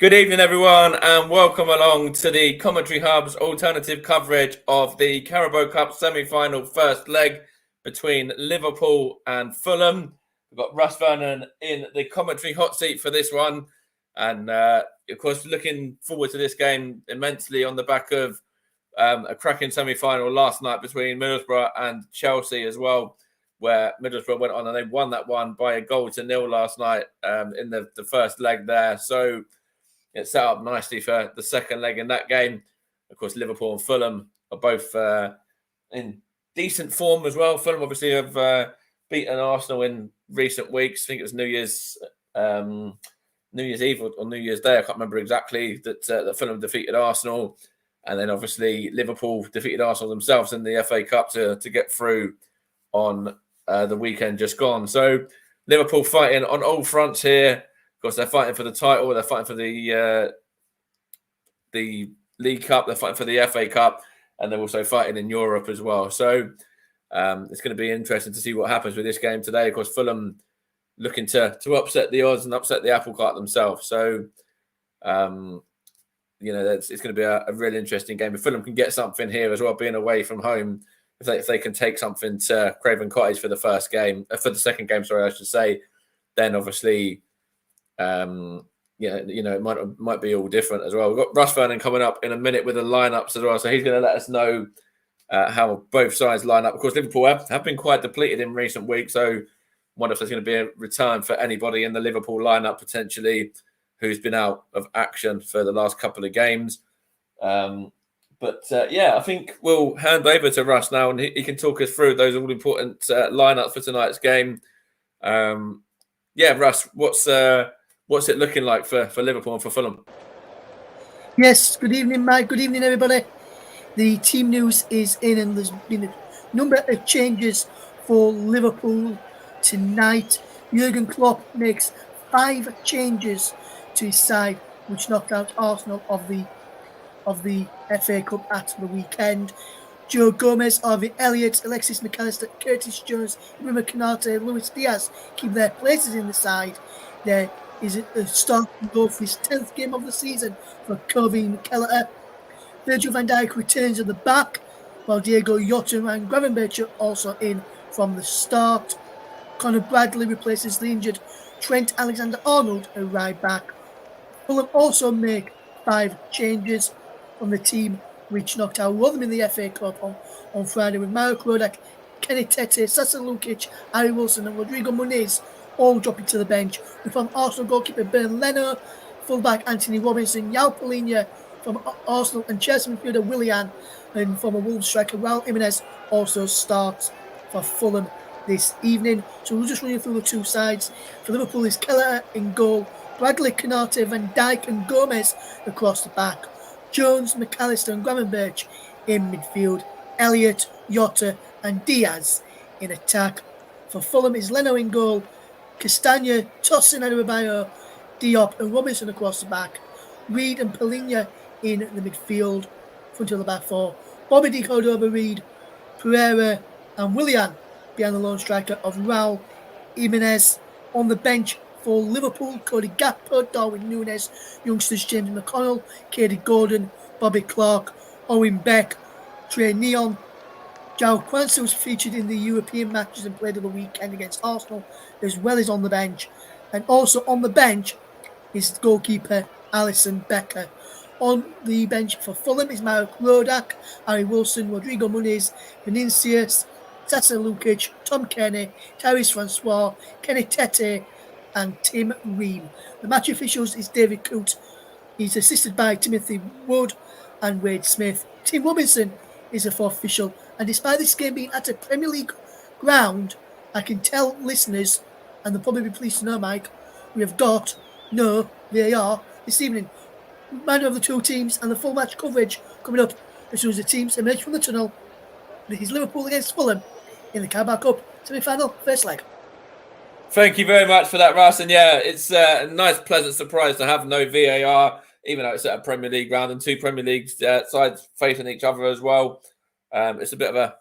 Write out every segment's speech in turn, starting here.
Good evening, everyone, and welcome along to the Commentary Hub's alternative coverage of the Carabao Cup semi-final first leg between Liverpool and Fulham. We've got Russ Vernon in the commentary hot seat for this one, and of course, looking forward to this game immensely on the back of a cracking semi-final last night between Middlesbrough and Chelsea as well, where Middlesbrough went on and they won that one by 1-0 last night in the first leg there. So it set up nicely for the second leg in that game. Of course, Liverpool and Fulham are both in decent form as well. Fulham obviously have beaten Arsenal in recent weeks. I think it was New Year's Eve or New Year's Day. I can't remember exactly that Fulham defeated Arsenal. And then obviously Liverpool defeated Arsenal themselves in the FA Cup to get through on the weekend just gone. So Liverpool fighting on all fronts here. Of course, they're fighting for the title. They're fighting for the League Cup. They're fighting for the FA Cup, and they're also fighting in Europe as well. So it's going to be interesting to see what happens with this game today. Of course, Fulham looking to upset the odds and upset the apple cart themselves. So it's going to be a really interesting game. If Fulham can get something here as well, being away from home, if they can take something to Craven Cottage for the second game, I should say, then obviously. It might be all different as well. We've got Russ Vernon coming up in a minute with the lineups as well, so he's going to let us know how both sides line up. Of course, Liverpool have been quite depleted in recent weeks, so I wonder if there's going to be a return for anybody in the Liverpool lineup potentially who's been out of action for the last couple of games. I think we'll hand over to Russ now, and he can talk us through those all-important lineups for tonight's game. Russ, what's it looking like for Liverpool and for Fulham? Yes, good evening, Mike. Good evening, everybody. The team news is in, and there's been a number of changes for Liverpool tonight. Jurgen Klopp makes 5 changes to his side, which knocked out Arsenal of the FA Cup at the weekend. Joe Gomez, Harvey Elliott, Alexis McAllister, Curtis Jones, Ibrahima Konate, Luis Diaz keep their places in the side. There is a starting goal for his 10th game of the season for Kobe McKellar. Virgil van Dijk returns at the back, while Diego Jota and Gravenberch are also in from the start. Conor Bradley replaces the injured Trent Alexander-Arnold at right back. Fulham also make 5 changes from the team which knocked out Rotherham in the FA Cup on Friday, with Marek Rodak, Kenny Tete, Sasa Lukic, Harry Wilson and Rodrigo Muniz all dropping to the bench. We found Arsenal goalkeeper Ben Leno, fullback Anthony Robinson, Yao Polinia from Arsenal, and Chelsea midfielder Willian, and former Wolves striker Raul Jimenez also starts for Fulham this evening. So we'll just run you through the two sides. For Liverpool is Keller in goal, Bradley, Konate, Van Dijk and Gomez across the back. Jones, McAllister and Gravenberch in midfield. Elliott, Jota and Diaz in attack. For Fulham is Leno in goal, Castagna, Tosin, Adebayo, Diop and Robinson across the back. Reed and Polinia in the midfield, front of the back four. Bobby De Cordova-Reid, Pereira and Willian behind the lone striker of Raul Jimenez. On the bench for Liverpool, Cody Gakpo, Darwin Núñez, youngsters James McConnell, Katie Gordon, Bobby Clark, Owen Beck, Trey Neon. João Quanso was featured in the European matches and played at the weekend against Arsenal, as well as on the bench. And also on the bench is goalkeeper Alisson Becker. On the bench for Fulham is Marek Rodak, Harry Wilson, Rodrigo Muniz, Vinicius, Sasa Lukic, Tom Kenny, Tyrese Francois, Kenny Tete, and Tim Ream. The match officials is David Coote. He's assisted by Timothy Wood and Wade Smith. Tim Robinson is the fourth official, and despite this game being at a Premier League ground, I can tell listeners, and they'll probably be pleased to know, Mike, we have got no VAR this evening. Reminder of the two teams and the full match coverage coming up as soon as the teams emerge from the tunnel. This is Liverpool against Fulham in the Carabao Cup semi-final first leg. Thank you very much for that, Russ. And yeah, it's a nice, pleasant surprise to have no VAR, even though it's at a Premier League ground and two Premier League sides facing each other as well. It's a bit of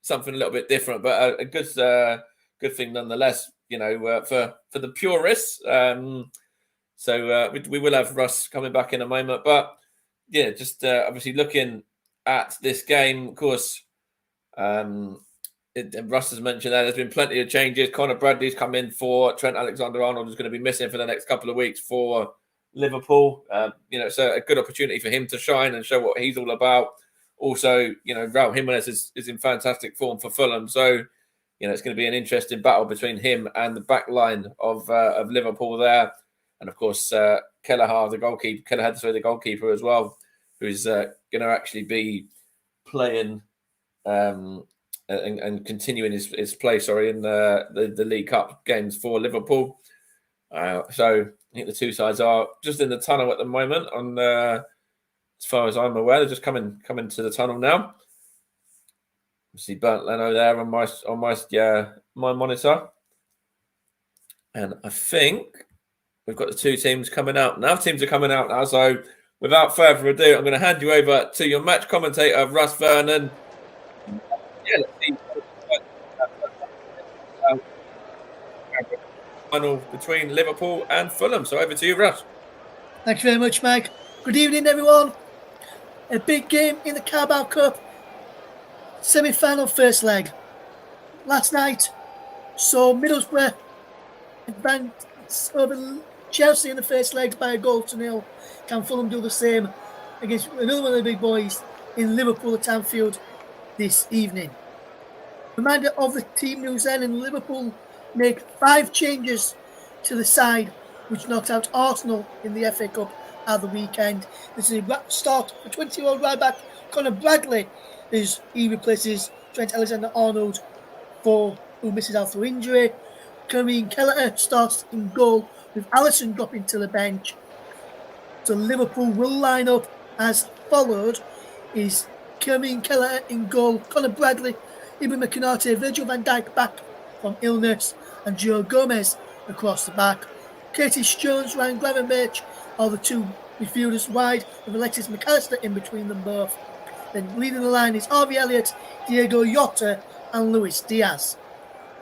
something a little bit different, but a good thing nonetheless. For the purists. So we will have Russ coming back in a moment. But yeah, just obviously looking at this game, of course, Russ has mentioned that there's been plenty of changes. Conor Bradley's come in for Trent Alexander-Arnold, who's going to be missing for the next couple of weeks for Liverpool. It's a good opportunity for him to shine and show what he's all about. Also, Raul Jimenez is in fantastic form for Fulham. So, it's going to be an interesting battle between him and the back line of Liverpool there. And of course, Kelleher, the goalkeeper as well, who's going to actually be playing and continuing his play, in the League Cup games for Liverpool. So I think the two sides are just in the tunnel at the moment. As far as I'm aware, they're just coming to the tunnel now. See Bernd Leno there on my monitor, and I think we've got the two teams coming out now. Teams are coming out now. So without further ado, I'm going to hand you over to your match commentator, Russ Vernon. Yeah, let's see. Final between Liverpool and Fulham. So over to you, Russ. Thank you very much, Mike. Good evening, everyone. A big game in the Carabao Cup semi-final first leg. Last night saw Middlesbrough advance over Chelsea in the first leg by 1-0. Can Fulham do the same against another one of the big boys in Liverpool at Anfield this evening? Reminder of the team news then, and Liverpool make 5 changes to the side, which knocked out Arsenal in the FA Cup at the weekend. This is a start for 20-year-old right back Conor Bradley, as he replaces Trent Alexander-Arnold, who misses out through injury. Kareem Kelleher starts in goal, with Alisson dropping to the bench. So Liverpool will line up as followed: is Kareem Kelleher in goal, Conor Bradley, Ibrahim Konate, Virgil van Dijk back from illness, and Joe Gomez across the back. Curtis Jones, Ryan Gravenberch are the two midfielders wide, with Alexis McAllister in between them both. Then leading the line is Harvey Elliott, Diego Jota, and Luis Diaz.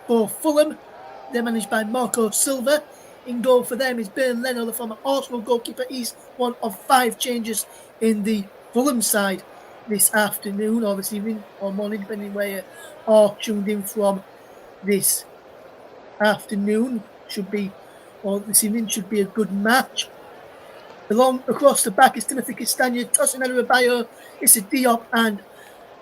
For Fulham, they're managed by Marco Silva. In goal for them is Bernd Leno, the former Arsenal goalkeeper. He's one of 5 changes in the Fulham side this afternoon, or this evening, or morning, depending where you are tuned in from. This afternoon this evening should be a good match. Along across the back is Timothy Castagne, Tosin Adebayo, Issa Diop, and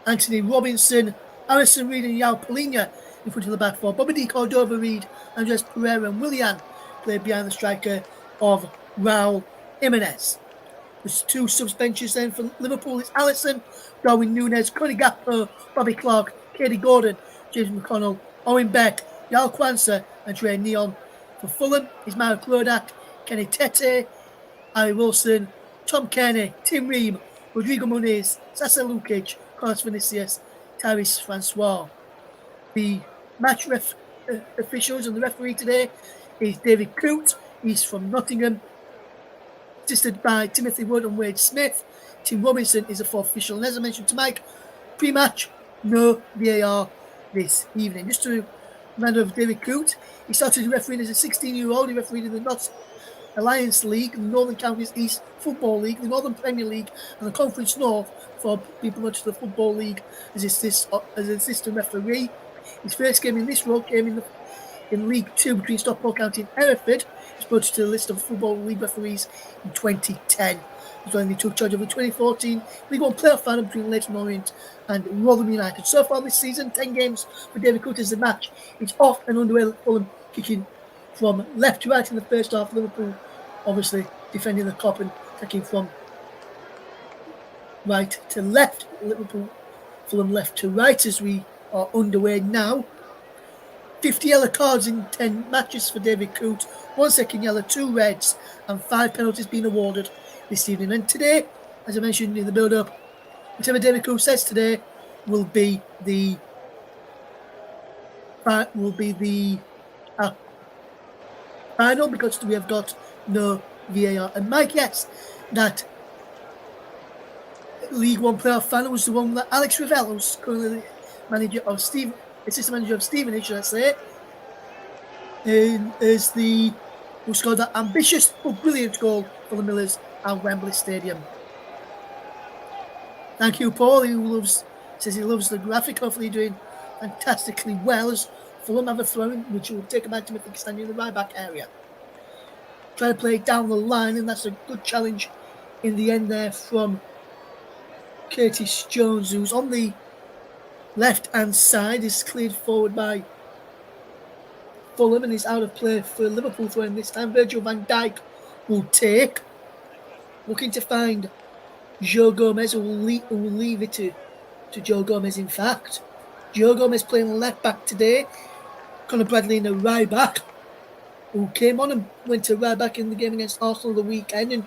Anthony Robinson. Harrison Reed and Yao Polina in front of the back four. Bobby D. Cordova-Reid, Andres Pereira, and Willian play behind the striker of Raul Jimenez. There's 2 subs benches then for Liverpool. It's Alisson, Darwin Núñez, Cody Gakpo, Bobby Clark, Katie Gordon, James McConnell, Owen Beck, Yao Kwanzaa, and Trey Neon. For Fulham is Marek Rodak, Kenny Tete, Harry Wilson, Tom Kearney, Tim Ream, Rodrigo Muniz, Sasa Lukic, Carlos Vinicius, Tyrese Francois. The match officials and the referee today is David Coote. He's from Nottingham, assisted by Timothy Wood and Wade Smith. Tim Robinson is a 4th official. And as I mentioned to Mike, pre-match, no VAR this evening. Just to reminder of David Coote, he started refereeing as a 16-year-old. He refereed in the Notts Alliance League, the Northern Counties East Football League, the Northern Premier League, and the Conference North for people not to the Football League as an assistant referee. His first game in this role came in League 2 between Stockport County and Hereford. He was put to the list of Football League referees in 2010. He only took charge of the 2014 League 1 playoff final between Leyton Orient and Rotherham United. So far this season, 10 games for David Coote as the match. It's off and underway. Fulham kicking from left to right in the first half. Liverpool obviously defending the Kop and attacking from right to left. Fulham left to right as we are underway now. 50 yellow cards in 10 matches for David Coote, 1 second yellow, 2 reds, and 5 penalties being awarded this evening. And today, as I mentioned in the build-up, whatever David Coote says today will be the final, because we have got no VAR. And Mike, yes, that League 1 playoff final was the one that Alex Revell, who's currently assistant manager of Stevenage, should I say, is the who scored that ambitious but brilliant goal for the Millers at Wembley Stadium. Thank you, Paul, who says he loves the graphic. Hopefully doing fantastically well as Fulham have a throw-in, which will take him back to Timothy Castagne in the right-back area. Try to play it down the line, and that's a good challenge in the end there from Curtis Jones, who's on the left-hand side, is cleared forward by Fulham and is out of play for Liverpool throwing this time. Virgil van Dijk will take, looking to find Joe Gomez, who will leave it to Joe Gomez, in fact. Joe Gomez playing left back today. Conor Bradley in the right back, who came on and went to right back in the game against Arsenal the weekend and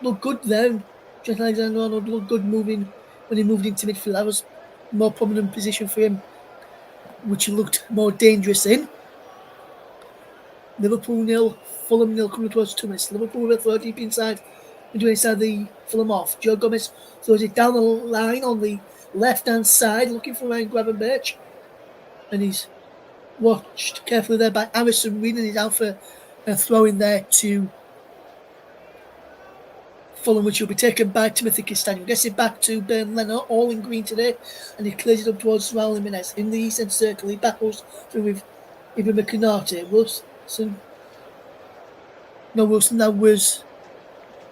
looked good there. And Trent Alexander-Arnold looked good moving when he moved into midfield. That was a more prominent position for him, which he looked more dangerous in. Liverpool 0, Fulham 0 coming towards 2 minutes. Liverpool will throw deep inside the Fulham off. Joe Gomez throws it down the line on the left-hand side, looking for Ryan Gravenberch. And he's watched carefully there by Harrison Reed, and he's out for a throw in there to Fulham, which will be taken by Timothy Castagne. Gets it back to Ben Leno, all in green today, and he clears it up towards Raul Jimenez. In the eastern circle, he battles through with Ibrahim Konate. Wilson. That was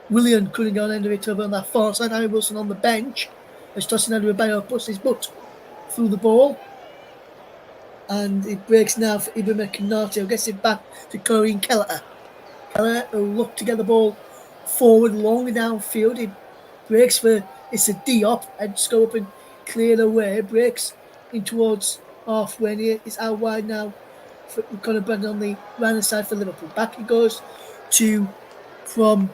Willian couldn't go on end of it over on that far side. Harry Wilson on the bench as Tosin Adebayo puts his butt through the ball. And it breaks now for Ibrahim Konate, who gets it back to Corinne Kelleher. Kelleher will look to get the ball forward, long downfield. It breaks for Issa Diop, and just go up and clear away. Breaks in towards halfway, and it's out wide now for Conor Bradley on the right-hand side for Liverpool. Back he goes from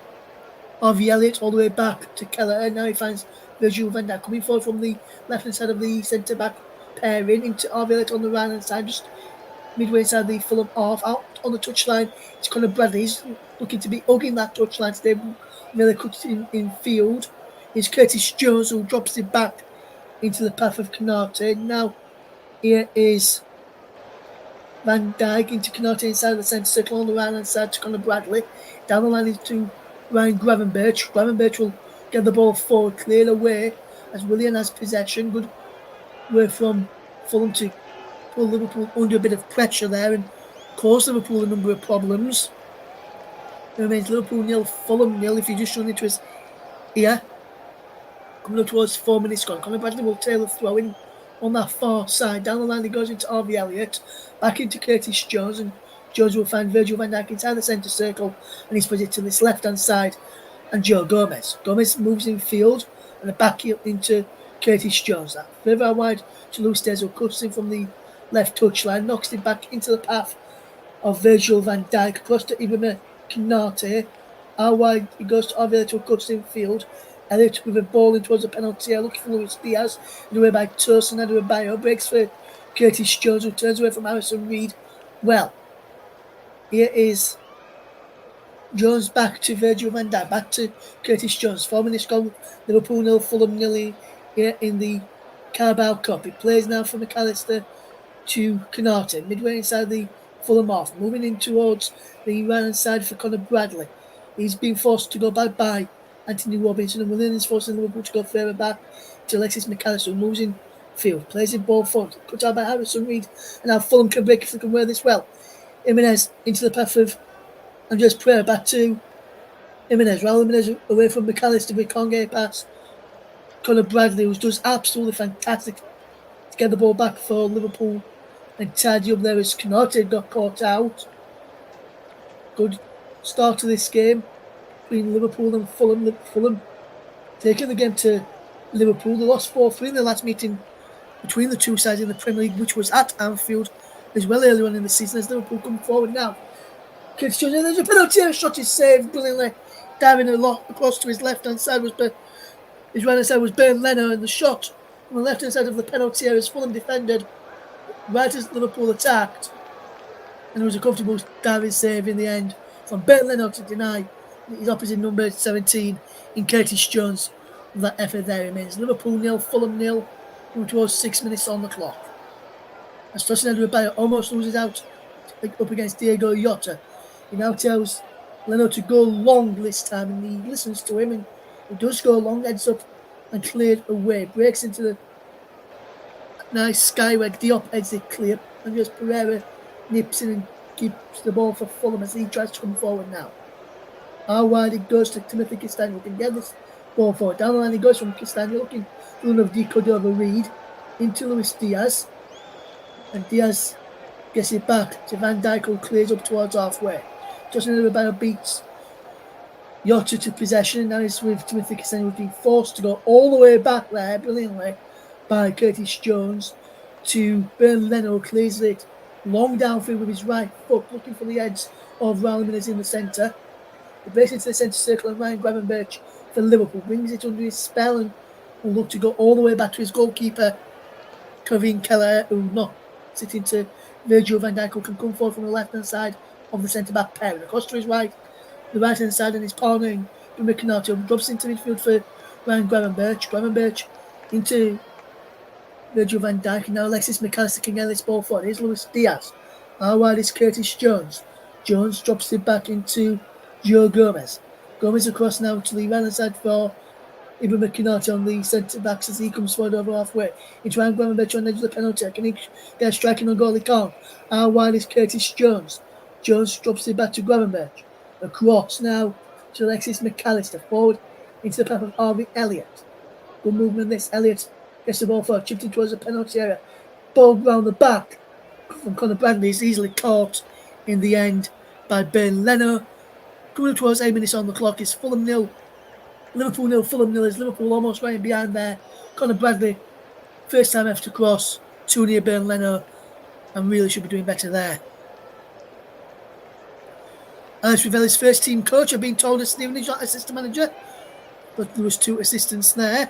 Harvey Elliott all the way back to Kelleher, and now he finds Virgil van Dijk coming forward from the left-hand side of the centre-back pairing into Harvey Elliott on the right-hand side, just midway inside the Fulham half. Out on the touchline, it's Conor Bradley. He's looking to be hugging that touchline today. Really cuts in field. It's Curtis Jones who drops it back into the path of Konate. Now here is Van Dijk into Konate inside the centre circle on the right-hand side to Conor Bradley. Down the line is to Ryan Gravenberch. Gravenberch will get the ball forward, cleared away as Willian has possession. Good work from Fulham to pull Liverpool under a bit of pressure there and cause Liverpool a number of problems. It remains Liverpool 0, Fulham 0. If you just run into us here, coming up towards 4 minutes gone, Conor Bradley will tail the throw in on that far side. Down the line he goes into Harvey Elliott, back into Curtis Jones, and Jones will find Virgil van Dijk inside the centre circle, and he's put it to this left-hand side, and Joe Gomez. Gomez moves in field, and the back heel into Curtis Jones. That further out wide to Luis Diaz, who cuts in from the left touchline, knocks it back into the path of Virgil van Dijk, across to Ibrahim Konate. Out wide he goes to Harvey Elliott, who cuts in field. Elliott with a ball in towards the penalty area, looking for Luis Diaz, and away by Tosin Adebayo, breaks for Curtis Jones, who turns away from Harrison Reed. Well, here is Jones back to Virgil van Dijk, back to Curtis Jones. 4 minutes gone, Liverpool 0, Fulham 0 here in the Carabao Cup. It plays now from McAllister to Konate, midway inside the Fulham half, moving in towards the right-hand side for Conor Bradley. He's been forced to go back by Anthony Robinson, and Willian is forcing Liverpool to go further back to Alexis McAllister, who moves in field, plays in ball forward, cut out by Harrison Reed, and now Fulham can break if they can wear this well. Jimenez into the path of Andres Pereira, back to Jimenez. Raul Jimenez away from McAllister, we can't get it past Conor Bradley, who does absolutely fantastic to get the ball back for Liverpool and tidy up there as Konate got caught out. Good start to this game between Liverpool and Fulham. Fulham taking the game to Liverpool. They lost 4-3 in the last meeting between the two sides in the Premier League, which was at Anfield as well earlier on in the season, as Liverpool come forward now. There's a penalty, a shot is saved brilliantly. Diving a lot across to his left-hand side his right-hand side was Ben Leno, and the shot on the left-hand side of the penalty area is Fulham defended right as Liverpool attacked. And it was a comfortable diving save in the end from Ben Leno to deny his opposite number 17 in Curtis Jones. That effort there remains. Liverpool 0, Fulham 0, towards 6 minutes on the clock. As Tosin Adebayo almost loses out up against Diego Jota. He now tells Leno to go long this time, and he listens to him, and he does go long, heads up and cleared away. Breaks into the nice skyway. Diop heads it clear, and just Pereira nips in and keeps the ball for Fulham as he tries to come forward now. How wide it goes to Timothy Castagne. We can get this ball forward. Down the line it goes from Castagne, looking for one of De Cordova-Reid into Luis Diaz. And Diaz gets it back to Van Dijk, who clears up towards halfway. Justin Ribeiro beats Jota to possession. Now it's with Timothy Castagne, who's been forced to go all the way back there brilliantly by Curtis Jones to Bernd Leno, clears it long downfield with his right foot, looking for the edge of Raul Jimenez in the centre. He breaks into the centre circle, and Ryan Gravenberch for Liverpool brings it under his spell and will look to go all the way back to his goalkeeper, Kevin Keller, who not sitting to Virgil van Dijk, who can come forward from the left-hand side of the centre-back pair. And across to his right, the right-hand side, and his cornering from Canati, drops into midfield for Ryan Gravenberch. Gravenberch into Virgil van Dijk, and now Alexis McAllister can get this ball forward. Here's Luis Diaz. How wide is Curtis Jones? Jones drops it back into Joe Gomez. Gomez across now to the right-hand side for Ibrahim Konate on the centre-backs as he comes forward over halfway. It's Ryan Gravenberch on the edge of the penalty. Can he get a striking on goal? He can't. How wide is Curtis Jones? Jones drops it back to Gravenberch. Across now to Alexis McAllister. Forward into the path of Harvey Elliott. Good movement this. Elliott gets the ball forward. Chipped in towards the penalty area. Ball round the back from Conor Bradley is easily caught in the end by Bernd Leno. Coming up towards 8 minutes on the clock is Fulham 0. Liverpool 0, Fulham 0 is Liverpool almost running behind there. Conor Bradley, first time after cross, too near Bernd Leno, and really should be doing better there. Alex Ravelli's first team coach, I've been told that Stephen is not assistant manager, but there was 2 assistants there.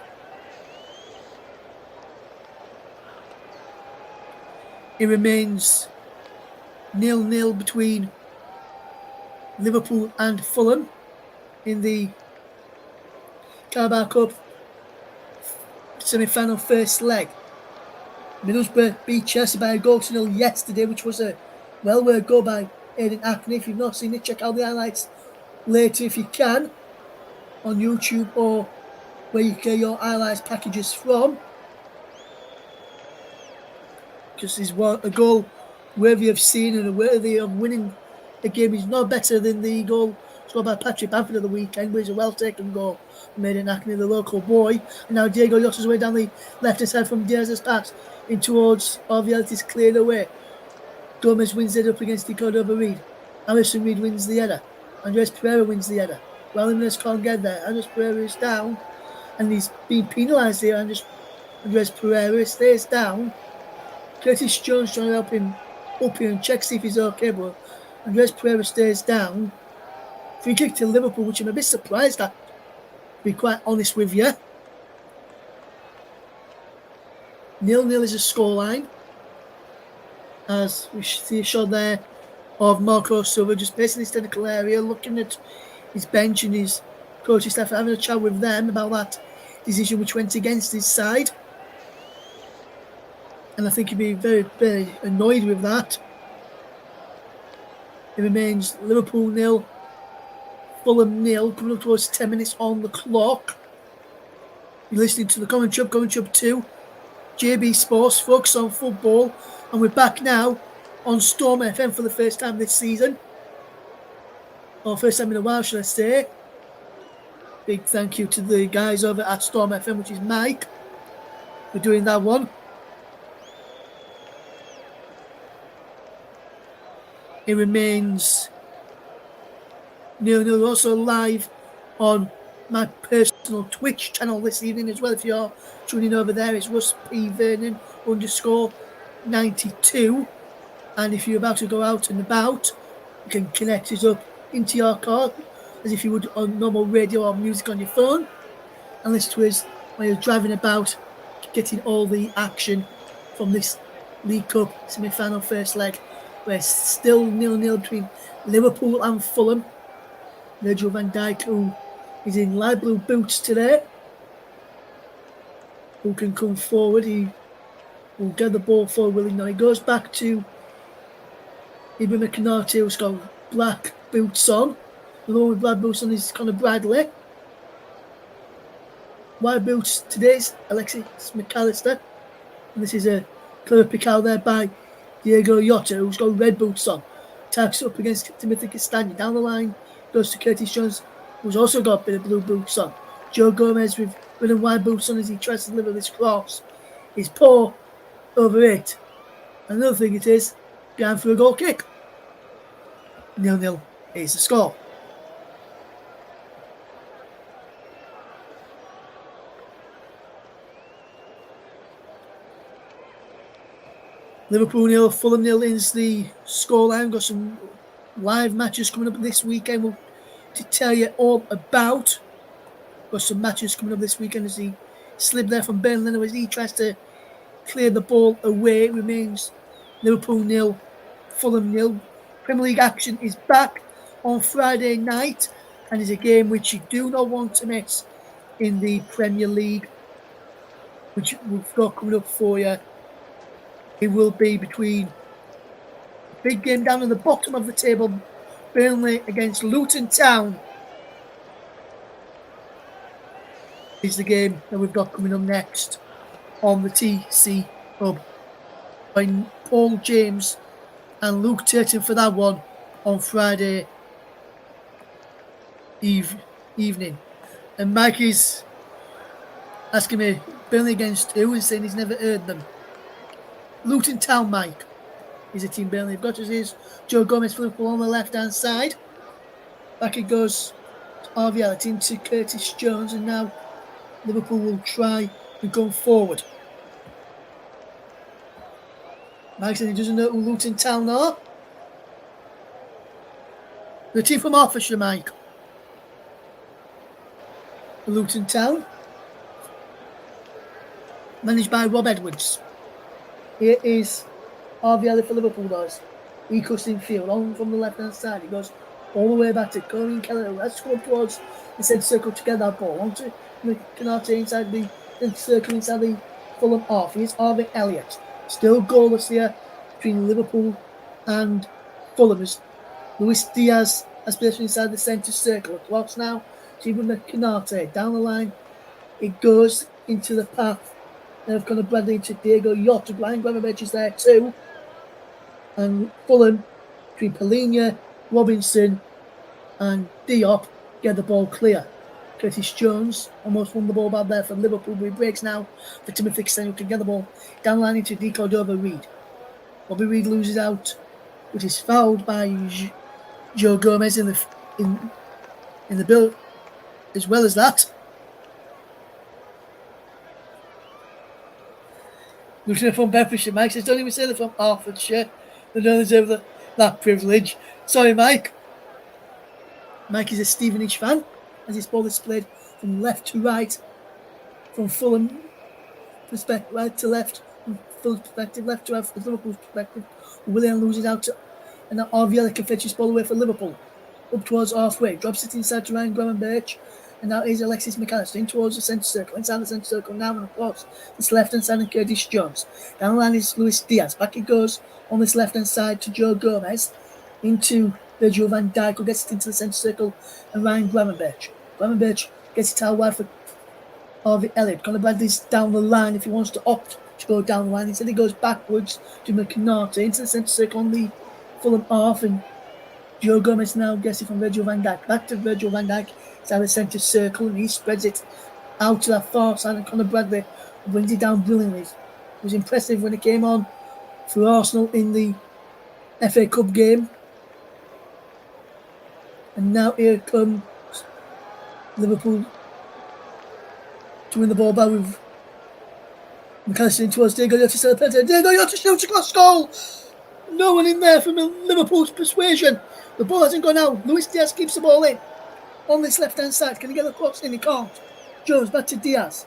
It remains 0-0 between Liverpool and Fulham in the Carabao Cup semi-final first leg. Middlesbrough beat Chelsea by a goal to 0 yesterday, which was a well-worked goal by Aidan Hackney. If you've not seen it, check out the highlights later if you can on YouTube or where you get your highlights packages from. Because it's a goal worthy of seeing and worthy of winning a game. Is not better than the goal scored by Patrick Bamford at the weekend, but it's a well-taken goal from Aidan Hackney, the local boy. And now Diego Jota's way down the left-hand side from Diaz's pass in towards Harvey Elliott is cleared away. Gomez wins it up against De Cordova-Reid. Alisson Reid wins the header. Andres Pereira wins the header. Raul Jimenez can't get there. Andres Pereira is down, and he's been penalised here. Andres Pereira stays down. Curtis Jones trying to help him up here and check see if he's okay, but Andres Pereira stays down. Free kick to Liverpool, which I'm a bit surprised at, to be quite honest with you. 0-0 is a scoreline. As we see a shot there of Marco Silva just pacing his technical area, looking at his bench and his coaching staff, having a chat with them about that decision which went against his side. And I think he'd be very, very annoyed with that. It remains Liverpool 0, Fulham 0, coming up towards 10 minutes on the clock. You're listening to the Commentary Hub 2, JB Sports, focus on football. And we're back now on Storm FM for the first time this season. Or first time in a while, should I say. Big thank you to the guys over at Storm FM, which is Mike, for doing that one. It remains 0-0. Also live on my personal Twitch channel this evening as well. If you're tuning over there, it's Russ P. Vernon _92. And if you're about to go out and about, you can connect it up into your car as if you would on normal radio or music on your phone, and listen to us while you're driving about, getting all the action from this League Cup semi-final first leg. We're still 0-0 between Liverpool and Fulham. Virgil van Dijk, who is in light blue boots today, who can come forward. He will get the ball forward willingly. He goes back to Ibrahim Konate, who's got black boots on, along with Brad Boots on his Conor Bradley. Wide boots today's Alexis McAllister. And this is a clever pick out there by Diego Jota, who's got red boots on. Tags up against Timothy Castagne. Down the line goes to Curtis Jones, who's also got a bit of blue boots on. Joe Gomez with red and white boots on as he tries to deliver this cross. His paw over it. Another thing it is, behind for a goal kick. 0-0 is the score. Liverpool 0, Fulham 0 is the scoreline. Got some live matches coming up this weekend. We'll to tell you all about. Got some matches coming up this weekend as he slipped there from Burnley as he tries to clear the ball away. It remains Liverpool 0, Fulham 0. Premier League action is back on Friday night and is a game which you do not want to miss in the Premier League, which we've got coming up for you. It will be between a big game down at the bottom of the table, Burnley against Luton Town. Is the game that we've got coming up next on the TC Hub. By Paul James and Luke Turton for that one on Friday evening. And Mike is asking me, Burnley against who? And saying he's never heard them. Luton Town, Mike, is a team Burnley have got as is. Joe Gomez for Liverpool on the left-hand side. Back it goes to RVL, into Curtis Jones, and now Liverpool will try and go forward. Mike said he doesn't know who Luton Town are. The team from Hertfordshire, Mike. Luton Town. Managed by Rob Edwards. Here is RVL for Liverpool, guys. He cuts in field on from the left-hand side. He goes all the way back to Colin Keller. Let's go towards the centre circle to get that ball. Onto Canate inside the circle, inside the Fulham half. Here's Harvey Elliott. Still goalless here between Liverpool and Fulham. Luis Diaz has placed inside the centre circle. Across now to Canate. Down the line, it goes into the path. They've got a Bradley to Diego Jota. Brian Gravenberch is there too. And Fulham, between Palhinha, Robinson and Diop, get the ball clear. Curtis Jones almost won the ball back there for Liverpool, but he breaks now for Timothy Castagne, who can get the ball down the line into Cordova-Reid. Bobby Reid loses out, which is fouled by Joe Gomez in the bill. As well as that, looking from Bedfordshire, Mike says, don't even say they're from Hertfordshire. They don't deserve that privilege. Sorry, Mike. Mike is a Stevenage fan, as his ball is played from left to right, from Fulham perspective, right to left, from Fulham's perspective, left to right, from Liverpool's perspective. Willian loses out, and now RVL can fetch his ball away for Liverpool. Up towards halfway, drops it inside to Ryan Gravenberch, and now is Alexis McAllister in towards the centre circle, inside the centre circle now, and across this left-hand side of Curtis Jones. Down the line is Luis Diaz. Back it goes on this left-hand side to Joe Gomez, into Virgil van Dijk, who gets it into the centre circle, and Ryan Gravenberch. Gravenberch gets it out wide for Harvey Elliott. Conor Bradley's down the line if he wants to opt to go down the line. Instead he goes backwards to McNaughton into the centre circle on the Fulham half, and Joe Gomez now gets it from Virgil van Dijk. Back to Virgil van Dijk, inside the centre circle, and he spreads it out to that far side, and Conor Bradley brings it down brilliantly. It was impressive when it came on for Arsenal in the FA Cup game. And now here comes Liverpool to win the ball back with McAllister in towards Diego Jota to the penalty. Diego Jota shoots across goal. No one in there from Liverpool's persuasion. The ball hasn't gone out. Luis Diaz keeps the ball in on this left-hand side. Can he get the cross in? He can't. Jones back to Diaz.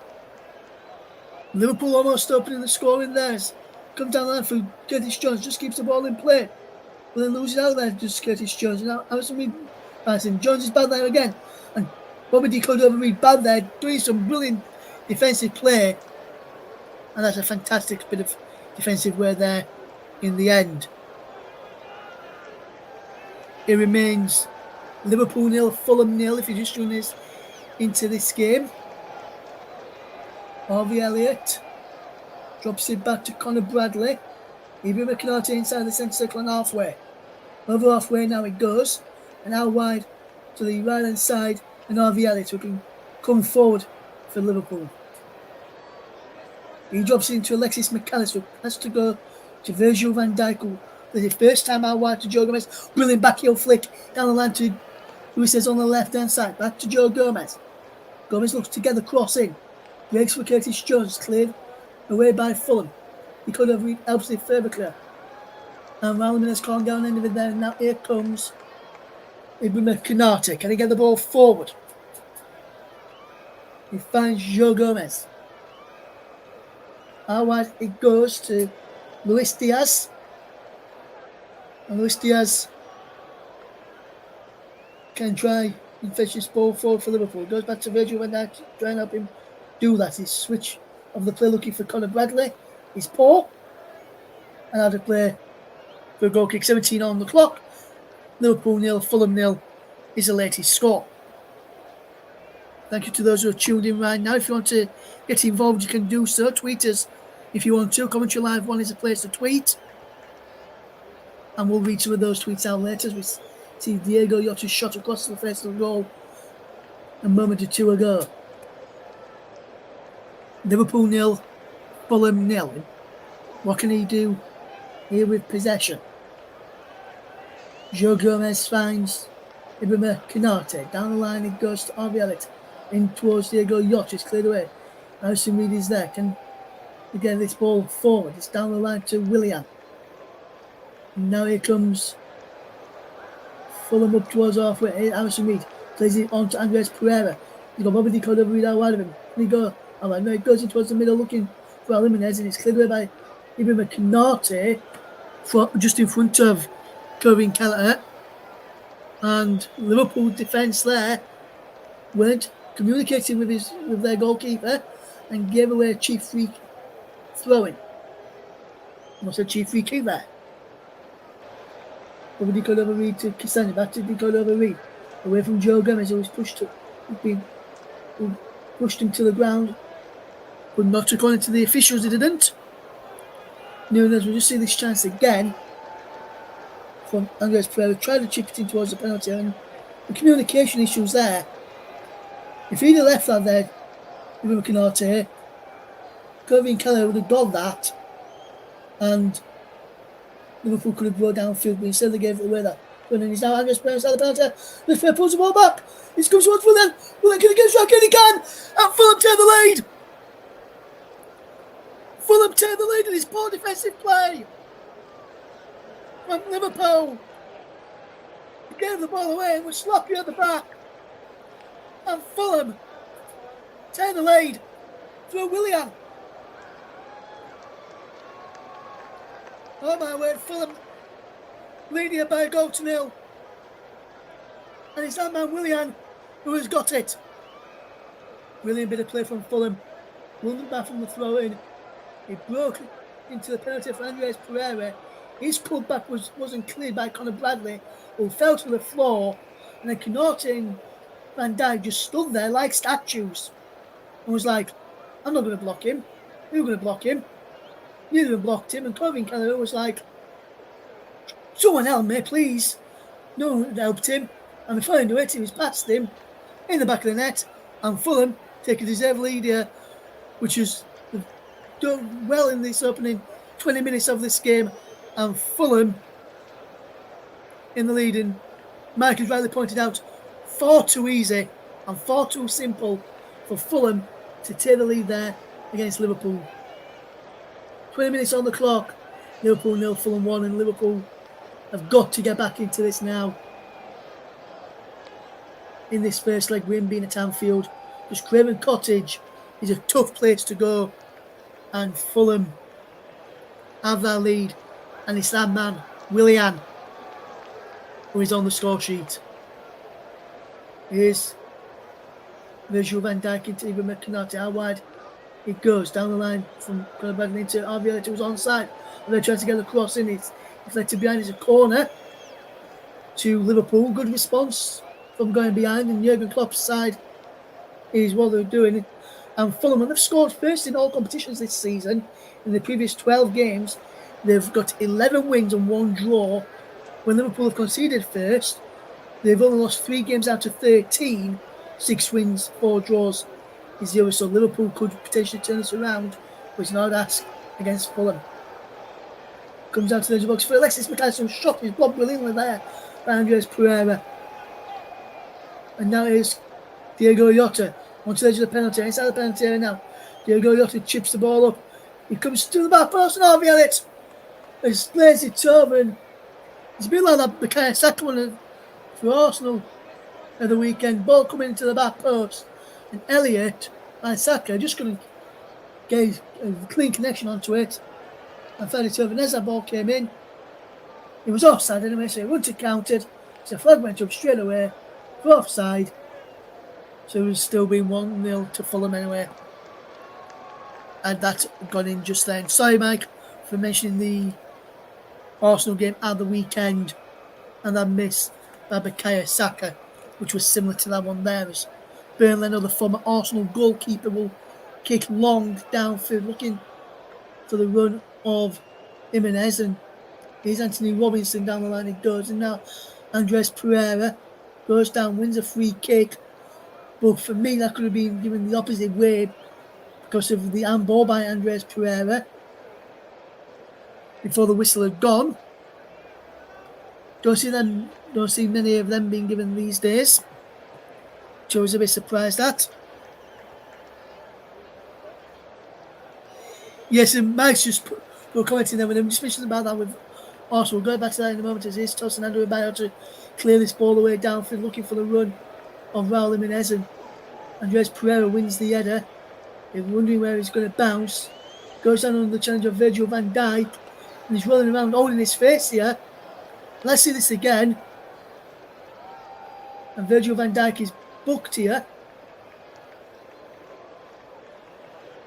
Liverpool almost opening the scoring there. Come down the line for Curtis Jones. Just keeps the ball in play. But then loses out there. Just Curtis Jones. Now Harrison Reed passing. Jones is bad there again. And Bobby D. Cordova-Reid bad there. Doing some brilliant defensive play. And that's a fantastic bit of defensive work there in the end. It remains Liverpool 0, Fulham 0. If you just join us into this game, Harvey Elliott drops it back to Conor Bradley. Ibrahim Konate inside the centre circle and halfway. Over halfway now it goes, and out wide to the right hand side, and Harvey Elliott who can come forward for Liverpool. He drops it into Alexis McAllister, has to go to Virgil van Dijk, who the first time out wide to Joe Gomez. Brilliant backheel flick down the line to Luis on the left hand side. Back to Joe Gomez. Gomez looks together, cross in. Breaks for Curtis Jones, cleared away by Fulham. He could have helped it further clear. And Ralman has gone down end of it there, and now here comes Ibrahim Konate. Can he get the ball forward? He finds Joe Gomez. Out wide it goes to Luis Diaz. And Luis Diaz can try and fetch this ball forward for Liverpool. Goes back to Virgil van Dijk, trying to help him do that. His switch of the play looking for Conor Bradley is poor. And out of play for a goal kick. 17 on the clock. Liverpool 0, Fulham 0 is the latest score. Thank you to those who are tuned in right now. If you want to get involved, you can do so. Tweet us if you want to. Commentary Live 1 is a place to tweet. And we'll read some of those tweets out later as we see Diego Yotta's shot across the face of the goal a moment or two ago. Liverpool 0, Fulham 0. What can he do here with possession? Joe Gomez finds Ibrahim Konate. Down the line it goes to Harvey Elliott. In towards Diego Yota. It's cleared away. Harrison Reed is there. Can we get this ball forward? It's down the line to Willian. And now here comes Fulham up towards halfway. Harrison Reed plays it on to Andres Pereira. He's got Bobby Decode over Reed out wide of him. Can he go? Alright, now it goes in towards the middle looking for Jimenez, and it's cleared away by Ibrahim Konate just in front of Kevin Kelleher. And Liverpool defence there weren't communicating with their goalkeeper and gave away a cheap free throw-in. Almost a cheap free kick there. Bobby Decode over Reed to Castagna, back to Decode over Reed. Away from Joe Gomez, who was pushed him to the ground. But not according to the officials, he didn't. Nunes will just see this chance again from Andres Pereira. Tried to chip it in towards the penalty, and the communication issues there. If he'd have left that there, Ibrahim Konate, Kevin Kelleher would have got that, and Liverpool could have brought downfield, but instead they gave it away. That and he's now Andres Pereira inside the penalty. Andres Pereira pulls the ball back. He comes towards Fulham. Fulham can he get a shot? Can he can? And Fulham take the lead. Fulham take the lead in his poor defensive play from Liverpool. He gave the ball away and was sloppy at the back. And Fulham take the lead through Willian. Oh my word, Fulham leading it by a goal to 0. And it's that man Willian who has got it. Brilliant bit of play from Fulham. London back from the throw in. He broke into the penalty for Andres Pereira. His cutback wasn't cleared by Conor Bradley, who fell to the floor. And then Konate and Van Dijk just stood there like statues. And was like, I'm not going to block him. Who's going to block him? Neither of them blocked him. And Kevin Kelleher was like, someone help me, please. No one helped him. And before he knew it, he was past him in the back of the net. And Fulham take a deserved lead here, which is done well in this opening 20 minutes of this game. And Fulham in the lead. And Mike has rightly pointed out, far too easy and far too simple for Fulham to take the lead there against Liverpool. 20 minutes on the clock. Liverpool 0, Fulham 1, and Liverpool have got to get back into this now. In this first leg win being at Anfield. Just Craven Cottage is a tough place to go. And Fulham have that lead. And it's that man, Willian, who is on the score sheet. Here's Virgil van Dijk into Ibrahim Konate. How wide it goes down the line from Conor Bradley into Harvey Elliott, who was onside. And they're trying to get the cross in. It's led to behind. It's a corner to Liverpool. Good response from going behind, and Jurgen Klopp's side is what they're doing. And Fulham have scored first in all competitions this season. In the previous 12 games, they've got 11 wins and 1 draw. When Liverpool have conceded first, they've only lost 3 games out of 13, 6 wins, 4 draws, 0. So Liverpool could potentially turn this around, but it's not asked against Fulham. Comes down to the edge of the box for Alexis McAllister, shot is blocked brilliantly there by Andres Pereira. And now it is Diego Jota onto the edge of the penalty. Inside the penalty area now. Diego Jota chips the ball up. He comes to the back post and Harvey Elliott plays it over. And it's a bit like that Bukayo Saka one for Arsenal at the weekend. Ball coming into the back post. And Elliott and Saka just couldn't get a clean connection onto it. And fed it over. And as that ball came in, it was offside anyway, so it wouldn't have counted. So the flag went up straight away for offside. So it was still being 1-0 to Fulham anyway. And that got in just then. Sorry, Mike, for mentioning the Arsenal game at the weekend and that miss by Bukayo Saka, which was similar to that one there. As Burnley, the former Arsenal goalkeeper, will kick long downfield looking for the run of Jimenez, and here's Anthony Robinson down the line. He goes, and now Andres Pereira goes down, wins a free kick. But for me, that could have been given the opposite way because of the handball by Andres Pereira before the whistle had gone. Don't see many of them being given these days, which I was a bit surprised at. Yes, and Mike's just commenting there with him. Just mentioned about that with Arsenal. We'll go back to that in a moment as he's tossing Andrew Bayo to clear this ball away downfield, looking for the run of Raul Jimenez, and Andres Pereira wins the header. They're wondering where he's going to bounce. Goes down under the challenge of Virgil van Dijk, and he's rolling around holding his face here. Let's see this again. And Virgil van Dijk is booked here.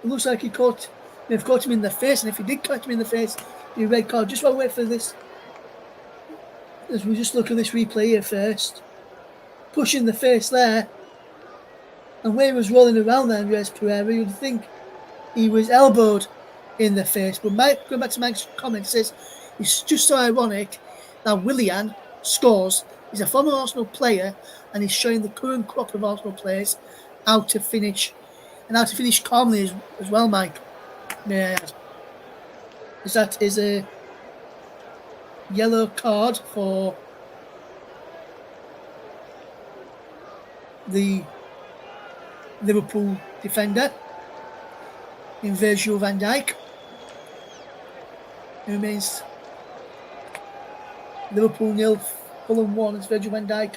It looks like they've caught him in the face, and if he did catch him in the face, it'd be a red card. Just while we wait for this, as we just look at this replay here first. Pushing the face there. And where he was rolling around there, Andres Pereira, you'd think he was elbowed in the face. But Mike, going back to Mike's comment, says it's just so ironic that Willian scores. He's a former Arsenal player, and he's showing the current crop of Arsenal players how to finish, and how to finish calmly as well, Mike. May I add? That is a yellow card for the Liverpool defender in Virgil van Dijk. It remains Liverpool 0, Fulham 1 as Virgil van Dijk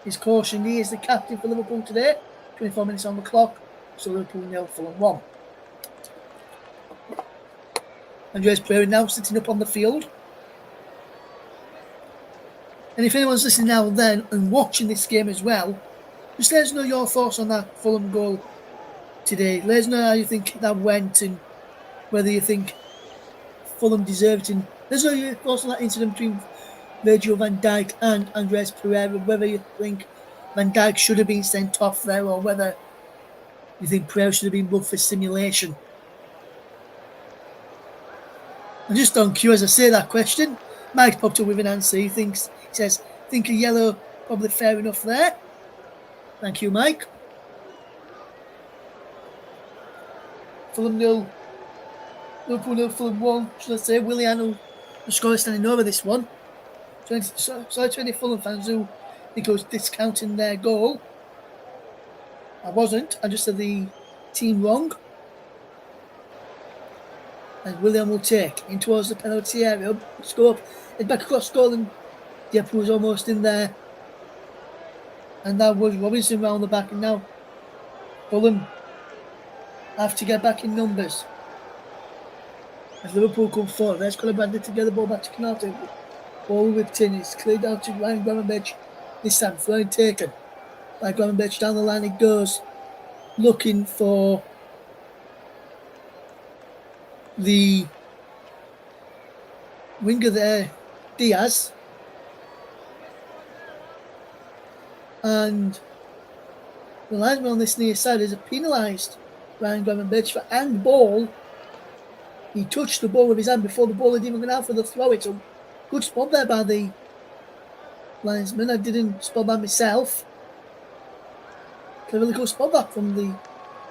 is cautioned. He is the captain for Liverpool today. 24 minutes on the clock. So Liverpool 0, Fulham 1. Andres Pereira now sitting up on the field. And if anyone's listening now and then and watching this game as well, just let us know your thoughts on that Fulham goal today. Let us know how you think that went and whether you think Fulham deserved it. Let us know your thoughts on that incident between Virgil van Dijk and Andres Pereira, whether you think Van Dijk should have been sent off there or whether you think Pereira should have been booked for simulation. And just on cue, as I say that question, Mike popped up with an answer. He says, think a yellow, probably fair enough there. Thank you, Mike. Fulham 0, Liverpool 0, Fulham 1. Should I say, Willian will score standing over this one. Sorry to any Fulham fans who think I was discounting their goal. I wasn't. I just said the team wrong. And Willian will take in towards the penalty area. Score up. Head back across goal, and Dieppe was almost in there. And that was Robinson round the back. And now Fulham have to get back in numbers. As Liverpool come forward, there's Colin Bradley to get the ball back to Canate. Ball whipped in. It's cleared down to Ryan Gravenberch. This time, throwing taken by Gravenberch. Down the line it goes. Looking for the winger there, Diaz. and the linesman on this near side is penalised Ryan Gravenberch for handball. He touched the ball with his hand before the ball had even gone out for the throw. It's a good spot there by the linesman. I didn't spot that myself. Cleverly good spot that from the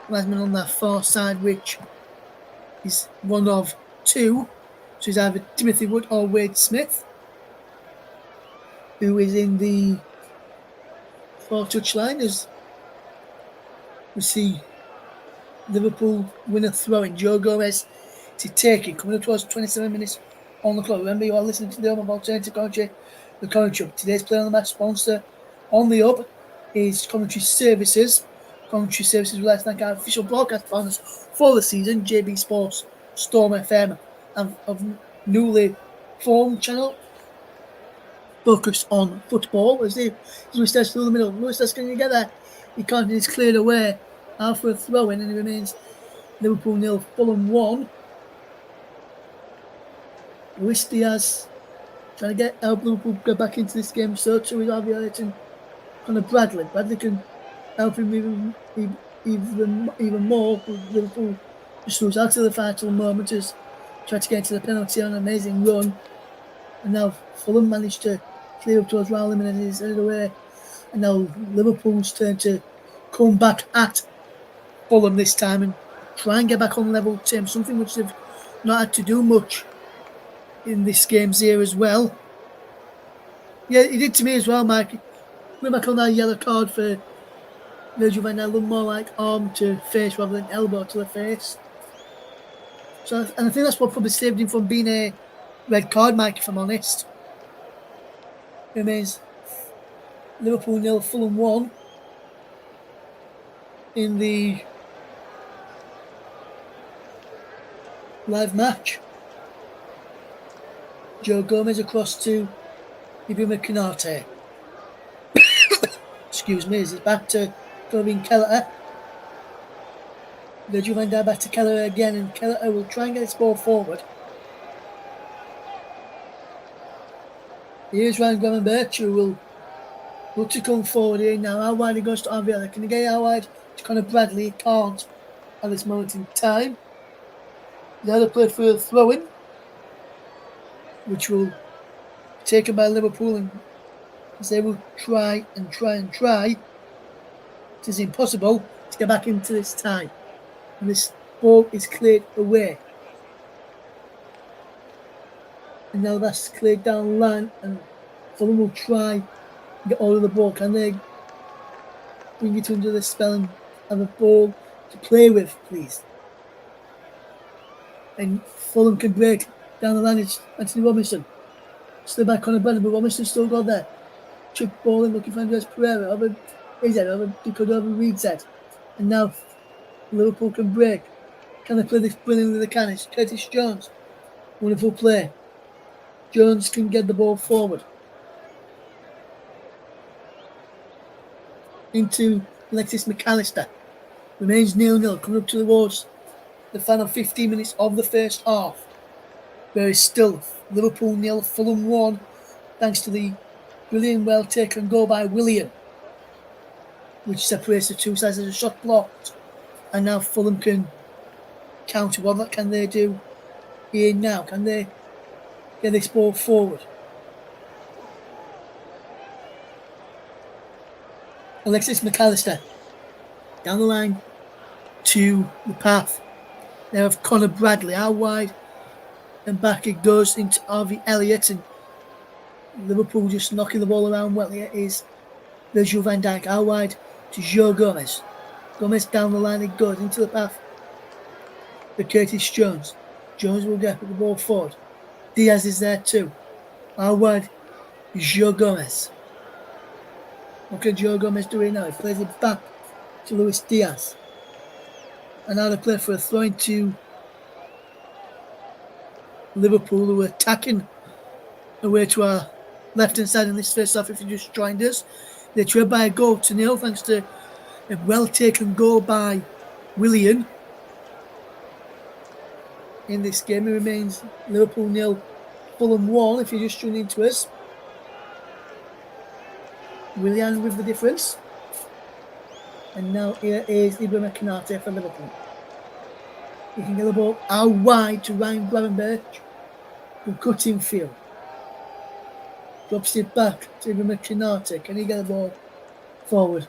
linesman on that far side, which is one of two. So it's either Timothy Wood or Wade Smith, who is in the far touchline as we see Liverpool win a throw in. Joe Gomez to take it, coming up towards 27 minutes on the clock. Remember, you are listening to the home of alternative commentary, the Commentary Hub. Today's Play on the Match sponsor on the Hub is Commentary Services. Commentary Services would like to thank our official broadcast partners for the season, JB Sports, Storm FM, and of newly formed channel focused on football. As we start through the middle, Lewis that's going to get there. He can't, he's cleared away after a throw in, and it remains Liverpool 0, Fulham 1. Luis Diaz trying to help Liverpool get back into this game. So too is Harvey Elliott and Conor Bradley. Bradley can help him even more. Liverpool just lose out to the final moment as try to get to the penalty on an amazing run. And now Fulham managed to clear up towards Raul Jimenez and he's headed away. And now Liverpool's turn to come back at Fulham this time and try and get back on level terms, something which they've not had to do much in this game's here as well. Yeah, he did to me as well, Mike. Went back on that yellow card for Virgil van Dijk, looked more like arm to face rather than elbow to the face. So, and I think that's what probably saved him from being a red card, Mike, if I'm honest. It remains Liverpool 0, Fulham 1 in the live match. Joe Gomez across to Ibrahima Konate. Excuse me, as it's back to Gavin Kelleher. Virgil van Dijk back to Kelleher again, and Kelleher will try and get this ball forward. Here's Ryan Gravenberch, who will look to come forward here now. How wide he goes to Arvila. Can he get how wide to Conor Bradley? He can't at this moment in time. The other played for a throw-in, which will be taken by Liverpool, and as they will try. It is impossible to get back into this tie. And this ball is cleared away. And now that's cleared down the line, and Fulham will try and get hold of the ball. Can they bring it under the spell and have a ball to play with, please? And Fulham can break down the line. It's Anthony Robinson. Still back on the Brennan, but Robinson still got there. Chip ball in, looking for Andres Pereira. Over Reed's head. And now Liverpool can break. Can they play this brilliantly? They can. It's Curtis Jones. Wonderful play. Jones can get the ball forward. Into Alexis McAllister. Remains 0-0. Coming up towards the final 15 minutes of the first half. There is still Liverpool 0, Fulham 1, thanks to the brilliant, well taken goal by Willian, which separates the two sides as a shot blocked. And now Fulham can counter. What can they do here now? Can they get this ball forward? Alexis McAllister down the line to the path. They have Conor Bradley out wide, and back it goes into Harvey Elliott, and Liverpool just knocking the ball around well. Here is Virgil van Dijk out wide to Joe Gomez. Gomez down the line it goes into the path for Curtis Jones. Jones will get the ball forward. Diaz is there too. Out wide is Joe Gomez. What can Joe Gomez do now? He plays it back to Luis Diaz. And now they play for a throw into Liverpool, who are attacking away to our left-hand side in this first half. If you just joined us, they trail by a goal to nil thanks to a well-taken goal by Willian. In this game, it remains Liverpool 0, Fulham 1, if you're just tuning into us. Willian with the difference. And now here is Ibrahim Konate for Liverpool. He can get the ball out wide to Ryan Gravenberch, who cuts in field. Drops it back to Ibrahim Konate. Can he get the ball forward?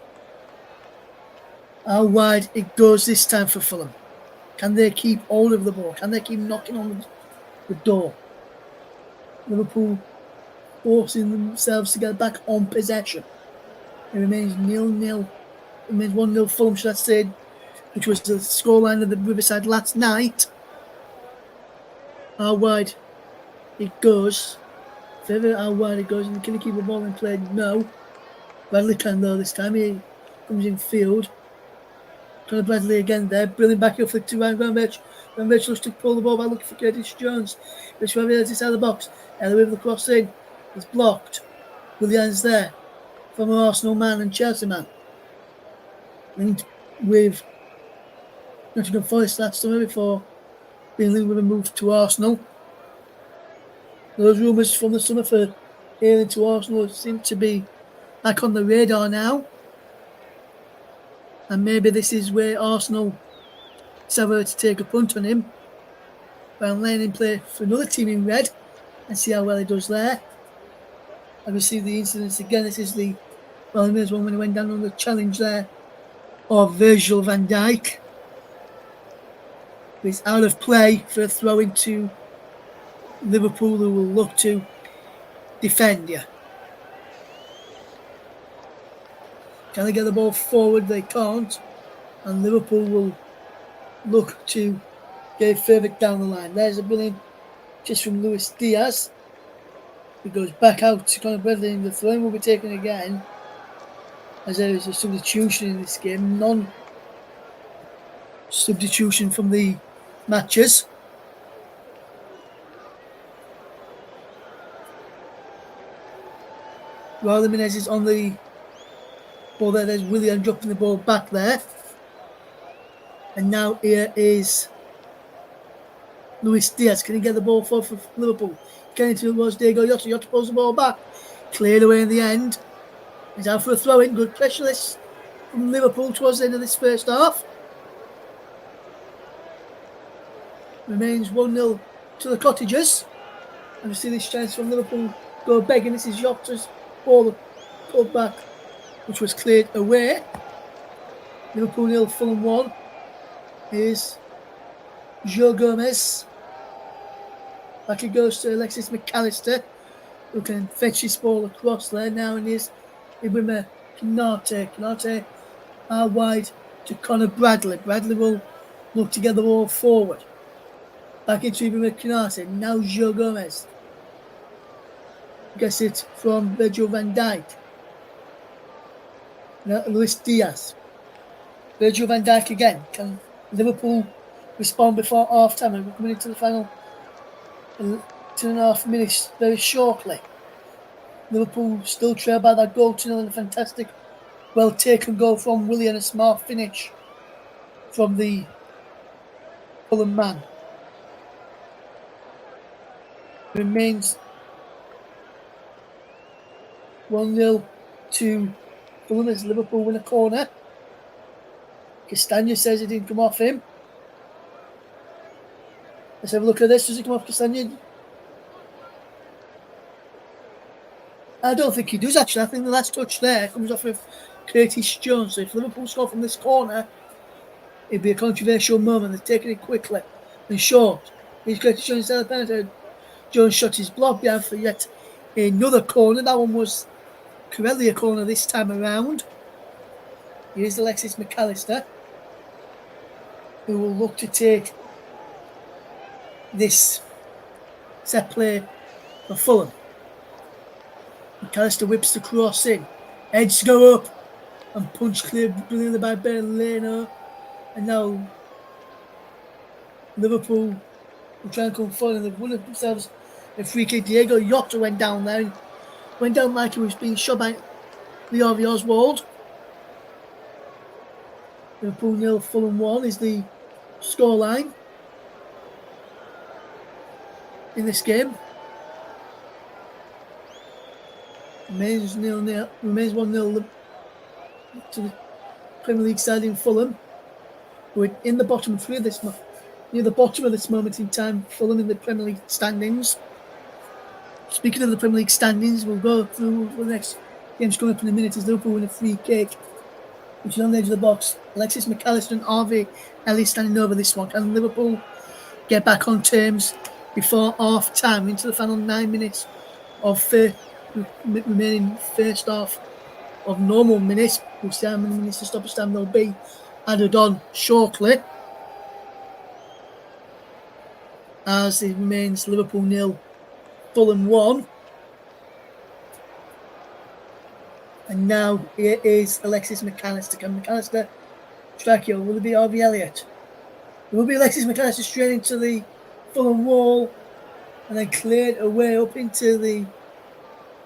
How wide it goes this time for Fulham. Can they keep hold of the ball? Can they keep knocking on the door? Liverpool forcing themselves to get back on possession. It remains 0-0. It remains 1-0 Fulham, should I say, which was the scoreline of the Riverside last night. How wide it goes. Further how wide it goes. And can he keep the ball in play? No. Bradley can though this time. He comes in field. Conor Bradley again there. Brilliant back heel flick to Ryan Gravenberch. Gravenberch looks to pull the ball back looking for Curtis Jones. Which one is inside the box. Ellie with the cross in. It's blocked. Willian's there. From an Arsenal man and Chelsea man. Linked with Nottingham Forest last summer before being linked with a move to Arsenal. Those rumours from the summer for hailing to Arsenal seem to be back on the radar now. And maybe this is where Arsenal decided to take a punt on him and letting him play for another team in red and see how well he does there. And we see the incidents again. This is the one when he went down on the challenge there of Virgil van Dijk. It's out of play for a throw into Liverpool, who will look to defend you. Can they get the ball forward? They can't. And Liverpool will look to get it further down the line. There's a brilliant just from Luis Diaz. It goes back out to Conor Bradley, and the throw will be taken again, as there is a substitution in this game. Non-substitution from the matches. Raul Jimenez is on the ball there. There's Willian dropping the ball back there. And now here is Luis Diaz. Can he get the ball forward for Liverpool? Can he towards Diego Jota? Jota pulls the ball back. Cleared away in the end. He's out for a throw in. Good pressure list from Liverpool towards the end of this first half. Remains 1-0 to the Cottagers. And we see this chance from Liverpool go begging. This is Jota's ball pulled back, which was cleared away. Liverpool 0, Fulham 1. Here's Joe Gomez. Back it goes to Alexis McAllister, who can fetch his ball across there. Now and here's Ibrahim Konate. Konate out wide to Conor Bradley. Bradley will look to get the ball forward. Back into Ibrahim Konate. Now Joe Gomez. Gets it from Virgil van Dijk. Now Luis Diaz. Virgil van Dijk again. Can Liverpool respond before half time? And we're coming into the final 2.5 minutes very shortly. Liverpool still trail by that goal to 0 and a fantastic, well taken goal from Willian, a smart finish from the Fulham man. Remains 1-0 to Fulham as Liverpool win a corner. Castagna says it didn't come off him. Let's have a look at this. Does it come off Castagna? I don't think he does actually. I think the last touch there comes off of Curtis Jones. So if Liverpool score from this corner, it'd be a controversial moment. They're taking it quickly and short. Here's Curtis Jones inside the penalty. Jones shot his block down for yet another corner. That one was Corellia corner this time around. Here's Alexis McAllister, who will look to take this set play for Fulham. McAllister whips the cross in. Heads go up and punch cleared brilliantly by Ben Leno. And now Liverpool will try and come forward, and they've won themselves a free kick. Diego Jota went down there. Went down like he was being shot by Leo Oswald. Liverpool 0, Fulham 1 is the scoreline in this game. Remains 0-0. Remains 1-0 to the Premier League side in Fulham. We're in the bottom three of this near the bottom of this moment in time. Fulham in the Premier League standings. Speaking of the Premier League standings, we'll go through the next game's coming up in a minute. As Liverpool win a free kick, which is on the edge of the box. Alexis McAllister and Harvey Ellis standing over this one. Can Liverpool get back on terms before half time into the final 9 minutes of remaining first half of normal minutes? We'll see how many minutes of stoppage time there'll be added on shortly, as it remains Liverpool 0, Fulham 1. And now here is Alexis McAllister. Can McAllister strike you? Will it be Harvey Elliott? It will be Alexis McAllister straight into the Fulham wall and then cleared away up into the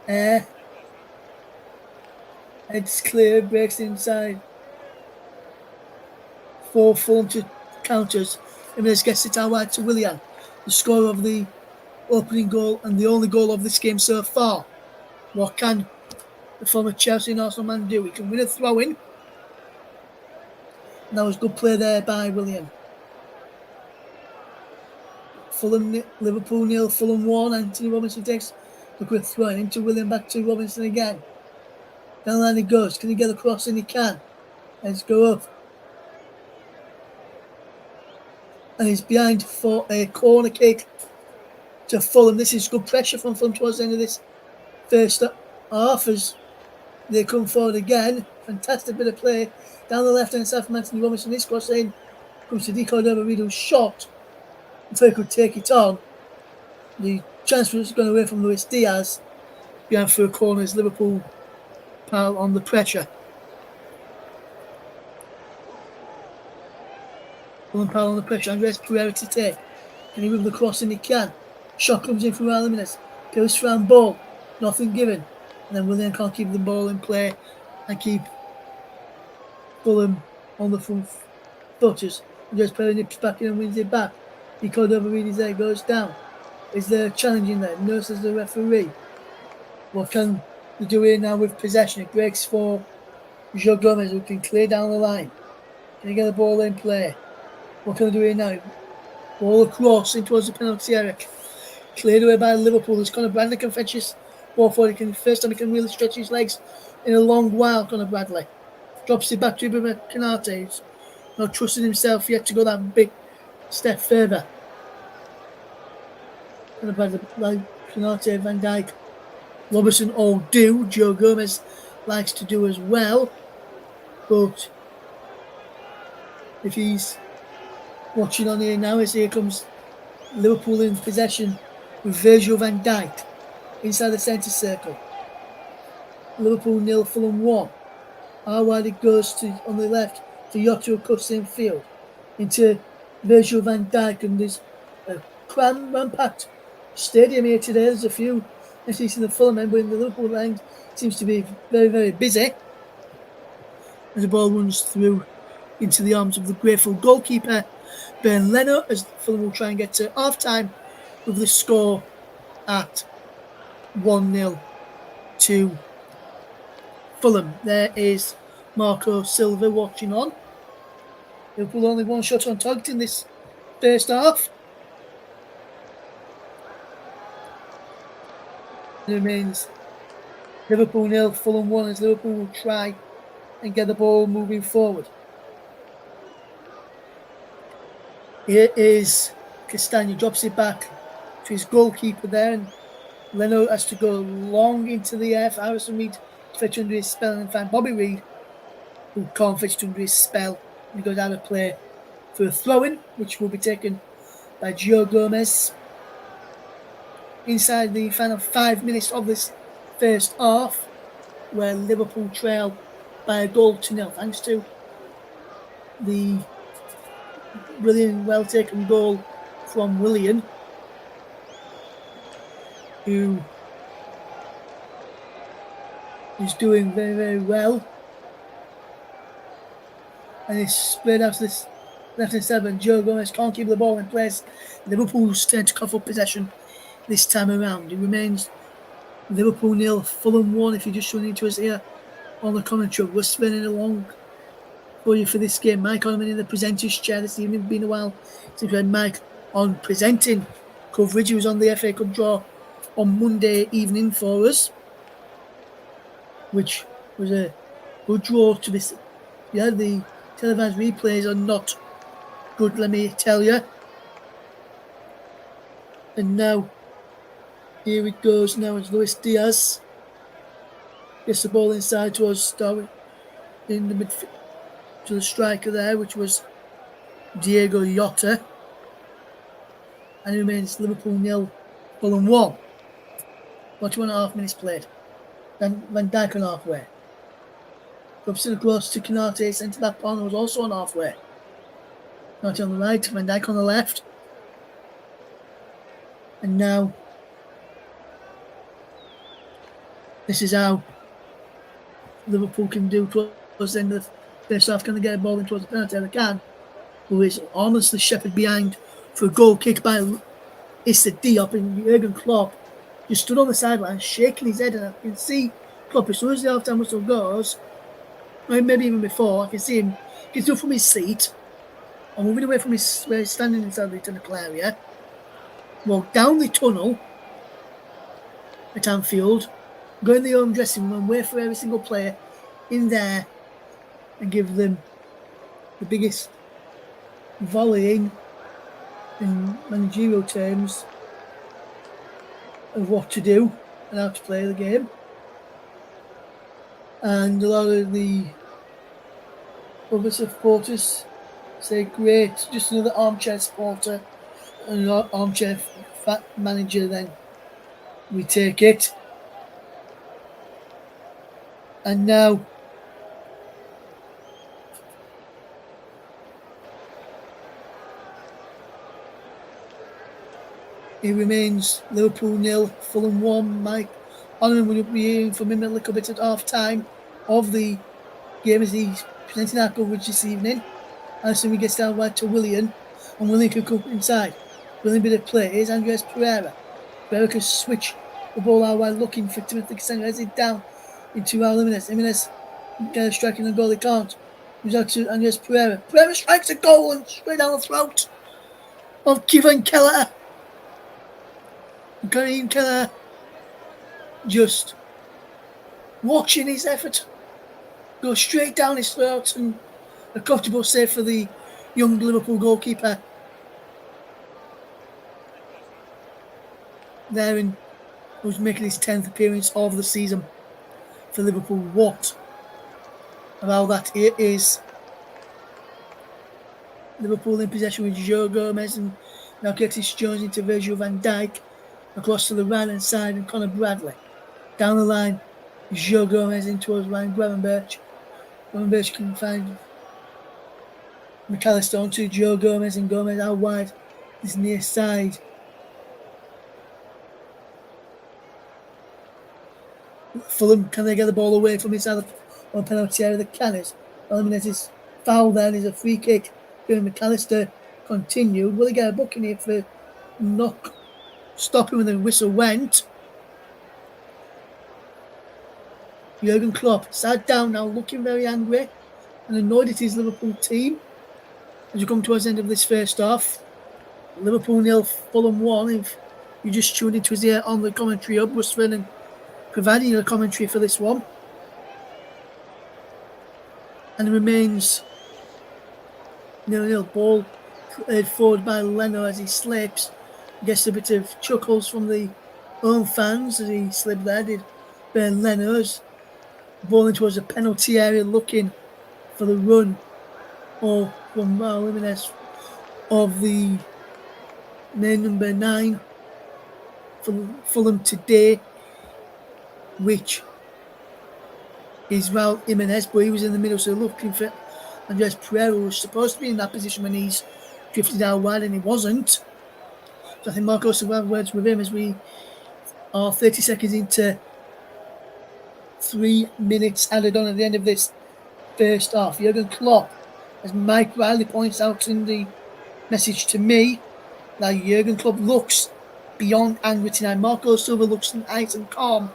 air. It's clear, breaks inside for Fulham to counters. Jimenez gets it out wide to Willian, the scorer of the opening goal and the only goal of this game so far. What can the former Chelsea and Arsenal man do? He can win a throw-in. And that was good play there by Willian. Fulham, Liverpool 0, Fulham 1. Anthony Robinson takes the quick throw into Willian, back to Robinson again. Down the line he goes. Can he get across? And he can. Let's go up. And he's behind for a corner kick to Fulham. This is good pressure from Fulham towards the end of this first half as they come forward again. Fantastic bit of play down the left hand side from Anthony Robinson. This cross in comes to Cordova-Reid's shot. If he could take it on, the chance was going away from Luis Diaz. Behind for a corner as Liverpool pile on the pressure. Fulham pile on the pressure. Andres Pereira to take. Can he move the cross? And he can. Shot comes in from Raul Jimenez. Goes round ball. Nothing given. And then Willian can't keep the ball in play and keep Fulham on the front footers. Andres Pereira nips back in and wins it back. He Cordova-Reid's there, goes down. Is there a challenge in there? No, says the referee. What can they do here now with possession? It breaks for Joe Gomez, who can clear down the line. Can he get the ball in play? What can they do here now? Ball across in towards the penalty area. Cleared away by Liverpool. As Conor Bradley can fetch his ball forward. First time he can really stretch his legs in a long while, Conor Bradley. Drops it back to Ibrahim Konate. He's not trusting himself yet to go that big step further. Conor Bradley, Konate, Van Dijk, Robertson all do. Joe Gomez likes to do as well. But if he's watching on here now, as here comes Liverpool in possession with Virgil van Dijk inside the centre circle. Liverpool 0, Fulham 1. How wide it goes to on the left to Yotto, cuts in field into Virgil van Dijk, and there's a cram-packed stadium here today. There's a few, at least in the Fulham end, but in the Liverpool end seems to be very, very busy. As the ball runs through into the arms of the grateful goalkeeper Ben Leno, as Fulham will try and get to half-time with the score at 1-0 to Fulham. There is Marco Silva watching on. Liverpool only one shot on target in this first half. It remains Liverpool 0, Fulham 1, as Liverpool will try and get the ball moving forward. Here is Castagna, drops it back to his goalkeeper there, and Leno has to go long into the air for Harrison Reed to fetch under his spell and find Bobby Reed, who can't fetch under his spell. He goes out of play for a throw-in, which will be taken by Joe Gomez. Inside the final 5 minutes of this first half, where Liverpool trail by a goal to nil, thanks to the brilliant, well-taken goal from Willian, who is doing very, very well. And it's spread out to this left-hand side, and Joe Gomez can't keep the ball in place. Liverpool's turn to cough up possession this time around. It remains Liverpool 0, Fulham 1. If you're just tuning into us here on the commentary, we're spinning along for you for this game. Mike Orman in the presenter's chair this evening. It's been a while since we had Mike on presenting coverage. He was on the FA Cup draw on Monday evening for us, which was a good draw to be. Yeah, the televised replays are not good, let me tell you. And now, here it goes. Now it's Luis Diaz. Gets the ball inside towards Darwin in the midfield to the striker there, which was Diego Jota. And it remains Liverpool 0, Fulham 1. 41.5 minutes played. Then Van Dijk on halfway. Robson across to Canate, centre back corner was also on halfway. Canate on the right, Van Dijk on the left. And now, this is how Liverpool can do towards the end of the first half. Can they get a ball in towards the penalty? They can. Who is honestly shepherded behind for a goal kick by Issa Diop, and Jurgen Klopp just stood on the sideline shaking his head, and I can see Klopp as soon as the half-time whistle goes, maybe even before, I can see him gets up from his seat and moving away from where he's standing inside the technical area, walk down the tunnel at Anfield, go in the home dressing room and wait for every single player in there and give them the biggest volleying in managerial terms of what to do and how to play the game. And a lot of the other supporters say, great, just another armchair supporter and an armchair fat manager, then we take it. And now it remains Liverpool 0, Fulham 1. Mike Orman will be hearing from him a little bit at half time of the game as he's presenting our coverage this evening. And so he gets down right to Willian, and Willian can come inside. Brilliant bit of play. Here's Andres Pereira. Pereira can switch the ball out while looking for Timothy Castagne. Heads it down into Raul Jimenez. Jimenez kind of striking the goal, he can't. Moves out to Andres Pereira. Pereira strikes a goal and straight down the throat of Kevin Keller. Kareem Keller just watching his effort go straight down his throat, and a comfortable save for the young Liverpool goalkeeper there, and who's making his 10th appearance of the season for Liverpool. What about that? It is Liverpool in possession with Joe Gomez, and now Curtis Jones into Virgil van Dijk. Across to the right hand side, and Conor Bradley. Down the line, Joe Gomez in towards Ryan Gravenberch. Gravenberch can find McAllister onto Joe Gomez, and Gomez out wide, is near side. Fulham, can they get the ball away from inside the penalty area? The Canners. Eliminates foul then, is a free kick. McAllister continued. Will he get a booking here for knock? Stopping when the whistle went. Jurgen Klopp sat down now, looking very angry and annoyed at his Liverpool team as we come towards the end of this first half. Liverpool 0, Fulham 1. If you just tuned into us here on the commentary hub, Russ Vernon providing you a commentary for this one. And it remains 0-0. Ball played forward by Leno as he slips. Gets a bit of chuckles from the home fans as he slipped there, did Ben Leno's. Ball in towards the penalty area, looking for the run from Raul Jimenez of the main number 9 for Fulham today, which is Raul Jimenez, but he was in the middle, so looking for Andres Pereira, who was supposed to be in that position when he's drifted out wide, and he wasn't. So I think Marcos will have words with him as we are 30 seconds into 3 minutes added on at the end of this first half. Jurgen Klopp, as Mike Riley points out in the message to me, that Jurgen Klopp looks beyond angry tonight. Marco Silva looks nice and calm.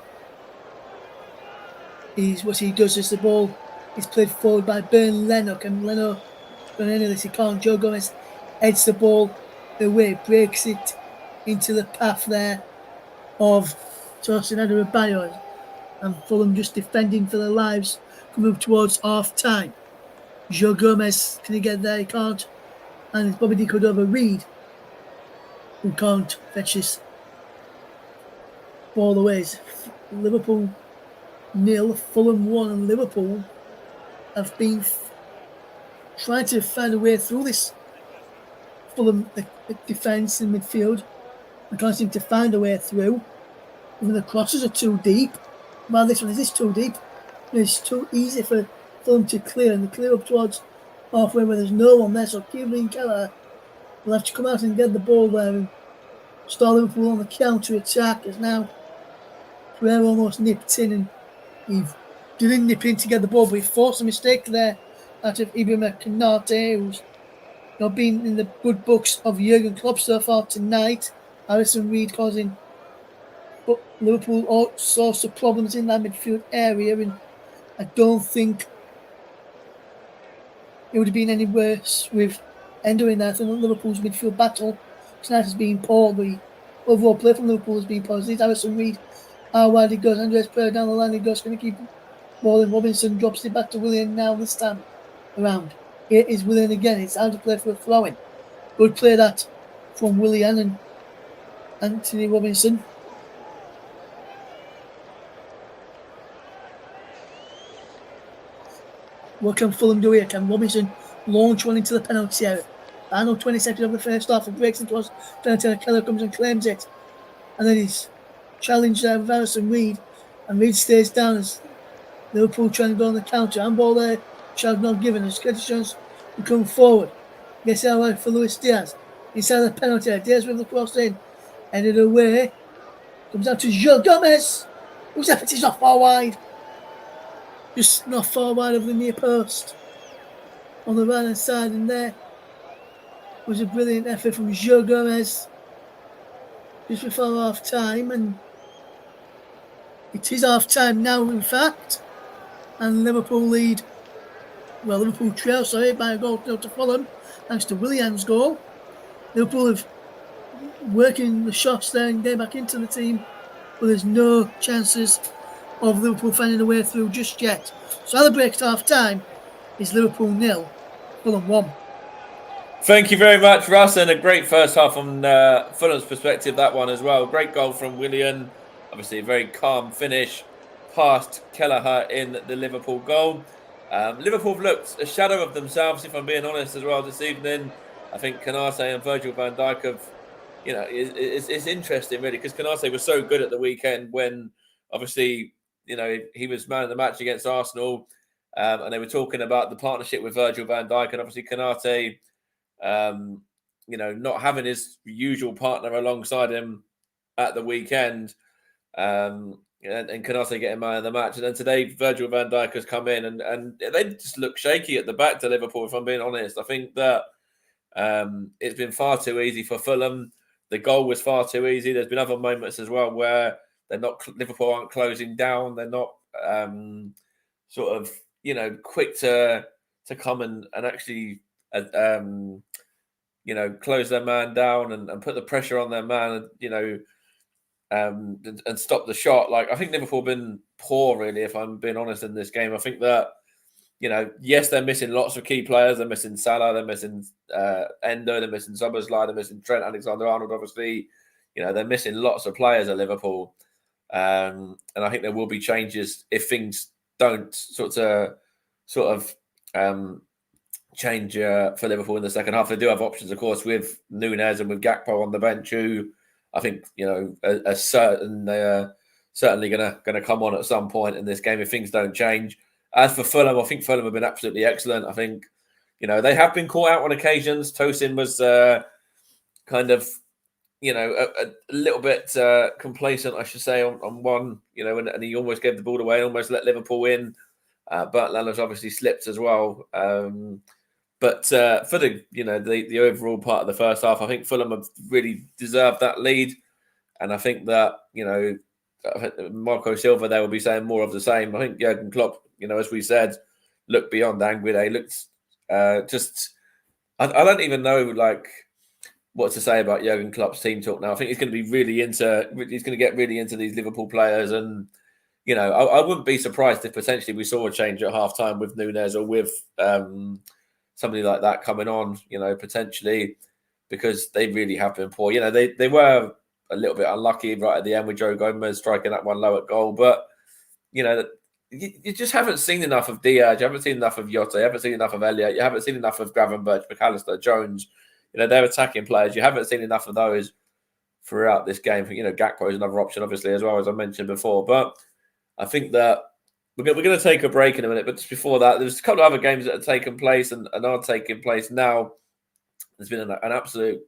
What he does is the ball is played forward by Bern Lennox, and Leno got any of this. He can't. Joe Gomez heads the ball away, breaks it into the path there of Torstenado Abayo, and Fulham just defending for their lives, coming up towards half time. Joe Gomez, can he get there? He can't. And it's Bobby De Cordova-Reid who can't fetch this ball away. Liverpool 0, Fulham 1, and Liverpool have been trying to find a way through this Fulham defence in midfield. They can't seem to find a way through. Even the crosses are too deep. Well, this one is too deep. It's too easy for Fulham to clear, and they clear up towards halfway where there's no one there. So Kieran Keller will have to come out and get the ball there and start Liverpool on the counter attack. As now Pereira almost nipped in, and he didn't nip in to get the ball, but he forced a mistake there out of Ibrahim Konate, who's not been in the good books of Jurgen Klopp so far tonight. Harrison Reed causing Liverpool all sorts of problems in that midfield area, and I don't think it would have been any worse with Endo in there. I think Liverpool's midfield battle tonight has been poor. The overall play from Liverpool has been poor. It's Harrison Reed, how wide he goes. Andres Pereira down the line, he goes, going to keep ball in. Robinson drops it back to Willian now this time around. Here is Willian again. It's out of play for a throw-in. Good play that from Willian and Anthony Robinson. What can Fulham do here? Can Robinson launch one into the penalty area? Final 20 seconds of the first half, and breaks into us. Penalty, Keller comes and claims it. And then he's challenged there with Harrison Reed, and Reed stays down as Liverpool trying to go on the counter. Handball there, shot not given. As Curtis Jones will come forward. Gets out right for Luis Diaz. Inside the penalty area. Diaz with the cross in. Headed away. Comes out to Joe Gomez. Who's effort is not far wide. Just not far wide of the near post. On the right hand side, and there was a brilliant effort from Joe Gomez just before half time, and it is half time now, in fact, and Liverpool trail, by a goal to Fulham, thanks to Williams' goal. Liverpool have working the shots there and getting back into the team, but there's no chances of Liverpool finding a way through just yet. So at the break at half time is Liverpool 0, Fulham 1. Thank you very much, Russ, and a great first half from Fulham's perspective, that one as well. Great goal from Willian. Obviously, a very calm finish past Kelleher in the Liverpool goal. Liverpool have looked a shadow of themselves, if I'm being honest, as well this evening. I think Konate and Virgil van Dijk have, it's interesting, really, because Konate was so good at the weekend when, obviously, he was man of the match against Arsenal, and they were talking about the partnership with Virgil van Dijk, and obviously Konate, not having his usual partner alongside him at the weekend, and Konate getting man of the match. And then today, Virgil van Dijk has come in, and they just look shaky at the back to Liverpool, if I'm being honest. I think that it's been far too easy for Fulham. The goal was far too easy. There's been other moments as well where Liverpool aren't closing down. They're not quick to come and actually close their man down and put the pressure on their man, and stop the shot. Like, I think Liverpool have been poor, really, if I'm being honest, in this game. I think that, yes, they're missing lots of key players. They're missing Salah, they're missing Endo, they're missing Szoboszlai, they're missing Trent Alexander-Arnold, obviously. They're missing lots of players at Liverpool. And I think there will be changes if things don't sort of change for Liverpool in the second half. They do have options, of course, with Nunez and with Gakpo on the bench, who I think are certainly going to come on at some point in this game if things don't change. As for Fulham, I think Fulham have been absolutely excellent. I think they have been caught out on occasions. Tosin was kind of a little bit complacent, I should say, on one, and he almost gave the ball away, almost let Liverpool in. But Lallana's obviously slipped as well. But for the overall part of the first half, I think Fulham have really deserved that lead. And I think that, Marco Silva, they will be saying more of the same. I think Jurgen Klopp, as we said, looked beyond angry. They looked I don't even know what to say about Jurgen Klopp's team talk now. I think he's going to get really into these Liverpool players, and I wouldn't be surprised if potentially we saw a change at half time with Nunes or with somebody like that coming on, potentially, because they really have been poor. They were a little bit unlucky right at the end with Joe Gomez striking that one low at goal, but you just haven't seen enough of Diaz, you haven't seen enough of Jota, you haven't seen enough of Elliott, you haven't seen enough of Gravenberch, McAllister, Jones. They're attacking players. You haven't seen enough of those throughout this game. Gakpo is another option, obviously, as well, as I mentioned before. But I think that we're going to take a break in a minute. But just before that, there's a couple of other games that have taken place and are taking place now. There's been an absolute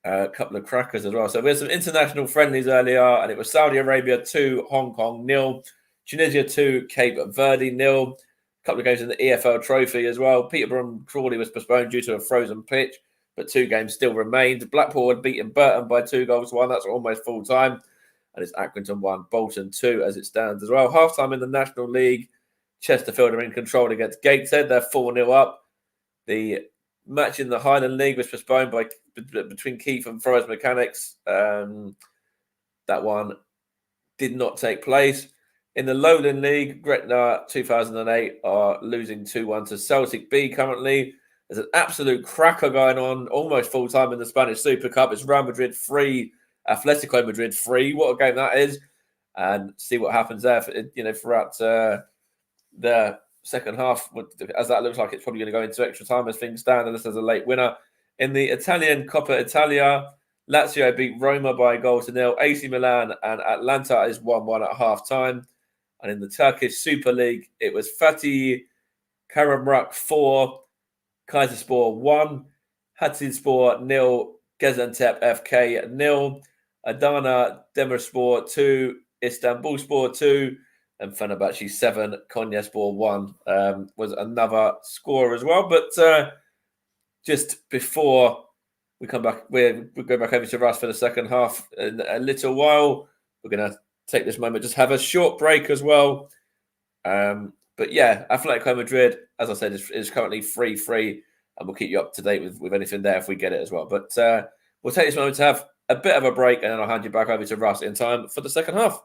couple of crackers as well. So we had some international friendlies earlier, and it was Saudi Arabia 2, Hong Kong 0, Tunisia 2, Cape Verde 0. A couple of games in the EFL Trophy as well. Peterborough Crawley was postponed due to a frozen pitch, but 2 games still remained. Blackpool had beaten Burton by 2-1. That's almost full time. And it's Accrington 1, Bolton 2 as it stands as well. Half time in the National League. Chesterfield are in control against Gateshead. They're 4-0 up. The match in the Highland League was postponed between Keith and Forest Mechanics. That one did not take place. In the Lowland League, Gretna 2008 are losing 2-1 to Celtic B currently. There's an absolute cracker going on, almost full-time in the Spanish Super Cup. It's Real Madrid 3, Atletico Madrid 3. What a game that is. And see what happens there, throughout the second half, as that looks like it's probably going to go into extra time as things stand, unless there's a late winner. In the Italian Coppa Italia, Lazio beat Roma by 1-0. AC Milan and Atlanta is 1-1 at half-time. And in the Turkish Super League, it was Fatih Karabakh 4, Kayserispor 1, Hatayspor 0, Gaziantep FK 0, Adana Demirspor 2, Istanbulspor 2, and Fenerbahce 7, Konyaspor 1 was another score as well. But just before we come back, we'll go back over to Russ for the second half in a little while. We're going to take this moment, just have a short break as well. But yeah, Atletico Madrid, as I said, is currently 3-3, and we'll keep you up to date with anything there if we get it as well. But we'll take this moment to have a bit of a break, and then I'll hand you back over to Russ in time for the second half.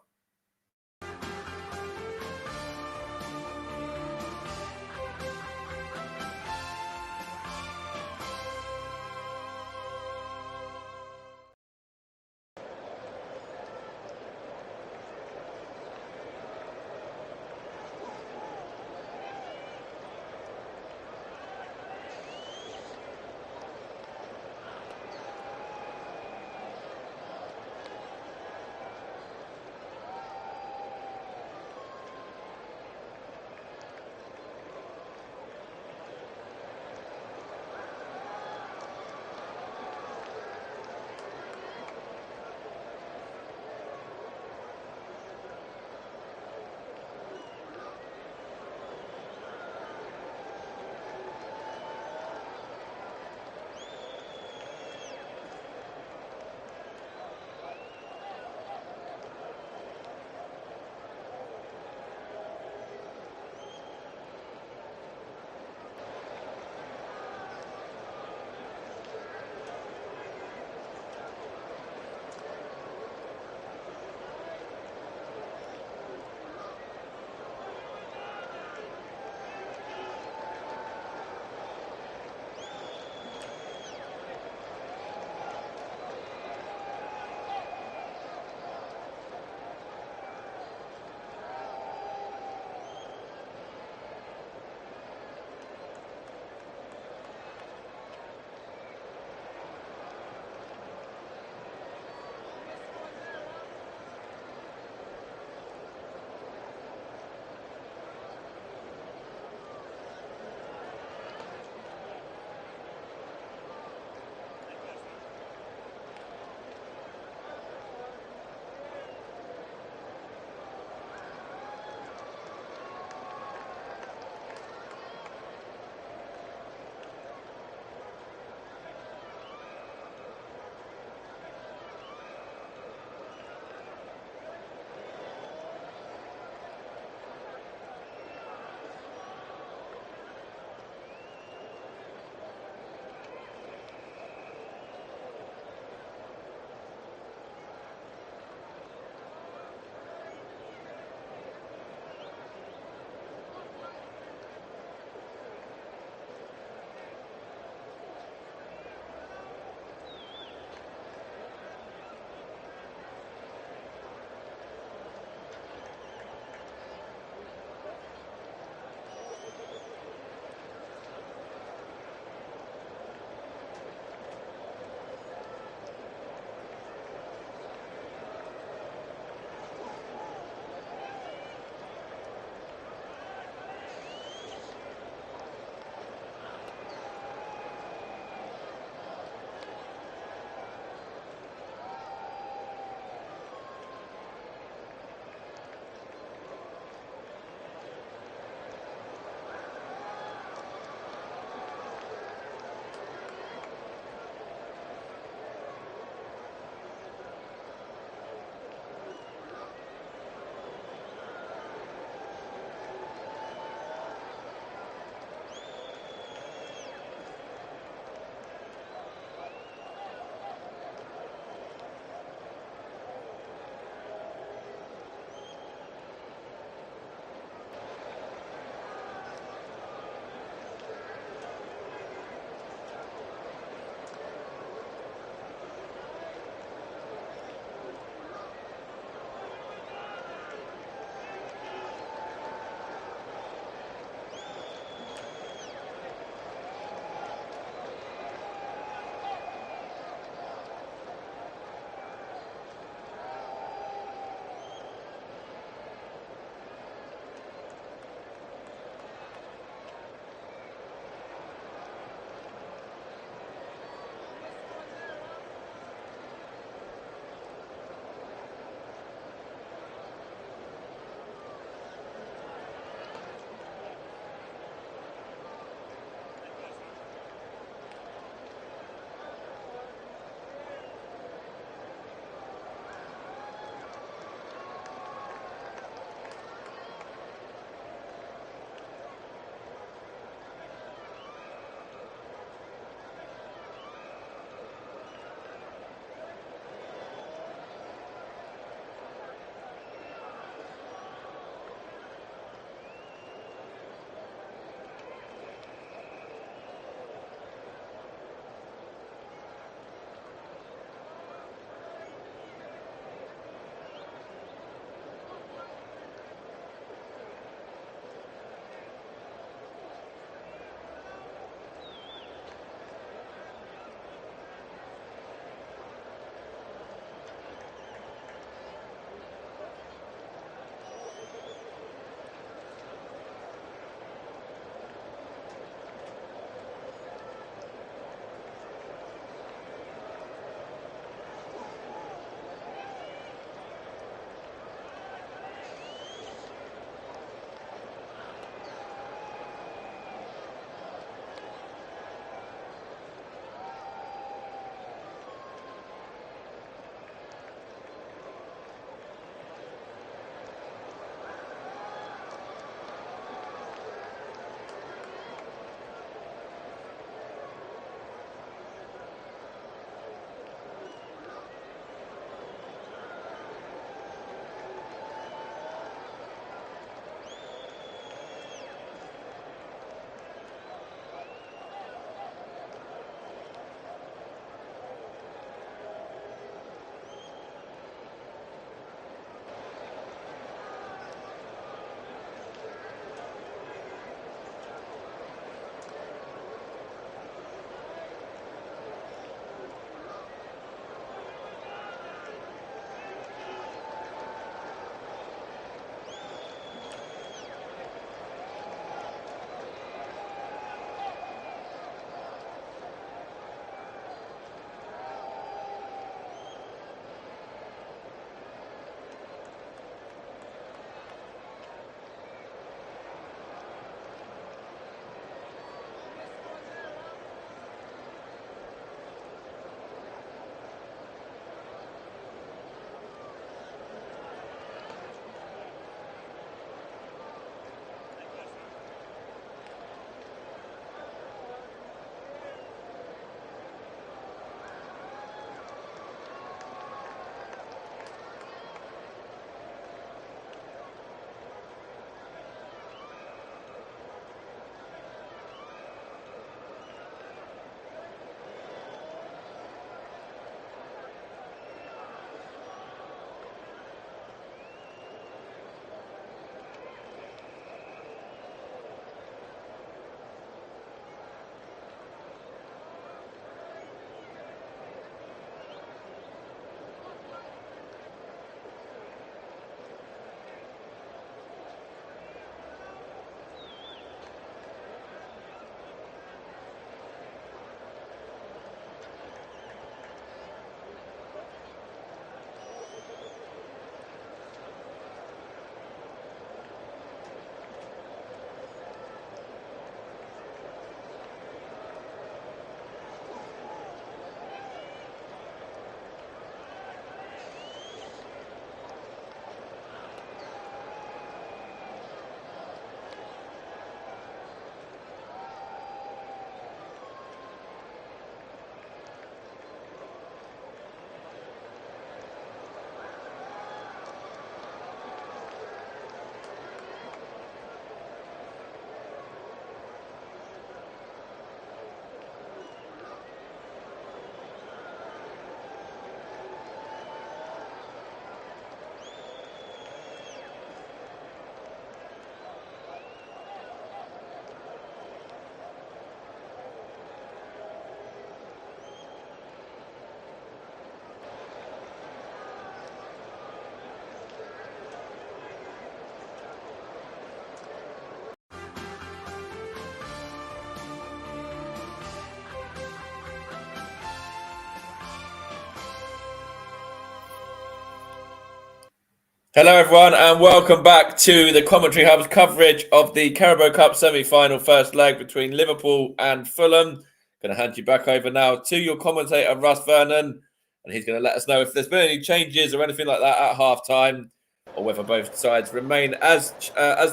Hello, everyone, and welcome back to the Commentary Hub's coverage of the Carabao Cup semi-final first leg between Liverpool and Fulham. Going to hand you back over now to your commentator, Russ Vernon, and he's going to let us know if there's been any changes or anything like that at half-time, or whether both sides remain as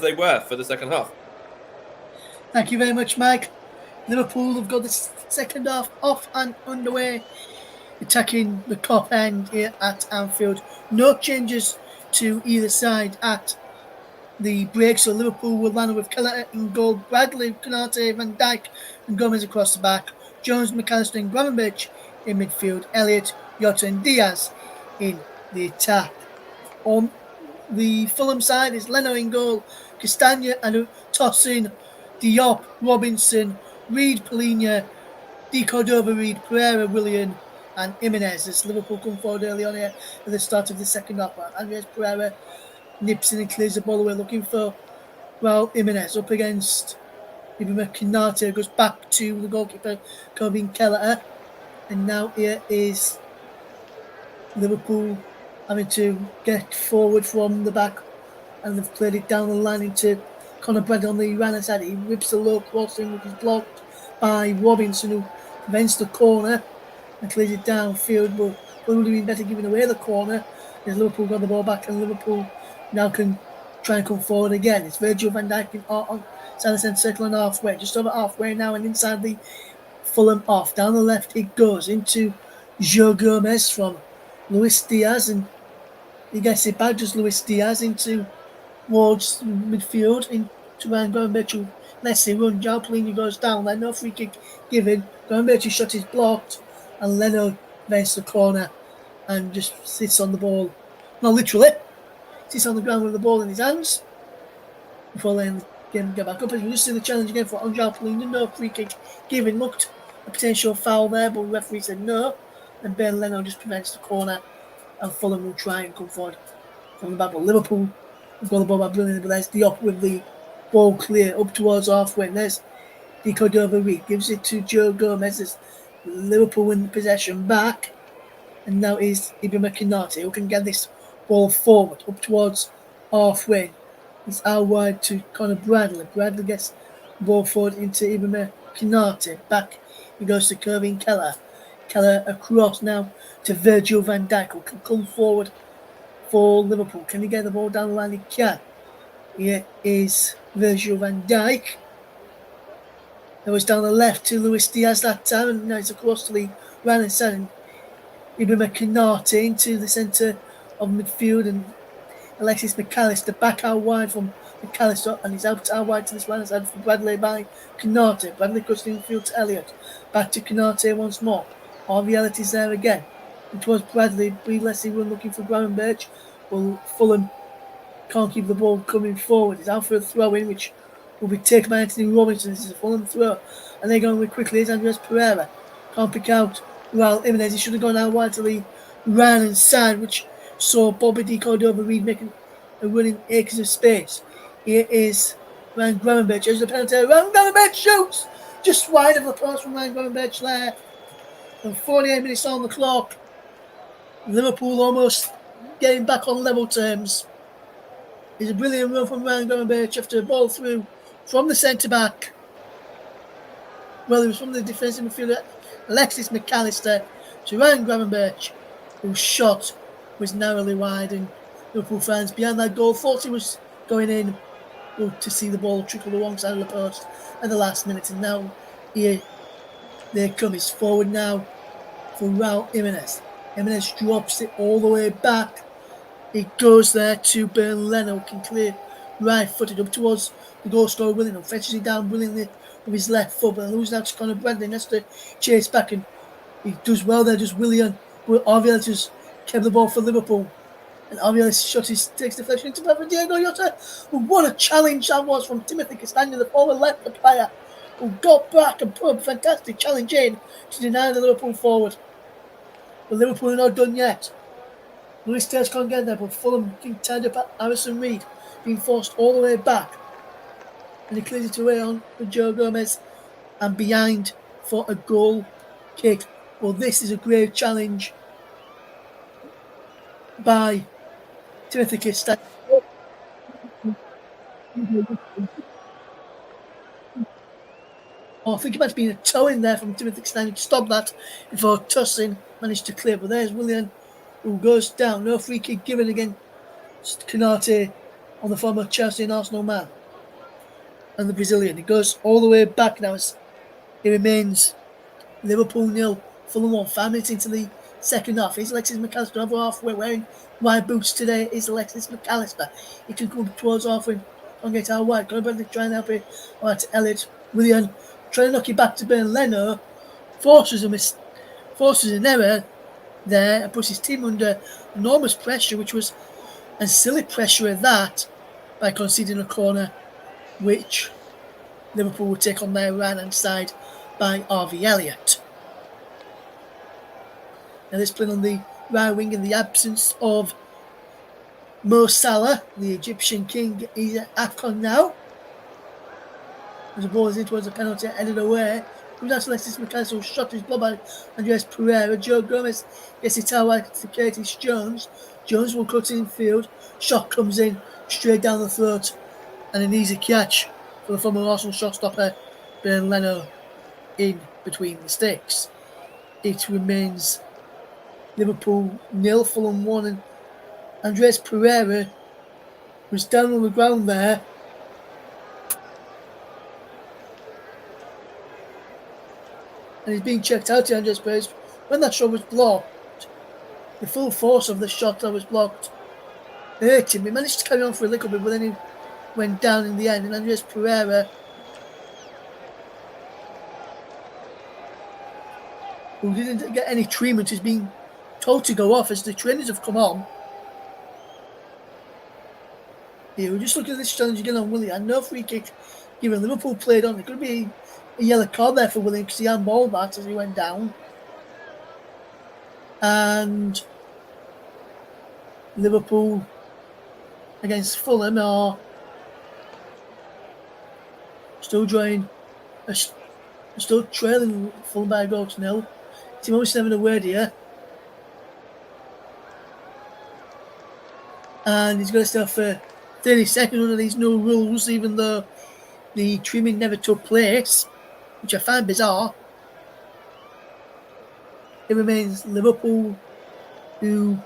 they were for the second half. Thank you very much, Mike. Liverpool have got the second half off and underway, attacking the Kop end here at Anfield. No changes to either side at the break, so Liverpool will land with Keller in goal, Bradley, Konate, Van Dijk and Gomez across the back, Jones, McAllister and Gravenberch in midfield, Elliott, Jota and Diaz in the attack. On the Fulham side is Leno in goal, Castagna and Tosin, Diop, Robinson, Reed, Polina, Di Cordova, Reed, Pereira, Willian and Jimenez as Liverpool come forward early on here at the start of the second half. Andres Pereira nips in and clears the ball away looking for Jimenez up against Ibrahim Konate, goes back to the goalkeeper Kevin Keller, and now here is Liverpool having to get forward from the back, and they've played it down the line into Conor Bradley on the right side. He whips the low cross in, which is blocked by Robinson, who prevents the corner and clears it downfield, but it would have been better giving away the corner as Liverpool got the ball back, and Liverpool now can try and come forward again. It's Virgil van Dijk on the centre circle and halfway, just over halfway now, and inside the Fulham off. Down the left it goes into Joe Gomez from Luis Diaz, and he gets it back, just Luis Diaz into towards midfield into Ryan Gravenberch. Let's see, run. João Palhinha goes down there, no free kick given. Gravenberch's shot is blocked, and Leno vents the corner and just sits on the ball. No, literally, sits on the ground with the ball in his hands before letting the game get back up. As we just see the challenge again for João Palhinha, no free kick given. Looked a potential foul there, but the referee said no, and Ben Leno just prevents the corner, and Fulham will try and come forward from the back. But Liverpool have got the ball back brilliantly, but there's Diop with the ball clear up towards halfway. There's Di Cordova Reed, gives it to Joe Gomez as Liverpool win the possession back, and now is Ibrahim Konate who can get this ball forward up towards halfway. It's out wide to Conor Bradley. Bradley gets the ball forward into Ibrahim Konate. Back he goes to Kevin Keller. Keller across now to Virgil van Dijk, who can come forward for Liverpool. Can he get the ball down the line? He can. Here is Virgil van Dijk. It was down the left to Luis Diaz that time, and now it's across to the right hand side. And Ibrahim Konate into the centre of midfield, and Alexis McAllister back out wide from McAllister, and he's out wide to this right hand side for Bradley by Konate. Bradley cuts the infield to Elliott. Back to Konate once more. All reality's there again. It was Bradley, Leslie run looking for Gravenberch. Well, Fulham can't keep the ball coming forward. It's out for a throw in, which will be taken by Anthony Robinson. This is a Fulham throw, and they're going quickly. It's Andres Pereira. Can't pick out Jimenez. He should have gone out wide to the right hand side, which saw Bobby Di Cordova Reed making a running acres of space. Here is Ryan Gravenberch. There's the penalty. Ryan Gravenberch shoots just wide of the post from Ryan Gravenberch there. And 48 minutes on the clock. Liverpool almost getting back on level terms. It's a brilliant run from Ryan Gravenberch after a ball through from the centre back. Well, it was from the defensive midfielder Alexis McAllister to Ryan Gravenberch, whose shot was narrowly wide, and Liverpool fans behind that goal thought he was going in, to see the ball trickle alongside of the post at the last minute. And now here they come. It's forward now for Raul Jimenez. Jimenez drops it all the way back. It goes there to Bern Leno, can clear right-footed up towards the goal scorer Willian, and fetches it down brilliantly with his left foot, but loses out to Conor Bradley, and has to chase back, and he does well there, just Willian. But Arviel just kept the ball for Liverpool, and Arviel shot takes deflection into for Diego Jota. But what a challenge that was from Timothy Castagna, the forward left player, who got back and put a fantastic challenge in to deny the Liverpool forward. But Liverpool are not done yet. Luis Diaz can't get there, but Fulham being tied up at Harrison Reed, being forced all the way back. And he clears it away on Joe Gomez and behind for a goal kick. Well, this is a great challenge by Timothy Castagne. Oh, I think it might have been a toe in there from Timothy Castagne to stop that before Tussin managed to clear. But there's Willian, who goes down. No free kick given against Canate on the former Chelsea and Arsenal man. And the Brazilian. He goes all the way back now. It remains Liverpool 0, Fulham 1. 5 minutes into the second half. Is Alexis McAllister over halfway wearing wide boots today? Is Alexis McAllister. He can come towards halfway. Can't get out wide. Going to try and help it. All right, to Elliott. Willian trying to knock it back to Ben Leno. Forces an error there and puts his team under enormous pressure, which was a silly pressure at that, by conceding a corner, which Liverpool would take on their right-hand side by Harvey Elliott. Now this playing on the right wing in the absence of Mo Salah, the Egyptian king. He's at AFCON now. As the ball is in towards the penalty, headed away. Comes out to Alexis McAllister, shot his blood by Andres Pereira. Joe Gomez gets it out to Curtis Jones. Jones will cut in field. Shot comes in straight down the throat, and an easy catch for the former Arsenal shotstopper Ben Leno in between the sticks. It remains Liverpool 0, Fulham 1, and Andres Pereira was down on the ground there. And he's being checked out to Andres Pereira. When that shot was blocked, the full force of the shot that was blocked hurt him. He managed to carry on for a little bit, but then he went down in the end. And Andres Pereira, who didn't get any treatment, is being told to go off as the trainers have come on. Here, we're just looking at this challenge again on Willian. No free kick given. Liverpool played on. There could be a yellow card there for Willian because he handballed that as he went down. And Liverpool against Fulham are still trailing Fulham by a goal to 0. Team almost having a word here. And he's going to stay for 30 seconds under these new rules, even though the trimming never took place, which I find bizarre. It remains Liverpool, who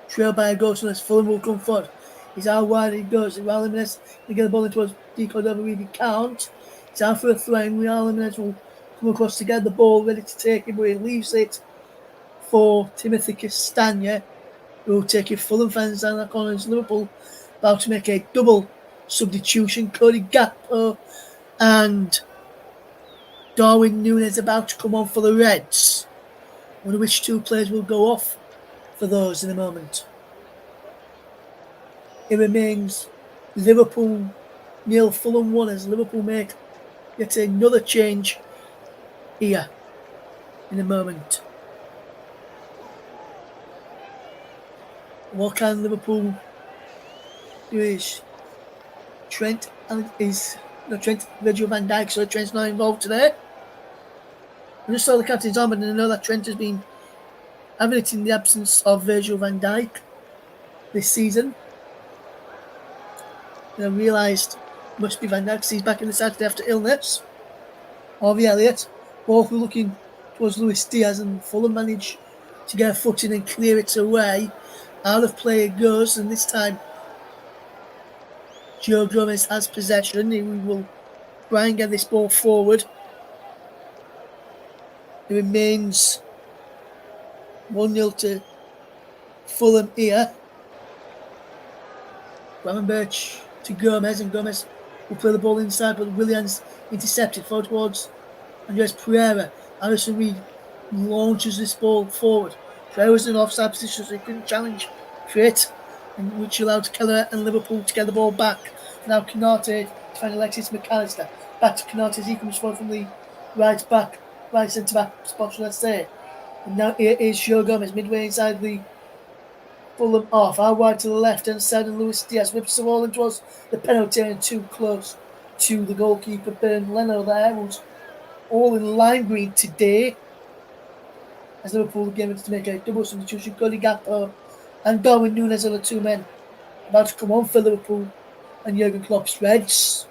trail by a goal, so Fulham will come forward. He's out wide, he goes. Raul Jimenez, they get the ball into decoy over, really can't. He's out for a throw, and Raul Jimenez will come across to get the ball ready to take it, but he leaves it for Timothy Castagne, who will take it. Fulham fans down that corner. Liverpool about to make a double substitution. Cody Gakpo and Darwin Núñez about to come on for the Reds. I wonder which two players will go off for those in a moment. It remains Liverpool 0, Fulham 1 as Liverpool make yet another change here in a moment. What can Liverpool do is Virgil van Dijk, so Trent's not involved today. I just saw the captain's armband and I know that Trent has been having it in the absence of Virgil van Dijk this season. And I realised it must be Van Dijk because he's back in the Saturday after illness. Harvey Elliott, both were looking towards Luis Diaz, and Fulham managed to get a foot in and clear it away. Out of play it goes, and this time Joe Gomez has possession. He will try and get this ball forward. It remains 1-0 to Fulham here. Gravenberch to Gomez, and Gomez will play the ball inside, but Williams intercepted forward towards Andres Pereira. Alison Reed launches this ball forward. Pereira was in offside position, so he couldn't challenge for it, which allowed Keller and Liverpool to get the ball back. Now Canate to find Alexis McAllister. Back to Canate as he comes forward from the right centre back spot, let's say. And now here is Joe Gomez midway inside the Fulham off. Out wide to the left hand side, and Luis Diaz whips the ball in towards the penalty and too close to the goalkeeper Ben Leno there, who's all in lime green today. As Liverpool again to make a double substitution. Cody Gakpo and Darwin Núñez are the two men about to come on for Liverpool and Jurgen Klopp's Reds,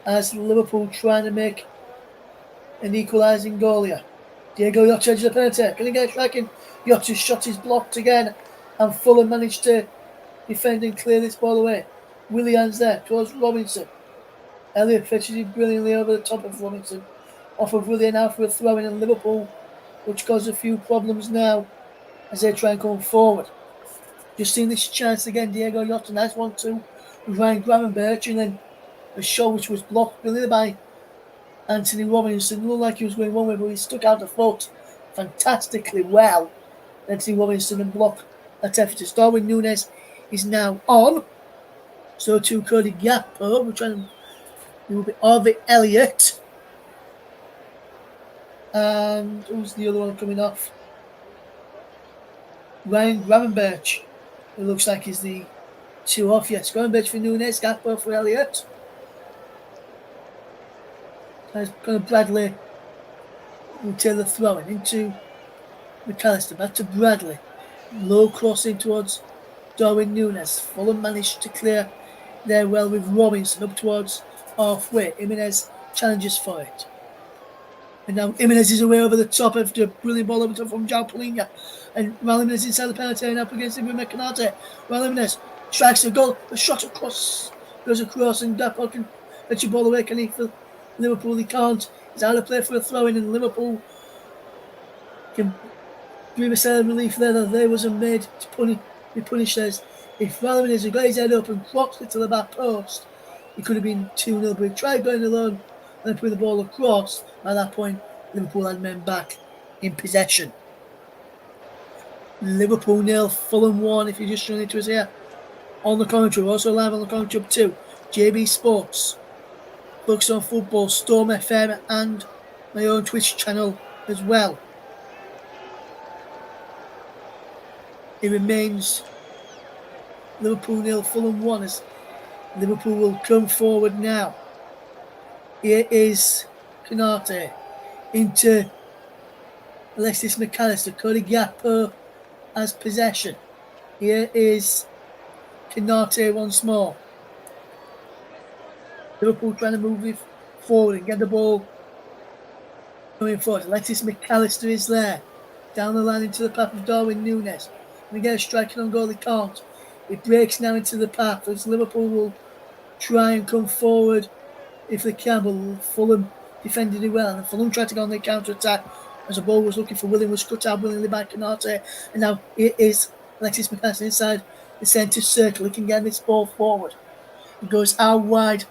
as Liverpool trying to make an equalising goal here. Diego Jota edges the penalty. Can he get a cracking? Jota's shot is blocked again, and Fulham managed to defend and clear this ball away. Willian's there towards Robinson. Elliott fetches it brilliantly over the top of Robinson. Off of Willian now for a throw in Liverpool, which caused a few problems now as they try and come forward. Just seen this chance again. Diego Jota, nice 1-2 with Ryan Gravenberch, and then a shot which was blocked brilliantly by Anthony Robinson. It looked like he was going one way, but he stuck out the foot fantastically well. Anthony Robinson and blocked that effort. Darwin Núñez is now on. So too Cody Gakpo. We're trying to do a bit of it. Elliott. And who's the other one coming off? Ryan Gravenberch. It looks like he's the two off. Yes, Gravenberch for Núñez, Gakpo for Elliott. Kind of Bradley will take the throw in into McAllister. Back to Bradley. Low crossing towards Darwin Núñez. Fulham managed to clear there well with Robinson up towards halfway. Jimenez challenges for it. And now Jimenez is away over the top after a brilliant ball over the top from João Palhinha. And Raul Jimenez inside the penalty area up against Ibrahim Konate. Raul Jimenez strikes the goal. The shot across goes across, and Gakpo can let your ball away. Can he for Liverpool? He can't. He's out of play for a throw in, and Liverpool can breathe a sigh of relief there that they wasn't made to be punished as if Raul Jimenez had got his head up and crossed it to the back post, he could have been 2-0, but he tried going alone and then put the ball across. By that point, Liverpool had men back in possession. Liverpool 0, Fulham 1. If you're just tuning into us here on the commentary, we're also live on the commentary up to JB Sports, Books on Football, Storm FM, and my own Twitch channel as well. It remains Liverpool 0, Fulham 1 as Liverpool will come forward now. Here is Konate into Alexis McAllister. Cody Gakpo has possession. Here is Konate once more. Liverpool trying to move it forward and get the ball coming forward. Alexis McAllister is there. Down the line into the path of Darwin Núñez. And again, striking on goal, they can't. It breaks now into the path as Liverpool will try and come forward if they can, but Fulham defended it well. And Fulham tried to go on the counter-attack as the ball was looking for William, was cut out brilliantly by Konate. And now it is Alexis McAllister inside the centre circle. He can get this ball forward. It goes out wide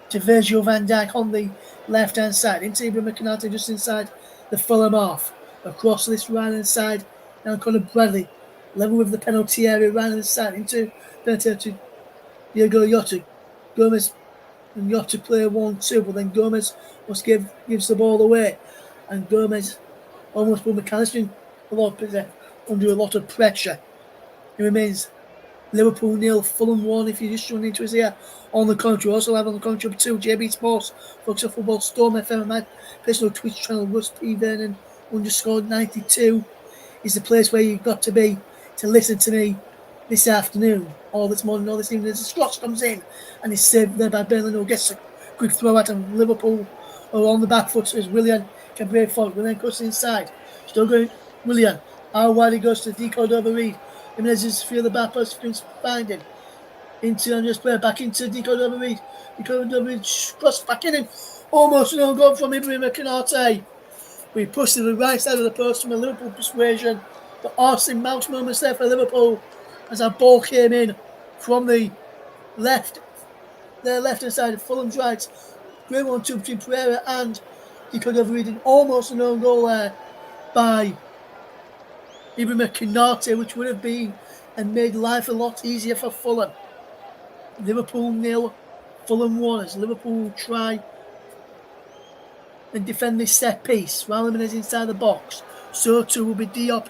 to Virgil van Dijk on the left-hand side. Into Ibrahim Konate just inside the Fulham half. Across this right-hand side. Now Conor Bradley level with the penalty area right-hand side. Into penalty to Diego Jota. Gomez and Jota play 1-2, but then Gomez gives the ball away. And Gomez almost put McAllister under a lot of pressure. It remains Liverpool 0, Fulham 1. If you're just tuning into us here on the commentary, also live on the commentary up to JB Sports, Focus on Football, Storm FM, and my personal Twitch channel, Russ P. Vernon _92 is the place where you've got to be to listen to me this afternoon, or this morning, or this evening. As the Scotch comes in and is saved there by Burnley, who gets a quick throw out, and Liverpool are on the back foot as Willian can break forward. Willian cuts inside. Still going, Willian. How wide he goes to Decordova-Reid. Jimenez is feel the back post, can find him. Into Andreas player, back into Decordova-Reid. Decordova-Reid cross back in, and almost no goal from Ibrahim Konate. We pushed to the right side of the post from a Liverpool persuasion. But Arsene Mount's moments there for Liverpool as our ball came in from the left-hand side of Fulham's right. Great 1-2 between Pereira and Decordova-Reid. Almost an own goal there by Ibrahim Konate, which would have been and made life a lot easier for Fulham. Liverpool 0, Fulham 1 as Liverpool will try and defend this set piece. Raul Jimenez inside the box. So too will be Diop,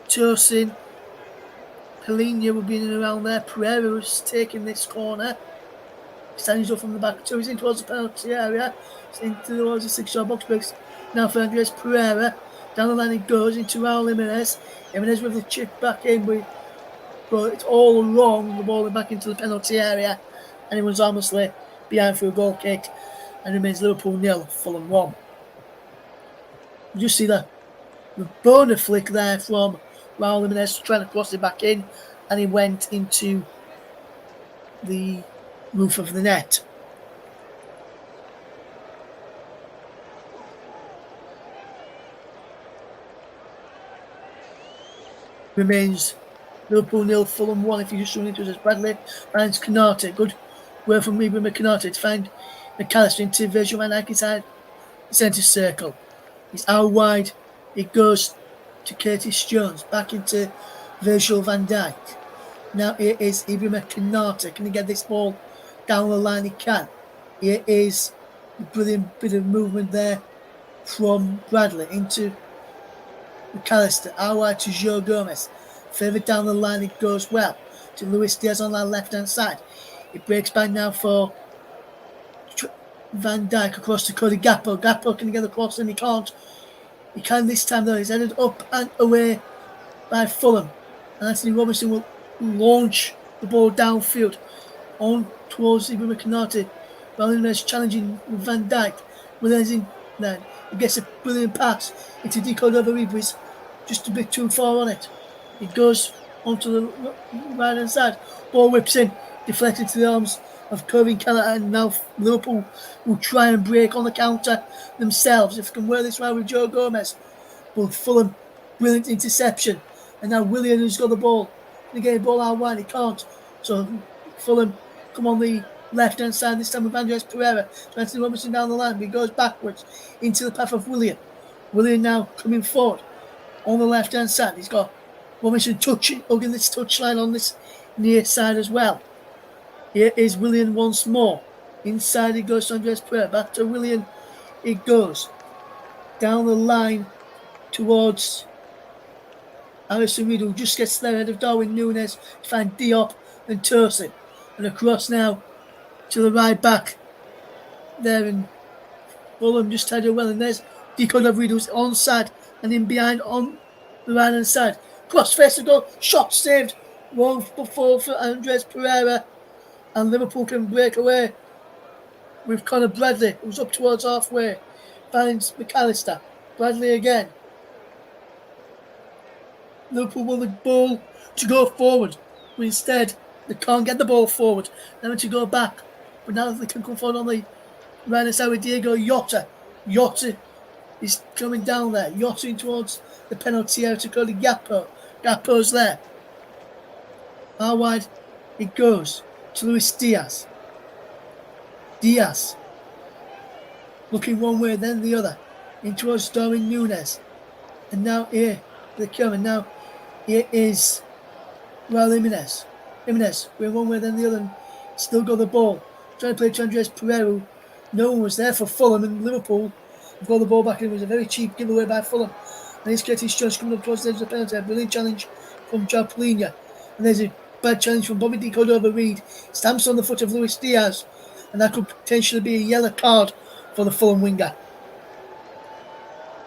Tosin, Palhinha will be in and around there. Pereira was taking this corner. Standing up from the back two. He's in towards the penalty area. He's in towards the 6-yard box breaks. Now for Andres Pereira. Down the line he goes into Raul Jimenez. Jimenez with the chip back in with but it's all wrong. The ball went back into the penalty area, and it was honestly behind for a goal kick, and it remains Liverpool 0, Fulham 1. You just see the bonus flick there from Raul Jimenez trying to cross it back in, and he went into the roof of the net. Remains Liverpool 0, Fulham 1. If you just run into it as Bradley finds Canate. Good work from Ibrahim Canate to find McAllister into Virgil van Dijk inside the centre circle. It's out wide. It goes to Curtis Jones. Back into Virgil van Dijk. Now it is Ibrahim Canate. Can he get this ball down the line? He can. Here is a brilliant bit of movement there from Bradley into McAllister, out wide to Joe Gomez. Further down the line it goes well to Luis Diaz on that left-hand side. It breaks back now for Van Dijk across to Cody Gakpo. Gakpo can get across and he can't. He can this time though. He's headed up and away by Fulham. And Anthony Robinson will launch the ball downfield on towards Ibrahim Canate. Valentino's challenging Van Dijk. Williams in then. He gets a brilliant pass into Decordova Reed, but he's just a bit too far on it. It goes onto the right hand side. Ball whips in, deflected to the arms of Kevin Keller, and now Liverpool will try and break on the counter themselves. If they can wear this right with Joe Gomez. But Fulham, brilliant interception. And now Willian, who's got the ball, can he get the ball out wide? He can't. So Fulham come on the left hand side, this time with Andres Pereira. Anthony Robinson down the line, but he goes backwards into the path of Willian. Willian now coming forward on the left hand side. He's got Robinson hugging this touchline on this near side as well. Here is Willian once more. Inside it goes to Andres Pereira. Back to Willian it goes. Down the line towards Alisson Reed, who just gets there ahead of Darwin Núñez to find Diop and Tosin. And across now to the right back there, and Fulham just tied it well. And there's Decordova Reed, who's onside and in behind on the right hand side. Cross face to goal, shot saved. One before for Andres Pereira, and Liverpool can break away with Conor Bradley, who's up towards halfway. Finds McAllister. Bradley again. Liverpool want the ball to go forward, but instead they can't get the ball forward. They want to go back, but now they can come forward on the right hand side with Diego Jota. Jota is coming down there. Jota in towards the penalty area to go to Gakpo. Gakpo's there. How wide it goes to Luis Diaz. Diaz looking one way, then the other, in towards Darwin Núñez. And now here they come, and now here is Raul Jimenez. Jimenez going one way, then the other, and still got the ball. Trying to play to Andres Pereira. No one was there for Fulham, and Liverpool have got the ball back, and it was a very cheap giveaway by Fulham. And here's Curtis Jones coming up towards the edge of the penalty. A brilliant challenge from João Palhinha. And there's a bad challenge from Bobby Decordova Reed. Stamps on the foot of Luis Diaz. And that could potentially be a yellow card for the Fulham winger.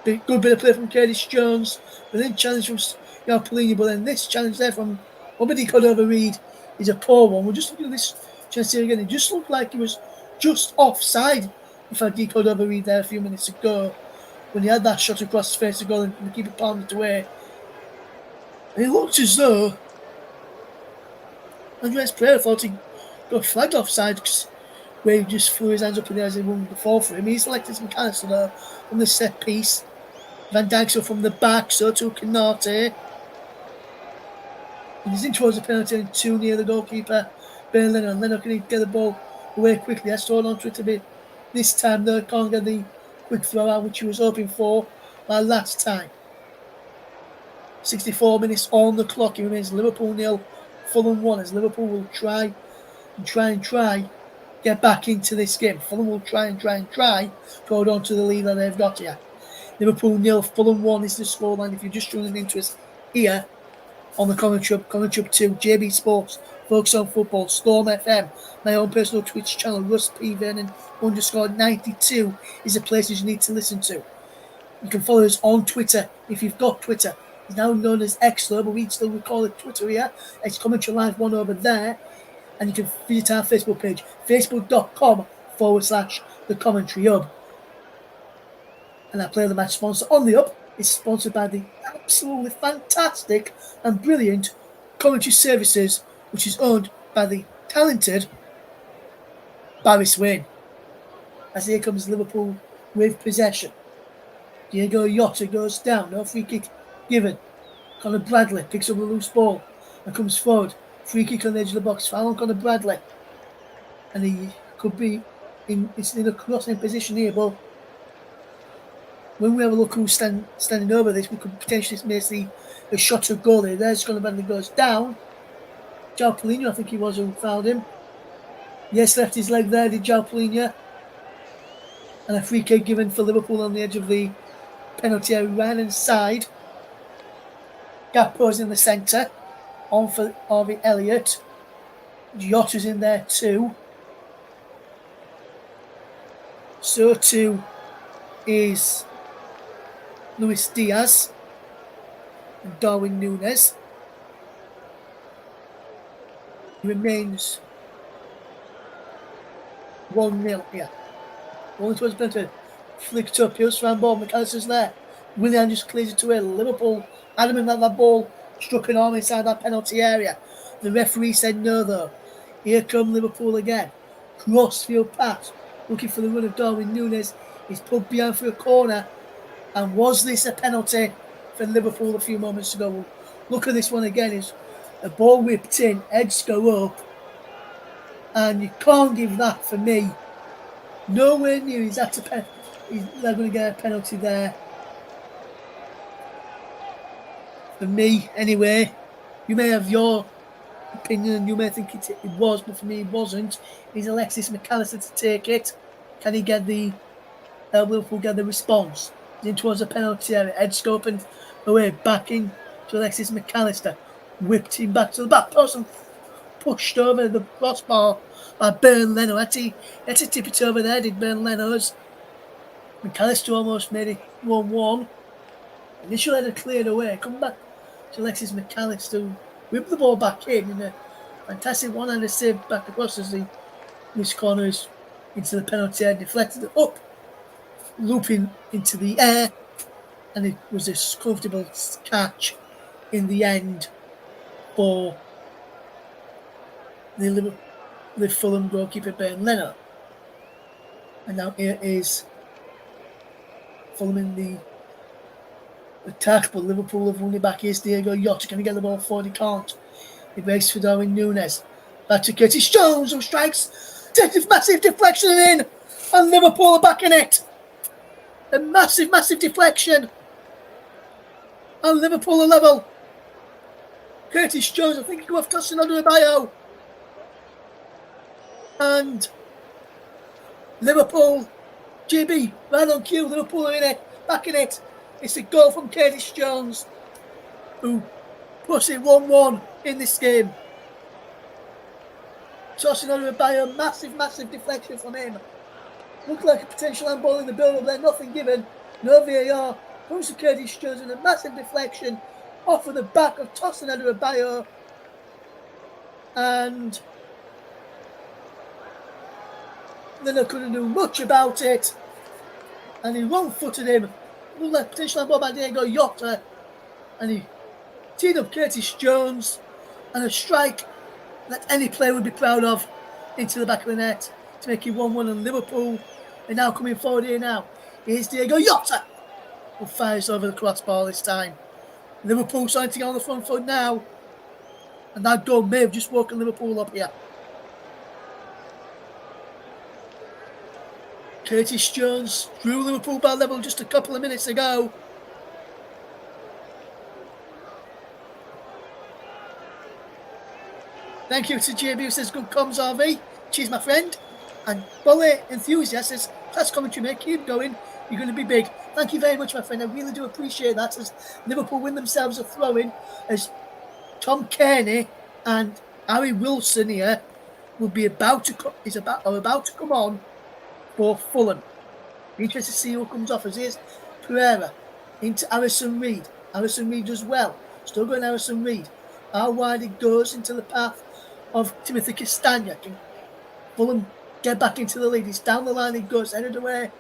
Good bit of play from Curtis Jones. Brilliant challenge from João Palhinha. But then this challenge there from Bobby Decordova Reed is a poor one. We'll just look at this chance here again. It just looked like he was just offside. In fact, Decordova Reed there a few minutes ago, when he had that shot across his face to goal and the keeper palmed it away. And it looked as though Andres Pereira thought he got flagged offside, where he just threw his hands up in the air as he won the fall for him. He's selected some McAllister there on the set piece. Van Dijk so from the back, so to Canate. And he's in towards the penalty and too near the goalkeeper, Ben Leno. And Leno can get the ball away quickly. Has to hold on to it a bit. This time though, can't get the quick throw out which he was hoping for last time. 64 minutes on the clock. It remains Liverpool 0, Fulham 1, as Liverpool will try get back into this game. Fulham will try to hold on to the lead that they've got here. Liverpool 0, Fulham 1 is the scoreline. If you're just tuning into us here on the Commentary 2, JB Sports, Focus on Football, Storm FM, my own personal Twitch channel, Russ P. Vernon _92 is the places you need to listen to. You can follow us on Twitter if you've got Twitter, It's now known as Extra, but we still call it Twitter here. It's Commentary Live 1 over there. And you can visit our Facebook page, facebook.com/The Commentary Hub. And our Player of the Match sponsor on the Hub is sponsored by the absolutely fantastic and brilliant Commentary Services, which is owned by the talented Barry Swain. As here comes Liverpool with possession. Diego Jota goes down, no free kick given. Conor Bradley picks up a loose ball and comes forward. Free kick on the edge of the box, foul on Conor Bradley. And he could be in a crossing position here, but when we have a look who's standing over this, we could potentially see a shot of goal there. There's Conor Bradley goes down. João Paulinho, I think he was who fouled him. Yes, left his leg there, did João Paulinho. And a free kick given for Liverpool on the edge of the penalty area, right hand side. Gakpo's in the centre. On for Harvey Elliott. Jota's in there too. So too is Luis Diaz and Darwin Núñez. Remains 1-0 here. Only towards Bento. Flicked up, here's round ball. McAllister's there. Willian just clears it to it. Liverpool adamant that ball struck an arm inside that penalty area. The referee said no though. Here come Liverpool again. Crossfield pass. Looking for the run of Darwin Núñez. He's pulled behind for a corner. And was this a penalty for Liverpool a few moments ago? Well, look at this one again. Is the ball whipped in, heads go up. And you can't give that for me. Nowhere near is that a penalty. They're going to get a penalty there. For me, anyway. You may have your opinion, you may think it was, but for me it wasn't. Is Alexis McAllister to take it? Can he get the Liverpool get the response? In towards the penalty area, head scoping away, back in to Alexis McAllister. Whipped him back to the back post and pushed over the crossbar by Bernd Leno. Had to tip it over there, did Bernd Leno's. McAllister almost made it 1-1. Initial header cleared away. Come back to Alexis McAllister. Whip the ball back in a fantastic one-hander save back across as the loose corners into the penalty area, deflected it up, looping into the air, and it was a comfortable catch in the end for the Fulham goalkeeper Bernd Leno. And now here is Fulham in the attack, but Liverpool have won it back. Here's Diego Jota. Can he get the ball forward? He can't. He breaks for Darwin Núñez. Back to Curtis Jones, who strikes. Massive deflection in. And Liverpool are back in it. A massive deflection. And Liverpool are level. Curtis Jones, I think he got crossing under a bio. And Liverpool, JB, right on cue. Liverpool are in it. Back in it. It's a goal from Curtis Jones, who puts it 1-1 in this game. Tossing under a bio, massive deflection from him. Looked like a potential handball in the build-up there, nothing given. No VAR. Comes to Curtis Jones and a massive deflection off of the back of tossing under a bio. And then I couldn't do much about it. And he wrong-footed him. Looked like potential handball by Diego Jota. And he teed up Curtis Jones. And a strike that any player would be proud of into the back of the net to make it 1-1. And Liverpool are now coming forward here now. Here's Diego Jota, who fires over the crossbar this time. Liverpool starting to get on the front foot now. And that goal may have just woken Liverpool up here. Curtis Jones drew Liverpool by level just a couple of minutes ago. Thank you to JB who says good comms RV. Cheers my friend. And Bully Enthusiast says that's commentary mate, keep going. You're going to be big. Thank you very much my friend. I really do appreciate that as Liverpool win themselves a throw-in as Tom Kearney and Harry Wilson here will be about to come on for Fulham. Be interested to see who comes off as here's Pereira into Harrison Reed. Harrison Reed does well. Still going Harrison Reed. How wide it goes into the path of Timothy Castagna. Can Fulham get back into the lead? It's down the line it goes, headed away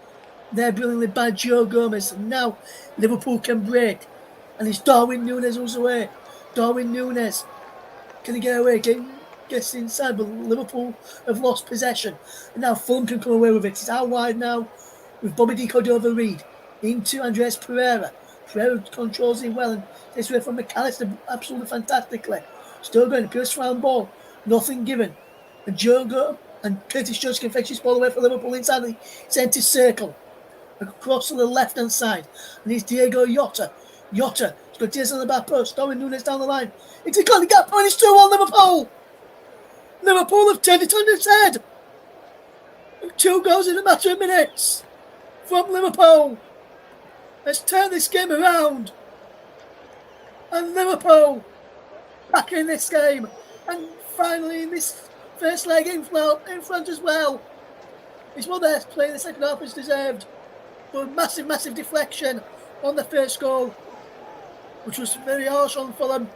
there brilliantly by Joe Gomez. And now Liverpool can break. And it's Darwin Núñez who's away. Darwin Núñez, can he get away? Gets inside, but Liverpool have lost possession. And now Fulham can come away with it. It's out wide now with Bobby De Cordova-Reid into Andres Pereira. Pereira controls it well and takes away from McAllister absolutely fantastically. Still going, Pierce round ball, nothing given. And Jogo and Curtis Jones can fetch this ball away for Liverpool inside the centre circle. Across to the left hand side. And it's Diego Jota. Jota has got Diaz on the back post. Darwin Núñez down the line. It's a goal, gap, and it's 2-1 Liverpool. Liverpool have turned it on its head. 2 goals in a matter of minutes from Liverpool. Let's turn this game around. And Liverpool back in this game. And finally in this first leg in front as well. It's what they're playing the second half is deserved. But massive deflection on the first goal, which was very harsh on Fulham.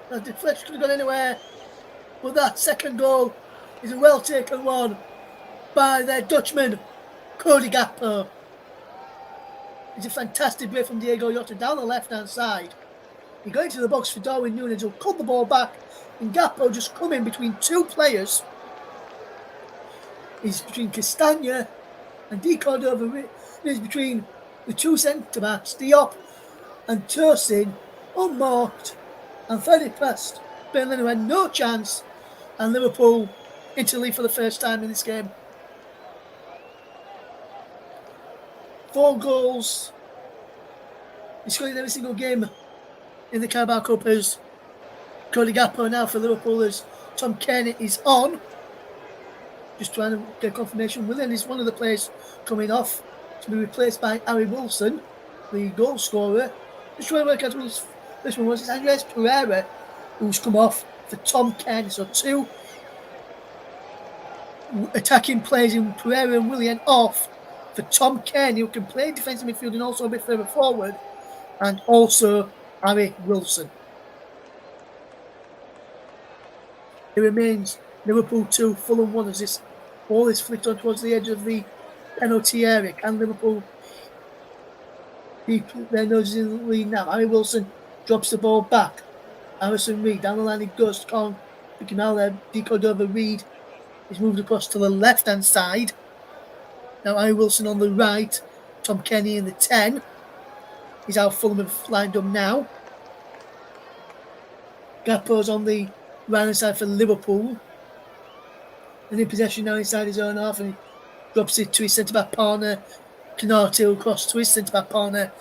The deflection could have gone anywhere. But that second goal is a well taken one by their Dutchman, Cody Gakpo. It's a fantastic break from Diego Jota down the left hand side. He got into the box for Darwin Núñez, who'll cut the ball back, and Gakpo just come in between 2 players. He's between Castagna and De Cordova. He's between the 2 centre backs, Diop and Tosin, unmarked, and third it past. Burnley who had no chance, and Liverpool into lead for the first time in this game. 4 goals. He's scored in every single game in the Carabao Cup as Cody Gakpo now for Liverpool as Tom Cairney is on. Just trying to get confirmation. Willian is one of the players coming off to be replaced by Harry Wilson, the goal scorer. Just trying to work out who this one was. It's Andres Pereira who's come off for Tom Cairney. So 2 attacking players in Pereira and Willian off for Tom Cairney, who can play defensive midfield and also a bit further forward, and also Harry Wilson. It remains Liverpool 2, Fulham 1 as this ball is flicked on towards the edge of the penalty area. Can Liverpool keep their noses in the lead now? Harry Wilson drops the ball back. Harrison Reed down the line it goes. Con picking out there. De Cordova-Reid is moved across to the left hand side. Now Harry Wilson on the right. Tom Cairney in the 10. He's how Fulham have lined up now. Gakpo's on the right hand side for Liverpool. And in possession now inside his own half, and he drops it to his centre-back partner. Canate across to his centre-back partner,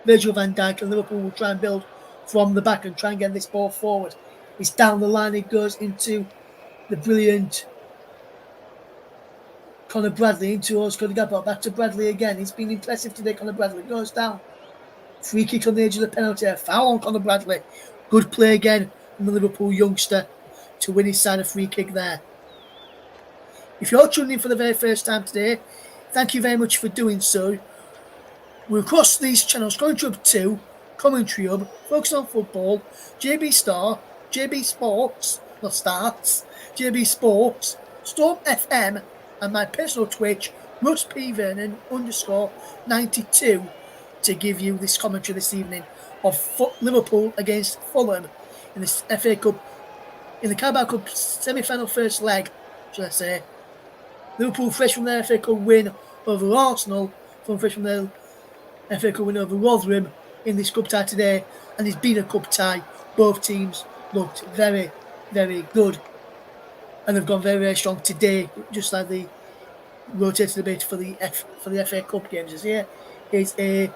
Virgil van Dijk, and Liverpool will try and build from the back and try and get this ball forward. It's down the line, it goes into the brilliant Conor Bradley, into us, Cody Gakpo, back to Bradley again. He's been impressive today, Conor Bradley. Goes down. Free kick on the edge of the penalty area. Foul on Conor Bradley. Good play again from the Liverpool youngster to win his side a free kick there. If you're tuning in for the very first time today, thank you very much for doing so. We're across these channels: Commentary Hub 2, Commentary Hub, Focus on Football, JB Star, JB Sports, not Starts, JB Sports, Storm FM, and my personal Twitch, RussPVernon _92, to give you this commentary this evening of Liverpool against Fulham in this FA Cup, in the Carabao Cup semi-final first leg, should I say. Liverpool fresh from their FA Cup win over Arsenal, fresh from their FA Cup win over Rotherham in this cup tie today, and it's been a cup tie. Both teams looked very, very good, and they've gone very, very strong today, just like they rotated a bit for the FA Cup games. As here is a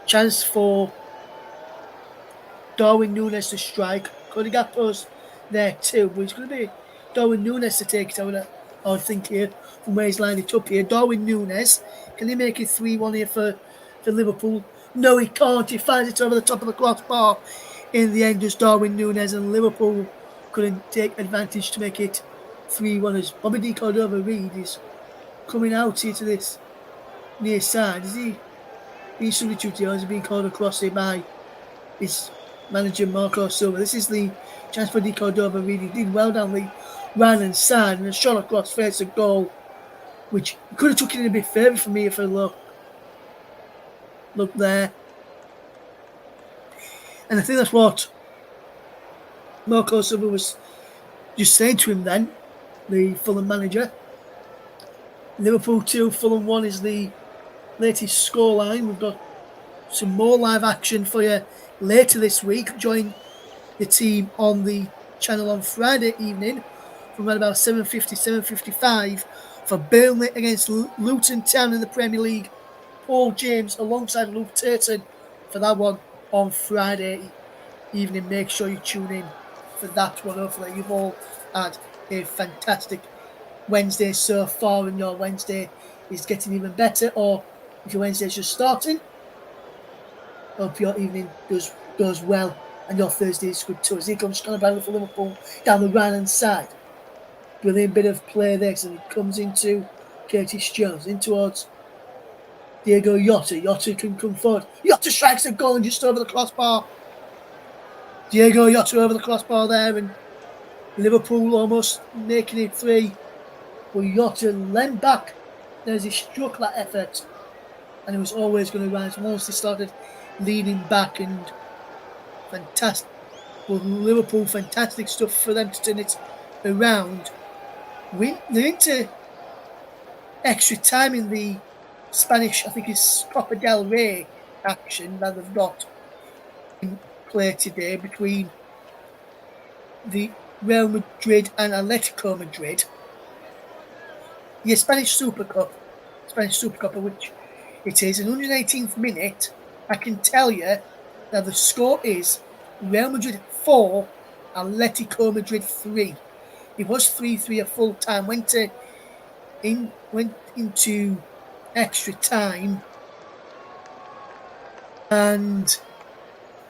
chance for Darwin Núñez to strike. Cody Gakpo's there too, but it's going to be Darwin Núñez to take it, I would think, here from where he's lined it up here. Darwin Núñez, can he make it 3-1 here for Liverpool? No, he can't. He finds it over the top of the crossbar. In the end, just Darwin Núñez, and Liverpool couldn't take advantage to make it 3-1 as Bobby De Cordova-Reid is coming out here to this near side. Is he being substituted or has been called across it by his manager Marco Silva. This is the chance for Di Cordova. Really did well down the right hand side and a shot across face a goal, which could have took it a bit further for me if I look there. And I think that's what Marco Silva was just saying to him then, the Fulham manager. Liverpool 2, Fulham 1 is the latest scoreline. We've got some more live action for you later this week. Join the team on the channel on Friday evening from around about 7:50, 7:55 for Burnley against Luton Town in the Premier League. Paul James alongside Luke Turton for that one on Friday evening. Make sure you tune in for that one. Hopefully you've all had a fantastic Wednesday so far and your Wednesday is getting even better, or if your Wednesday is just starting, hope your evening goes well and your Thursday is good too. As here comes Conor Bradley for Liverpool down the right hand side. Brilliant bit of play there, so he comes into Curtis Jones, in towards Diego Jota. Jota can come forward. Jota strikes a goal and just over the crossbar. Diego Jota over the crossbar there, and Liverpool almost making it 3. But Jota leant back as he struck that effort, and it was always going to rise once they started leaning back. And fantastic, well, Liverpool, fantastic stuff for them to turn it around. They're into extra time in the Spanish, I think it's Copa del Rey action that they've got in play today between the Real Madrid and Atletico Madrid. The Spanish Super Cup, which it is, in 118th minute, I can tell you that the score is Real Madrid 4, Atletico Madrid 3. It was 3-3 at full time, went into extra time, and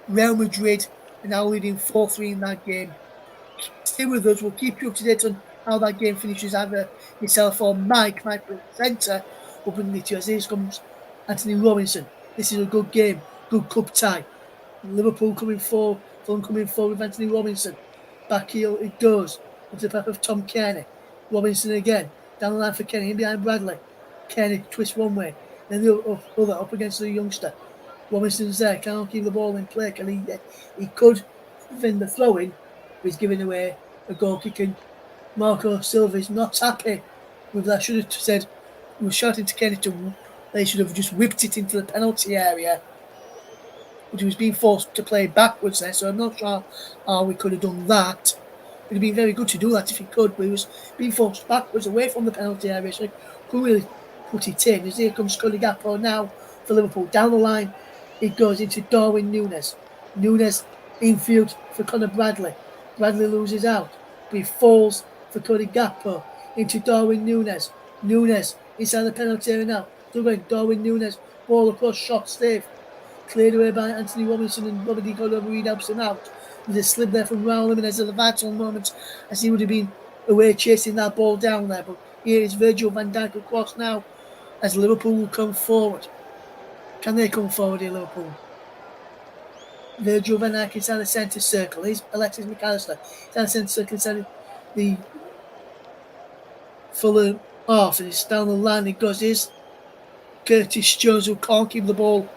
Real Madrid are now leading 4-3 in that game. Stay with us, we'll keep you up to date on how that game finishes. Either myself or Mike presenter, will bring it to you. As here comes Anthony Robinson. This is a good game, good cup tie. Liverpool coming forward, Fulham coming forward with Anthony Robinson. Back heel it goes into the path of Tom Kearney. Robinson again, down the line for Kearney, in behind Bradley. Kearney twists one way, then the other up against the youngster. Robinson's there, can't keep the ball in play. He could defend the throw-in, but he's giving away a goal kick, and Marco Silva is not happy with that. Should have said, he was shouting to Kearney they should have just whipped it into the penalty area, but he was being forced to play backwards there, so I'm not sure how we could have done that. It would have been very good to do that if he could, but he was being forced backwards away from the penalty area, so he couldn't really put it in. As here comes Cody Gakpo now for Liverpool. Down the line, it goes into Darwin Núñez. Núñez infield for Conor Bradley. Bradley loses out, but he falls for Cody Gakpo into Darwin Núñez. Núñez inside the penalty area now. Still going, Darwin Núñez, ball across, shot safe. Cleared away by Anthony Robinson, and Robert Di Cordova helps him out. With a slip there from Raul Jimenez at the vital moment, as he would have been away chasing that ball down there. But here is Virgil van Dijk across now, as Liverpool will come forward. Can they come forward here, Liverpool? Virgil van Dijk inside the centre circle. Here's Alexis McAllister inside the centre circle, inside the Fulham half, and it's down the line. It goes. Here's Curtis Jones, who can't keep the ball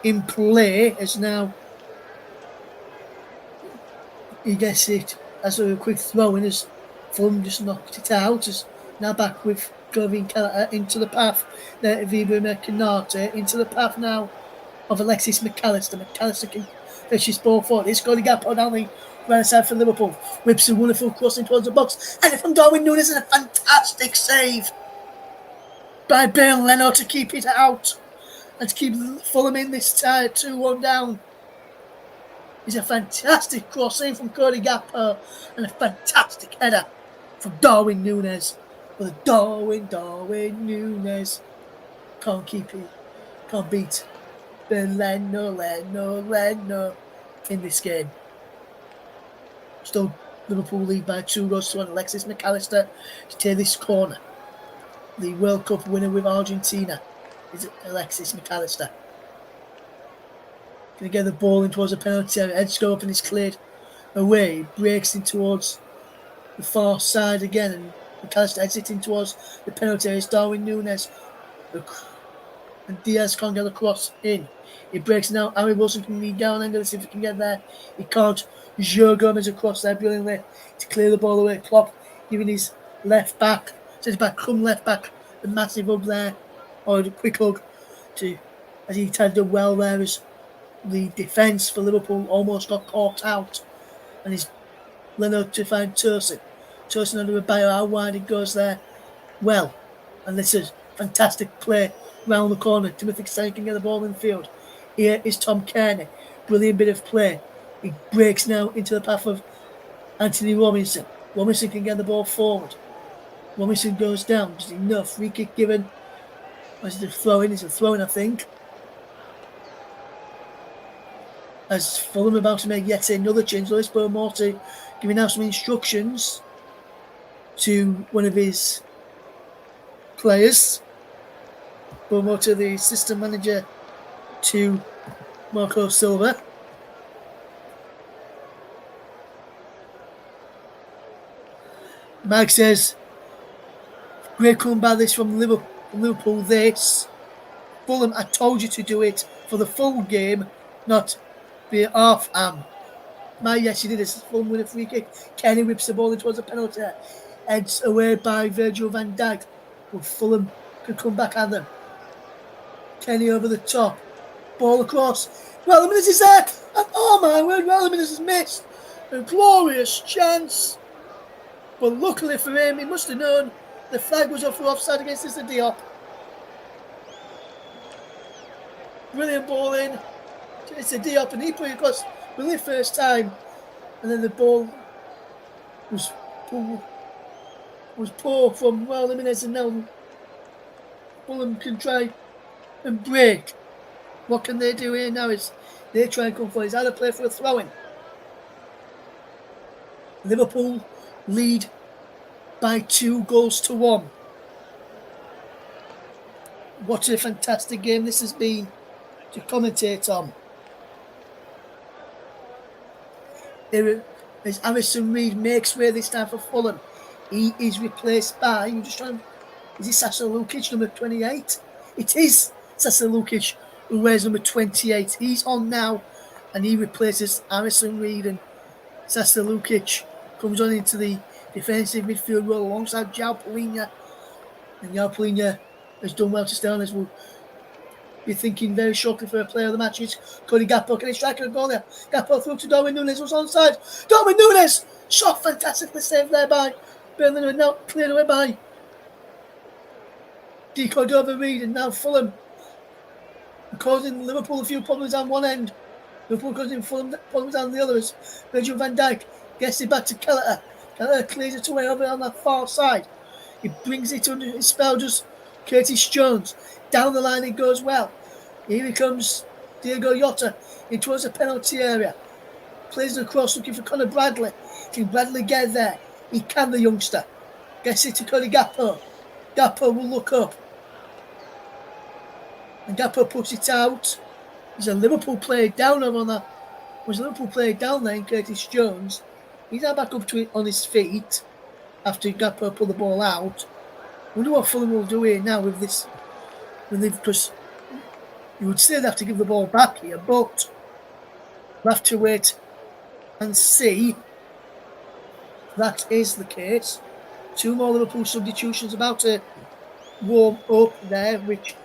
in play, as now he gets it as a quick throw in, as Fulham just knocked it out. As now back with Gavin Kelleher into the path there, Vibur Canate into the path now of Alexis McAllister. McAllister can fetch his ball forward. It's got a gap on the right side for Liverpool. Whips a wonderful crossing towards the box, and from Darwin Núñez, and a fantastic save by Bale Leno to keep it out and to keep Fulham in this tie, 2-1 down. It's a fantastic crossing from Cody Gakpo and a fantastic header from Darwin Núñez. But Darwin Núñez can't keep it, can't beat Leno in this game. Still Liverpool lead by 2-1. Alexis McAllister to take this corner. The World Cup winner with Argentina is Alexis McAllister. Going to get the ball in towards the penalty area. Heads go up and it's cleared away. He breaks in towards the far side again, and McAllister heads it in towards the penalty area. It's Darwin Núñez. And Diaz can't get across in. He breaks now. Harry Wilson can lead down and let's see if he can get there. He can't. Joe Gomez across there brilliantly to clear the ball away. Klopp giving his left back, says back, come left back, the massive hug there, or the quick hug to, as he tried to do well there as the defence for Liverpool almost got caught out, and he's Leno to find Tosin. Tosin under a bio, how wide it goes there. Well, and this is fantastic play round the corner. Timothy Castagne can get the ball in the field. Here is Tom Kearney. Brilliant bit of play. He breaks now into the path of Anthony Robinson. Robinson can get the ball forward. Robinson goes down. Just enough. Free kick given. As the throw in, it's a throw in, I think. As Fulham about to make yet another change, Lewis Morty giving out some instructions to one of his players. Morty, the assistant manager to Marco Silva. Mike says, great comeback this from Liverpool this. Fulham, I told you to do it for the full game, not be half am. Yes, he did this. Fulham with a free kick. Kenny whips the ball in towards the penalty. Heads away by Virgil van Dijk. But Fulham could come back at them. Kenny over the top. Ball across. Wellerman is there. And oh my word, Wellerman has missed. A glorious chance. But luckily for him, he must have known the flag was up for offside against Mr. Diop. Brilliant ball in. It's a Diop and he put it across for the first time. And then the ball was poor from Jimenez, and now Fulham can try and break. What can they do here now is they try and come for it. It's either play for a throw-in. Liverpool lead by 2-1. What a fantastic game this has been to commentate on. As Harrison Reed makes way this time for Fulham, he is replaced by, is it Sasa Lukic, number 28? It is Sasa Lukic, who wears number 28. He's on now, and he replaces Harrison Reed, and Sasa Lukic comes on into the defensive midfield role alongside João Palhinha. And João Palhinha has done well to stay on, as we'll be thinking very shortly for a player of the match. It's Cody Gakpo. Can he strike a goal there? Gakpo through to Darwin Núñez, was onside. Darwin Núñez! Shot fantastically saved there by Burnley, now cleared away by De Cordova-Reid, and now Fulham causing Liverpool a few problems on one end. Liverpool causing Fulham problems on the others. Virgil van Dijk gets it back to Kelleher. Kelleher clears it away over on that far side. He brings it under his spell, just Curtis Jones. Down the line it goes well. Here he comes, Diego Jota, in towards the penalty area. Plays it across looking for Conor Bradley. Can Bradley get there? He can, the youngster. Gets it to Cody Gakpo. Gakpo will look up. And Gakpo puts it out. There's a Liverpool player down over on that. Was a Liverpool player down there in Curtis Jones. He's now back up to it on his feet after Gakpo pulled the ball out. I wonder what Fulham will do here now with this. Because you would still have to give the ball back here, but we'll have to wait and see. That is the case. Two more Liverpool substitutions about to warm up there, which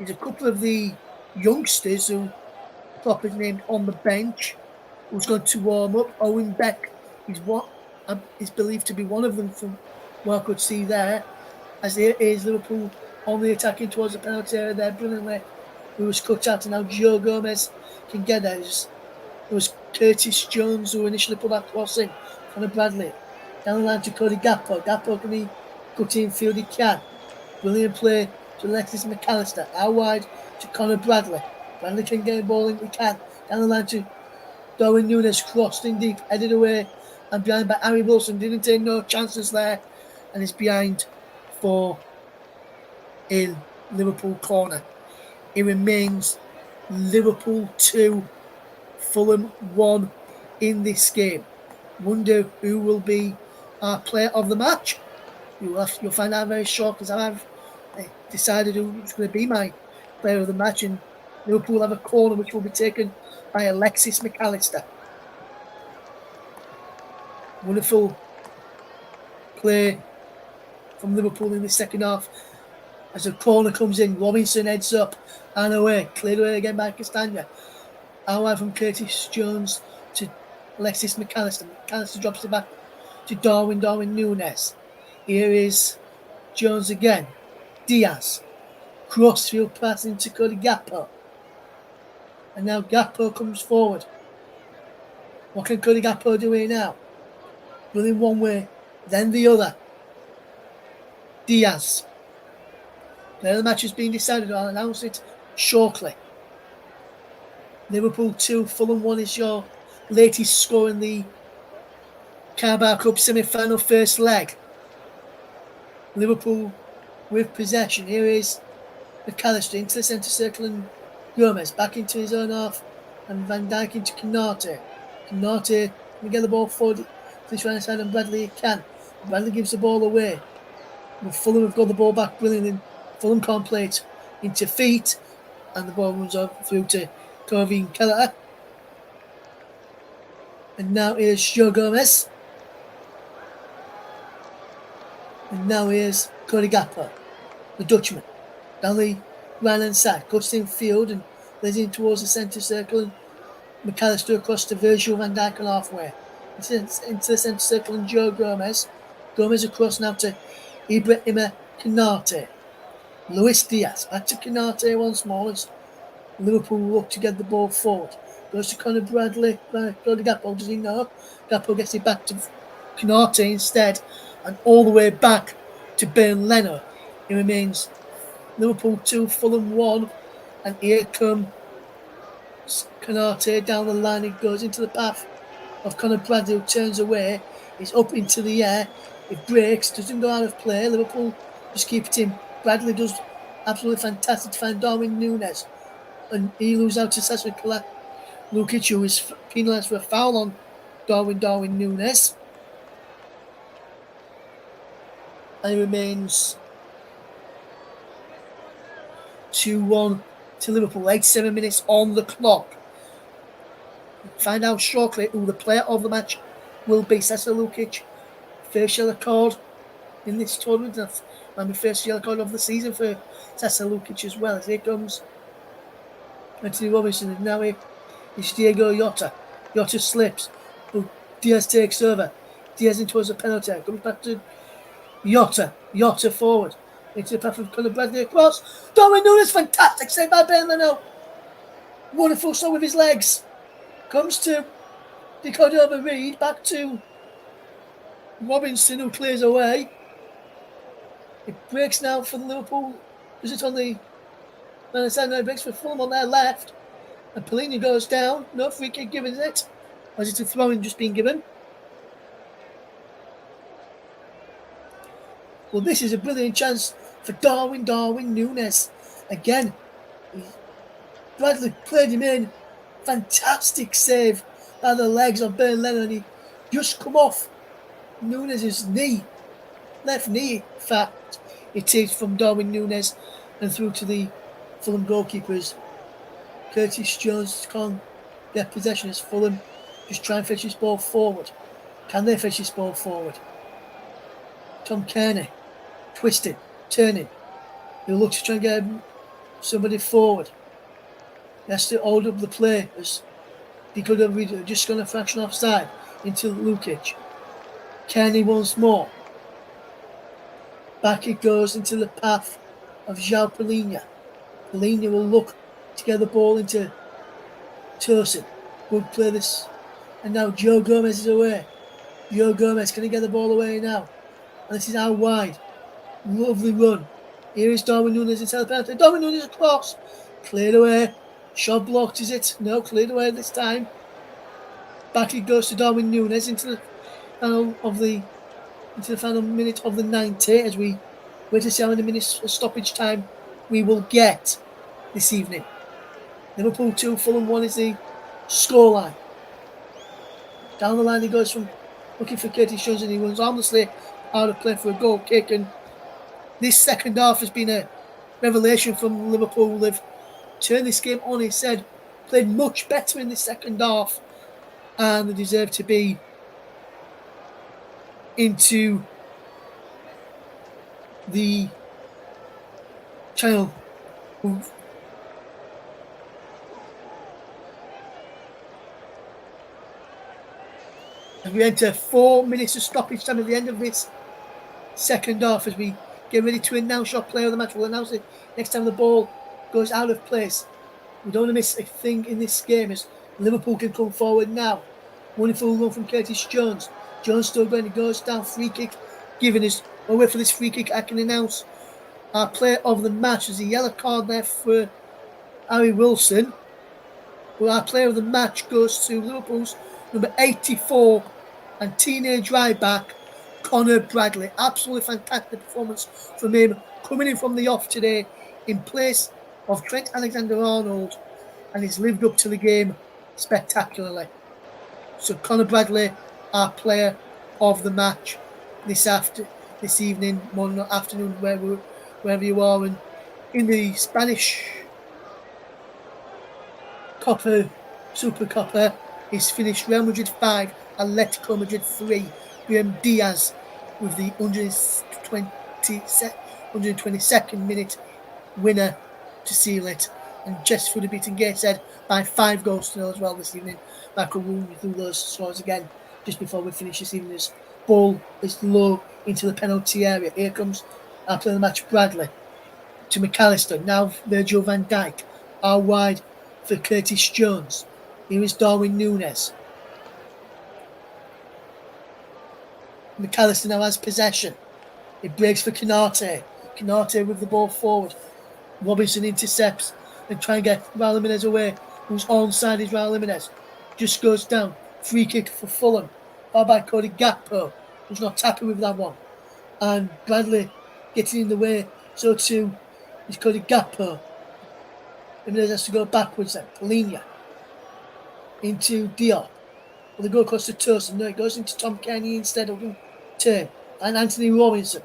is a couple of the youngsters who Klopp has named on the bench, who's going to warm up. Owen Beck is believed to be one of them from what I could see there. As here is Liverpool on the attacking towards the penalty area there brilliantly. Who was cut out, and now Joe Gomez can get there. It was Curtis Jones who initially put that cross in. Conor Bradley down the line to Cody Gakpo. Gakpo can he cut in field? He can. Brilliant play to Alexis McAllister. Out wide to Conor Bradley. Bradley can get a ball in. He can. Down the line to Darwin Núñez, crossed in deep, headed away and behind by Harry Wilson. Didn't take no chances there, and it's behind for in Liverpool corner. It remains Liverpool 2, Fulham 1 in this game. Wonder who will be our player of the match. You'll find out very short because I've decided who's going to be my player of the match, and Liverpool have a corner which will be taken by Alexis McAllister. Wonderful play from Liverpool in the second half. As the corner comes in, Robinson heads up and away. Cleared away again by Castagna. Away from Curtis Jones to Alexis McAllister. McAllister drops it back to Darwin Núñez. Here is Jones again. Diaz. Crossfield pass into Cody Gakpo. And now Gakpo comes forward. What can Cody Gakpo do here now? Running one way, then the other. Diaz. Now the match has been decided. I'll announce it shortly. Liverpool 2, Fulham 1 is your latest score in the Carabao Cup semi-final first leg. Liverpool with possession. Here is McAllister into the centre circle and Gomez back into his own half and Van Dijk into Canate. Canate can get the ball forward to this right side and Bradley can. Bradley gives the ball away. But Fulham have got the ball back brilliantly. Fulham can't play it into feet and the ball runs off through to Corvin Kelleher. And now here's Joe Gomez. And now here's Cody Gakpo, the Dutchman. Down the right hand side, cuts in field and lays in towards the centre circle and McAllister across to Virgil van Dijk on halfway. Into the centre circle and Joe Gomez. Gomez across now to Ibrahima Konate. Luis Diaz back to Konate once more as Liverpool look to get the ball forward. Goes to Conor Bradley. Cody Gakpo, does he know? Gakpo gets it back to Konate instead and all the way back to Bernd Leno. It remains Liverpool 2, Fulham 1 and here comes Konate down the line. He goes into the path of Conor Bradley who turns away. He's up into the air. It breaks, doesn't go out of play. Liverpool just keep it in. Bradley does absolutely fantastic to find Darwin Núñez. And he loses out to Sasa Lukic, who is penalised for a foul on Darwin Núñez. And it remains 2-1 to Liverpool. 87 minutes on the clock. Find out shortly who the player of the match will be. Sasa Lukic, first yellow card in this tournament. And the first yellow card of the season for Sasa Lukic as well. As here comes Anthony Robinson. And now it's Diego Jota. Jota slips. Diaz takes over. Diaz in towards the penalty. Comes back to Jota. Jota forward. Into the path of Conor Bradley across. Darwin Núñez, fantastic save by Bernd Leno. Wonderful shot with his legs. Comes to the Cordova Reed. Back to Robinson who clears away. It breaks now for Liverpool. Is it on the right side? No, it breaks for Fulham on their left. And Pellegrini goes down. No free kick given, is it? Or is it a throw-in just being given? Well, this is a brilliant chance for Darwin Núñez. Again, Bradley played him in. Fantastic save by the legs of Bernd Leno. And he just come off Núñez's knee. Left knee, in fact. It is from Darwin Núñez and through to the Fulham goalkeepers. Curtis Jones can't get possession as Fulham just try and fetch this ball forward. Can they fetch this ball forward? Tom Kearney, twisting, turning. He looks to try and get somebody forward. He has to hold up the play as he could have just gone a fraction offside into Lukic. Kearney once more. Back it goes into the path of João Pellegrini. Pellegrini will look to get the ball into Tosin. Good play this. And now Joe Gomez is away. Joe Gomez, can he get the ball away now? And this is out wide. Lovely run. Here is Darwin Núñez inside the penalty. Darwin Núñez across. Cleared away. Shot blocked, is it? No, cleared away this time. Back it goes to Darwin Núñez into the final minute of the 90 as we wait to see how many minutes of stoppage time we will get this evening. Liverpool 2, Fulham 1 is the scoreline. Down the line he goes from looking for Curtis Jones and he runs harmlessly out of play for a goal kick. And this second half has been a revelation from Liverpool. They've turned this game on its head, played much better in the second half, and they deserve to be into the channel. As we enter 4 minutes of stoppage time at the end of this second half, as we get ready to announce our player of the match. We'll announce it next time the ball goes out of place. We don't want to miss a thing in this game as Liverpool can come forward now. Wonderful run from Curtis Jones. Jones still going, he goes down, free kick given us. We'll wait for this free kick. I can announce our player of the match. There's a yellow card there for Harry Wilson. Well, our player of the match goes to Liverpool's number 84 and teenage right back, Conor Bradley. Absolutely fantastic performance from him, coming in from the off today in place of Trent Alexander-Arnold, and he's lived up to the game spectacularly. So Conor Bradley, our player of the match this evening, morning or afternoon, wherever you are. And in the Spanish Copa, Super Copa, is finished Real Madrid 5, Atletico Madrid 3. Brahim Diaz with the 122nd minute winner to seal it. And just for the beating Gateshead by 5 goals to 0 as well this evening. Michael will run through those scores again just before we finish this evening's ball is low into the penalty area. Here comes our player of the match, Bradley, to McAllister. Now Virgil van Dijk, out wide for Curtis Jones. Here is Darwin Núñez. McAllister now has possession. It breaks for Canate. Canate with the ball forward. Robinson intercepts and try and get Raul Jimenez away. Who's onside is Raul Jimenez. Just goes down. Free kick for Fulham. Fouled by Cody Gakpo, who's not happy with that one. And Bradley getting in the way. So too is Cody Gakpo. Jimenez has to go backwards then. Polina into Diop. Well, they go across to Tosin. No, it goes into Tom Kenny instead of turn. And Anthony Robinson.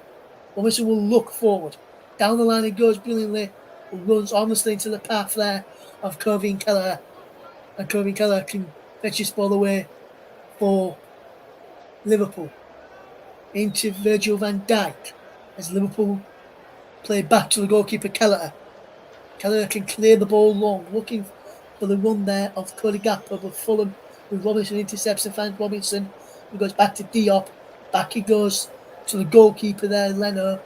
Robinson will look forward. Down the line he goes brilliantly. Runs honestly into the path there of Kevin Kelleher. And Kevin Kelleher can fetch his ball away for Liverpool. Into Virgil van Dijk as Liverpool play back to the goalkeeper Kelleher. Kelleher can clear the ball long, looking for the run there of Cody Gakpo, but Fulham with Robinson intercepts and finds Robinson, who goes back to Diop. Back he goes to the goalkeeper there, Leno.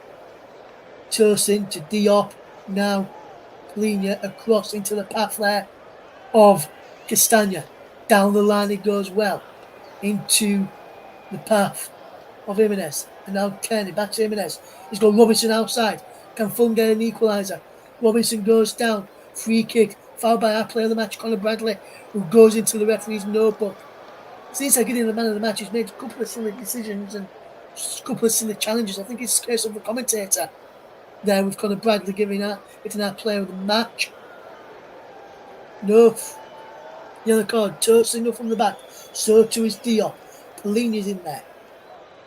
Tosin to Diop. Now Polina across into the path there of Castagna. Down the line it goes well into the path of Jimenez. And now Kearney back to Jimenez. He's got Robinson outside. Can Fulham get an equaliser? Robinson goes down. Free kick. Fouled by our player of the match, Conor Bradley, who goes into the referee's notebook. Since I get in the man of the match, he's made a couple of silly decisions and a couple of silly challenges. I think it's a case of the commentator there with Conor Bradley getting our player of the match. No. Yellow card. Tosin from the back. So too is Diop. Polina's in there.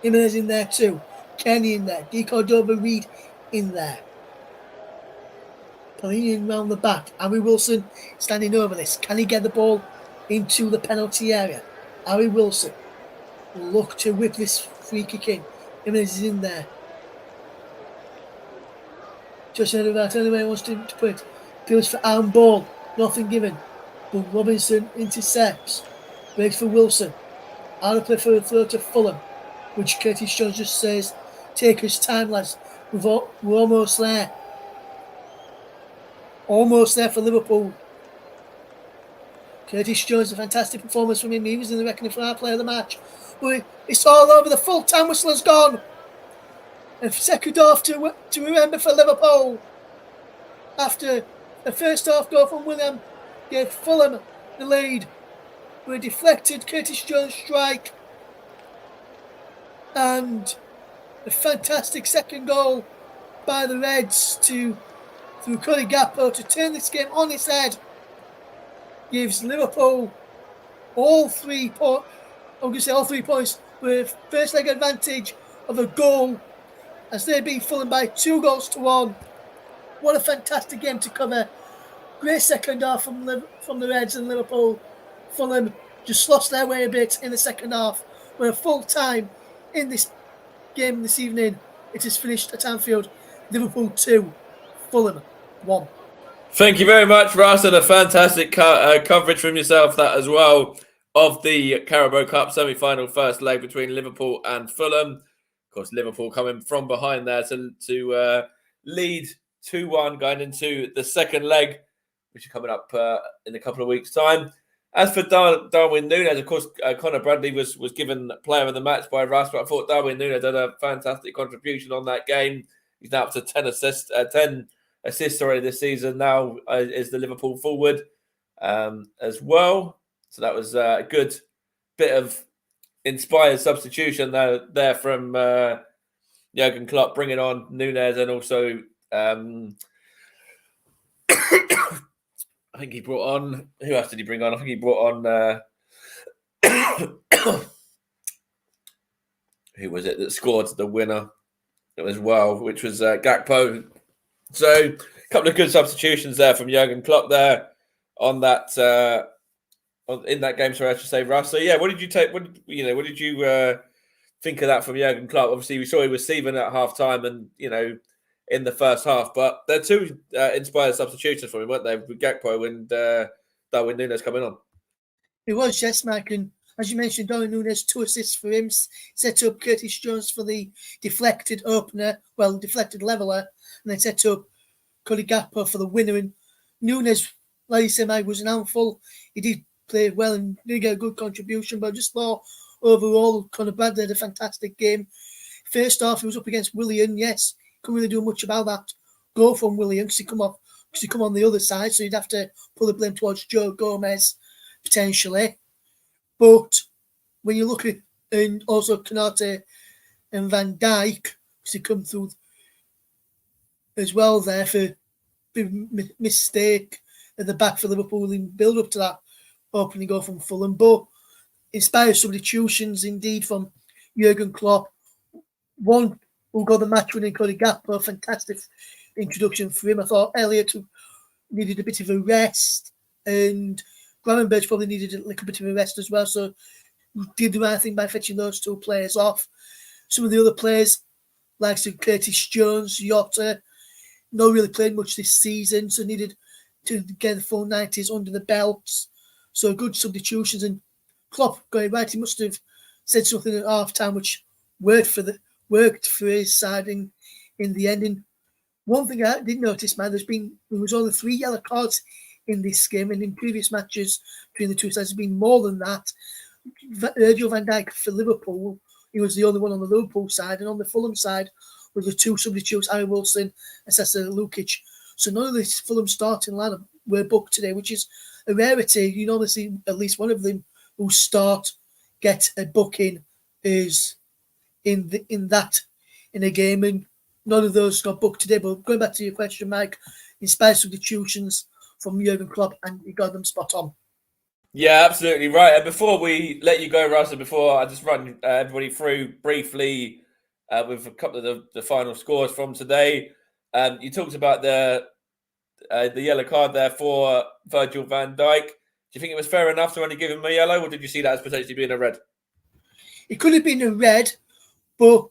Jimenez in there too. Kenny in there. Di Cordova-Reid in there. Polina in round the back. Harry Wilson standing over this. Can he get the ball into the penalty area? Harry Wilson will look to whip this free kick in. Jimenez is in there. Just about anyway wants to put it. Goes for arm ball. Nothing given. But Robinson intercepts. Breaks for Wilson. Out of play for a throw to Fulham, which Curtis Jones just says, take his time, lads. We're almost there. Almost there for Liverpool. Curtis Jones, a fantastic performance from him. He was in the reckoning for our player of the match. But it's all over. The full time whistle has gone. A second half to remember for Liverpool. After the first half goal from William gave Fulham the lead. With a deflected Curtis Jones strike. And a fantastic second goal by the Reds through Cody Gakpo to turn this game on its head. Gives Liverpool all 3 points. I'm going to say all 3 points were first leg advantage of a goal as they beat Fulham by 2-1. What a fantastic game to cover. Great second half from the Reds and Liverpool. Fulham just lost their way a bit in the second half. We're full time in this game this evening. It is finished at Anfield. Liverpool 2, Fulham 1. Thank you very much, Russ, and a fantastic coverage from yourself that as well of the Carabao Cup semi-final first leg between Liverpool and Fulham. Of course, Liverpool coming from behind there to lead 2-1 going into the second leg, which is coming up in a couple of weeks' time. As for Darwin Núñez, of course, Conor Bradley was given player of the match by Russ, but I thought Darwin Núñez had a fantastic contribution on that game. He's now up to 10 assists already this season. Now is the Liverpool forward as well. So that was a good bit of inspired substitution there from Jurgen Klopp, bringing on Núñez, and also I think he brought on, who else did he bring on? I think he brought on who was it that scored the winner as well, which was Gakpo. So a couple of good substitutions there from Jurgen Klopp there on that in that game. Sorry, I should say, Russ. So yeah, what did you take? What did you think of that from Jurgen Klopp? Obviously, we saw he was Steven at half time, and in the first half, but they're two inspired substitutions for him, weren't they? With Gakpo and Darwin Núñez coming on. It was, yes, Mike. And as you mentioned, Darwin Núñez, 2 assists for him, set up Curtis Jones for the deflected leveller, and then set up Cody Gakpo for the winner. And Núñez, like you said, Mike, was an handful. He did play well and did get a good contribution, but I just thought overall, Conor Bradley had a fantastic game. First half, he was up against Willian, yes. Couldn't really do much about that goal from William because he come on the other side, so you'd have to pull the blame towards Joe Gomez potentially. But when you look at, and also Konate and Van Dijk, because they come through as well there for mistake at the back for Liverpool in build up to that opening goal from Fulham. But inspired substitutions indeed from Jurgen Klopp. One who got the match winning Cody Gakpo, fantastic introduction for him. I thought Elliott needed a bit of a rest, and Gravenberch probably needed a little bit of a rest as well. So we did the right thing by fetching those 2 players off. Some of the other players, like Curtis Jones, Jota, not really played much this season, so needed to get the full 90s under the belts. So good substitutions, and Klopp going right. He must have said something at half time which worked for his side in the end. And one thing I did notice, man, there was only 3 yellow cards in this game, and in previous matches between the two sides, there's been more than that. Virgil van Dijk for Liverpool, he was the only one on the Liverpool side, and on the Fulham side were the 2 substitutes, Harry Wilson and Sasa Lukic. So none of the Fulham starting lineup were booked today, which is a rarity. You normally see at least one of them who start get a booking is in a game, and none of those got booked today. But going back to your question, Mike, inspired substitutions from Jurgen Klopp, and he got them spot on. Yeah, absolutely right. And before we let you go, Russell, before I just run everybody through briefly with a couple of the final scores from today, you talked about the yellow card there for Virgil van Dijk. Do you think it was fair enough to only give him a yellow, or did you see that as potentially being a red? It could have been a red, but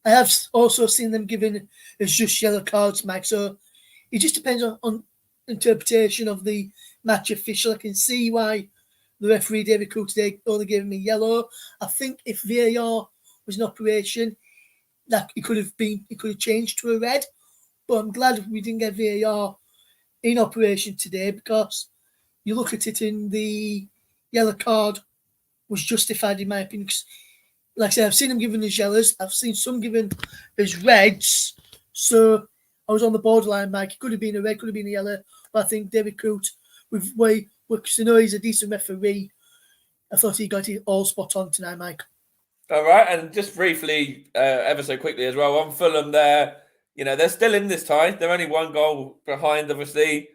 I have also seen them given as just yellow cards, Mike. So it just depends on interpretation of the match official. I can see why the referee, David Cook, today only gave him a yellow. I think if VAR was in operation, that it could have changed to a red. But I'm glad we didn't get VAR in operation today, because you look at it, in the yellow card was justified in my opinion. Like I said, I've seen them given as yellows. I've seen some given as reds. So I was on the borderline, Mike. It could have been a red, could have been a yellow. But I think David Coote, because I know he's a decent referee, I thought he got it all spot on tonight, Mike. All right, and just briefly, ever so quickly as well, on Fulham there, they're still in this tie. They're only 1 goal behind, obviously.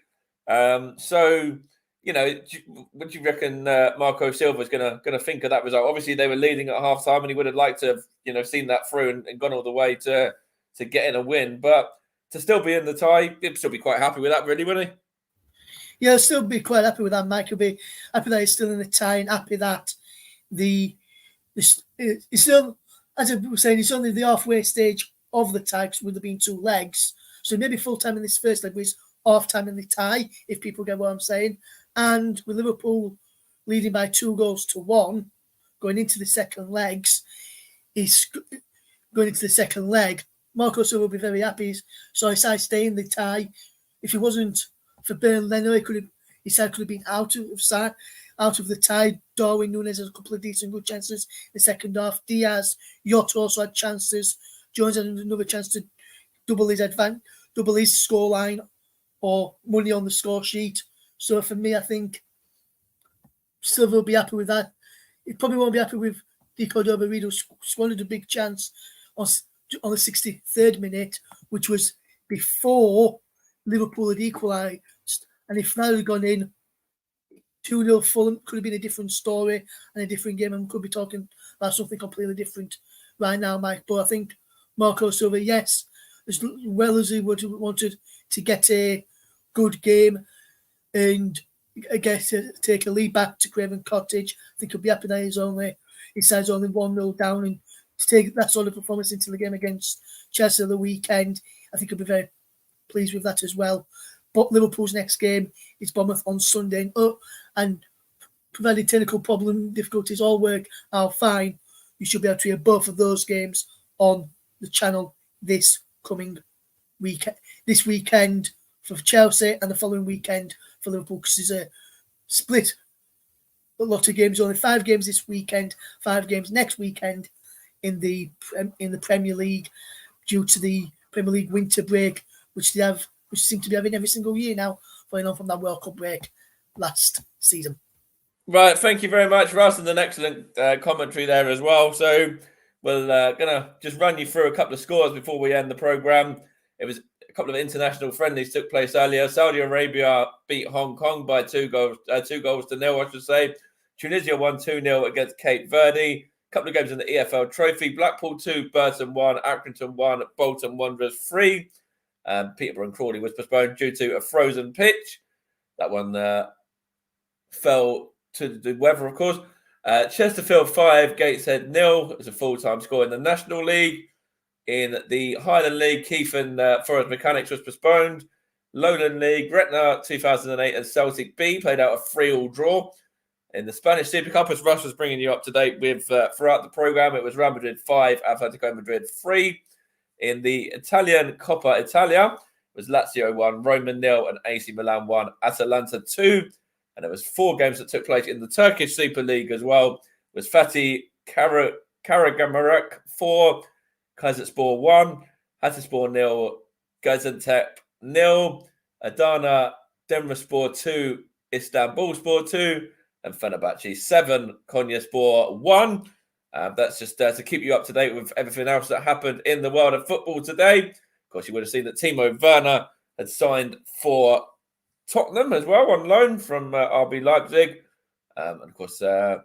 So, what do you reckon Marco Silva is going to think of that result? Obviously, they were leading at half time, and he would have liked to have, seen that through and gone all the way to getting a win. But to still be in the tie, he'd still be quite happy with that, really, wouldn't he? Yeah, I'll still be quite happy with that, Mike. He'll be happy that he's still in the tie and happy that it's still, as I was saying, it's only the halfway stage of the tie because would have been 2 legs. So maybe full time in this first leg was half time in the tie, if people get what I'm saying. And with Liverpool leading by 2-1 going into the second legs, Marco Silva will be very happy. So his side stay in the tie. If he wasn't for Burnley, I know his side could have been out of the tie. Darwin Núñez has a couple of decent good chances in the second half. Diaz, Jota also had chances. Jones had another chance to double his scoreline or money on the score sheet. So for me, I think Silva will be happy with that. He probably won't be happy with Di Cordova-Reid, who squandered a big chance on the 63rd minute, which was before Liverpool had equalised. And if that had gone in, 2-0 Fulham could have been a different story and a different game, and we could be talking about something completely different right now, Mike. But I think Marco Silva, yes, as well as he would have wanted to get a good game and I guess to take a lead back to Craven Cottage, I think he'll be happy that his side's only 1-0 down, and to take that sort of performance into the game against Chelsea the weekend, I think he'll be very pleased with that as well. But Liverpool's next game is Bournemouth on Sunday, and provided technical difficulties all work out fine, you should be able to hear both of those games on the channel this weekend for Chelsea and the following weekend for Liverpool, because there's a split a lot of games, only 5 games this weekend, 5 games next weekend in the Premier League due to the Premier League winter break, which seem to be having every single year now, following on from that World Cup break last season. Right, thank you very much, Russ, and an excellent commentary there as well. So we're going to just run you through a couple of scores before we end the programme. It was a couple of international friendlies took place earlier. Saudi Arabia beat Hong Kong by 2 goals to 0, I should say. Tunisia won 2-0 against Cape Verde. A couple of games in the EFL Trophy. Blackpool 2, Burton 1, Accrington 1, Bolton Wanderers 3. Peterborough and Crawley was postponed due to a frozen pitch. That one fell to the weather, of course. Chesterfield 5, Gateshead 0. It was a full-time score in the National League. In the Highland League, Keith and Forest Mechanics was postponed. Lowland League, Gretna 2008 and Celtic B played out a 3-3 draw. In the Spanish Super Cup, as Russ was bringing you up to date with throughout the programme, it was Real Madrid 5, Atletico Madrid 3. In the Italian Coppa Italia, it was Lazio 1, Roma 0 and AC Milan 1, Atalanta 2. And there was 4 games that took place in the Turkish Super League as well. It was Fatih Karagümrük 4, Kayserispor 1, Hatayspor 0, Gaziantep 0, Adana Demirspor 2, Istanbulspor 2, and Fenerbahce 7, Konyaspor 1. That's just to keep you up to date with everything else that happened in the world of football today. Of course, you would have seen that Timo Werner had signed for Tottenham as well on loan from RB Leipzig. And of course, a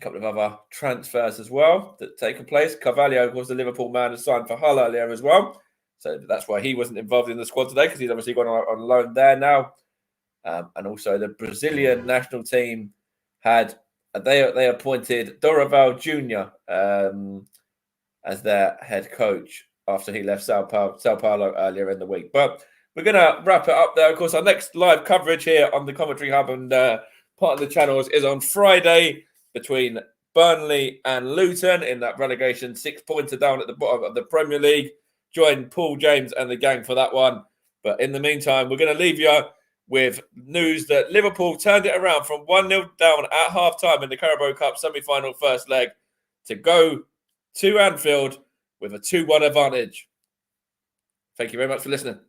couple of other transfers as well that taken place. Carvalho, of course, the Liverpool man, has signed for Hull earlier as well. So that's why he wasn't involved in the squad today, because he's obviously gone on loan there now. And also the Brazilian national team they appointed Dorival Jr. As their head coach after he left Sao Paulo earlier in the week. But we're going to wrap it up there. Of course, our next live coverage here on the Commentary Hub and part of the channels is on Friday between Burnley and Luton in that relegation 6-pointer down at the bottom of the Premier League. Join Paul James and the gang for that one. But in the meantime, we're going to leave you with news that Liverpool turned it around from 1-0 down at half-time in the Carabao Cup semi-final first leg to go to Anfield with a 2-1 advantage. Thank you very much for listening.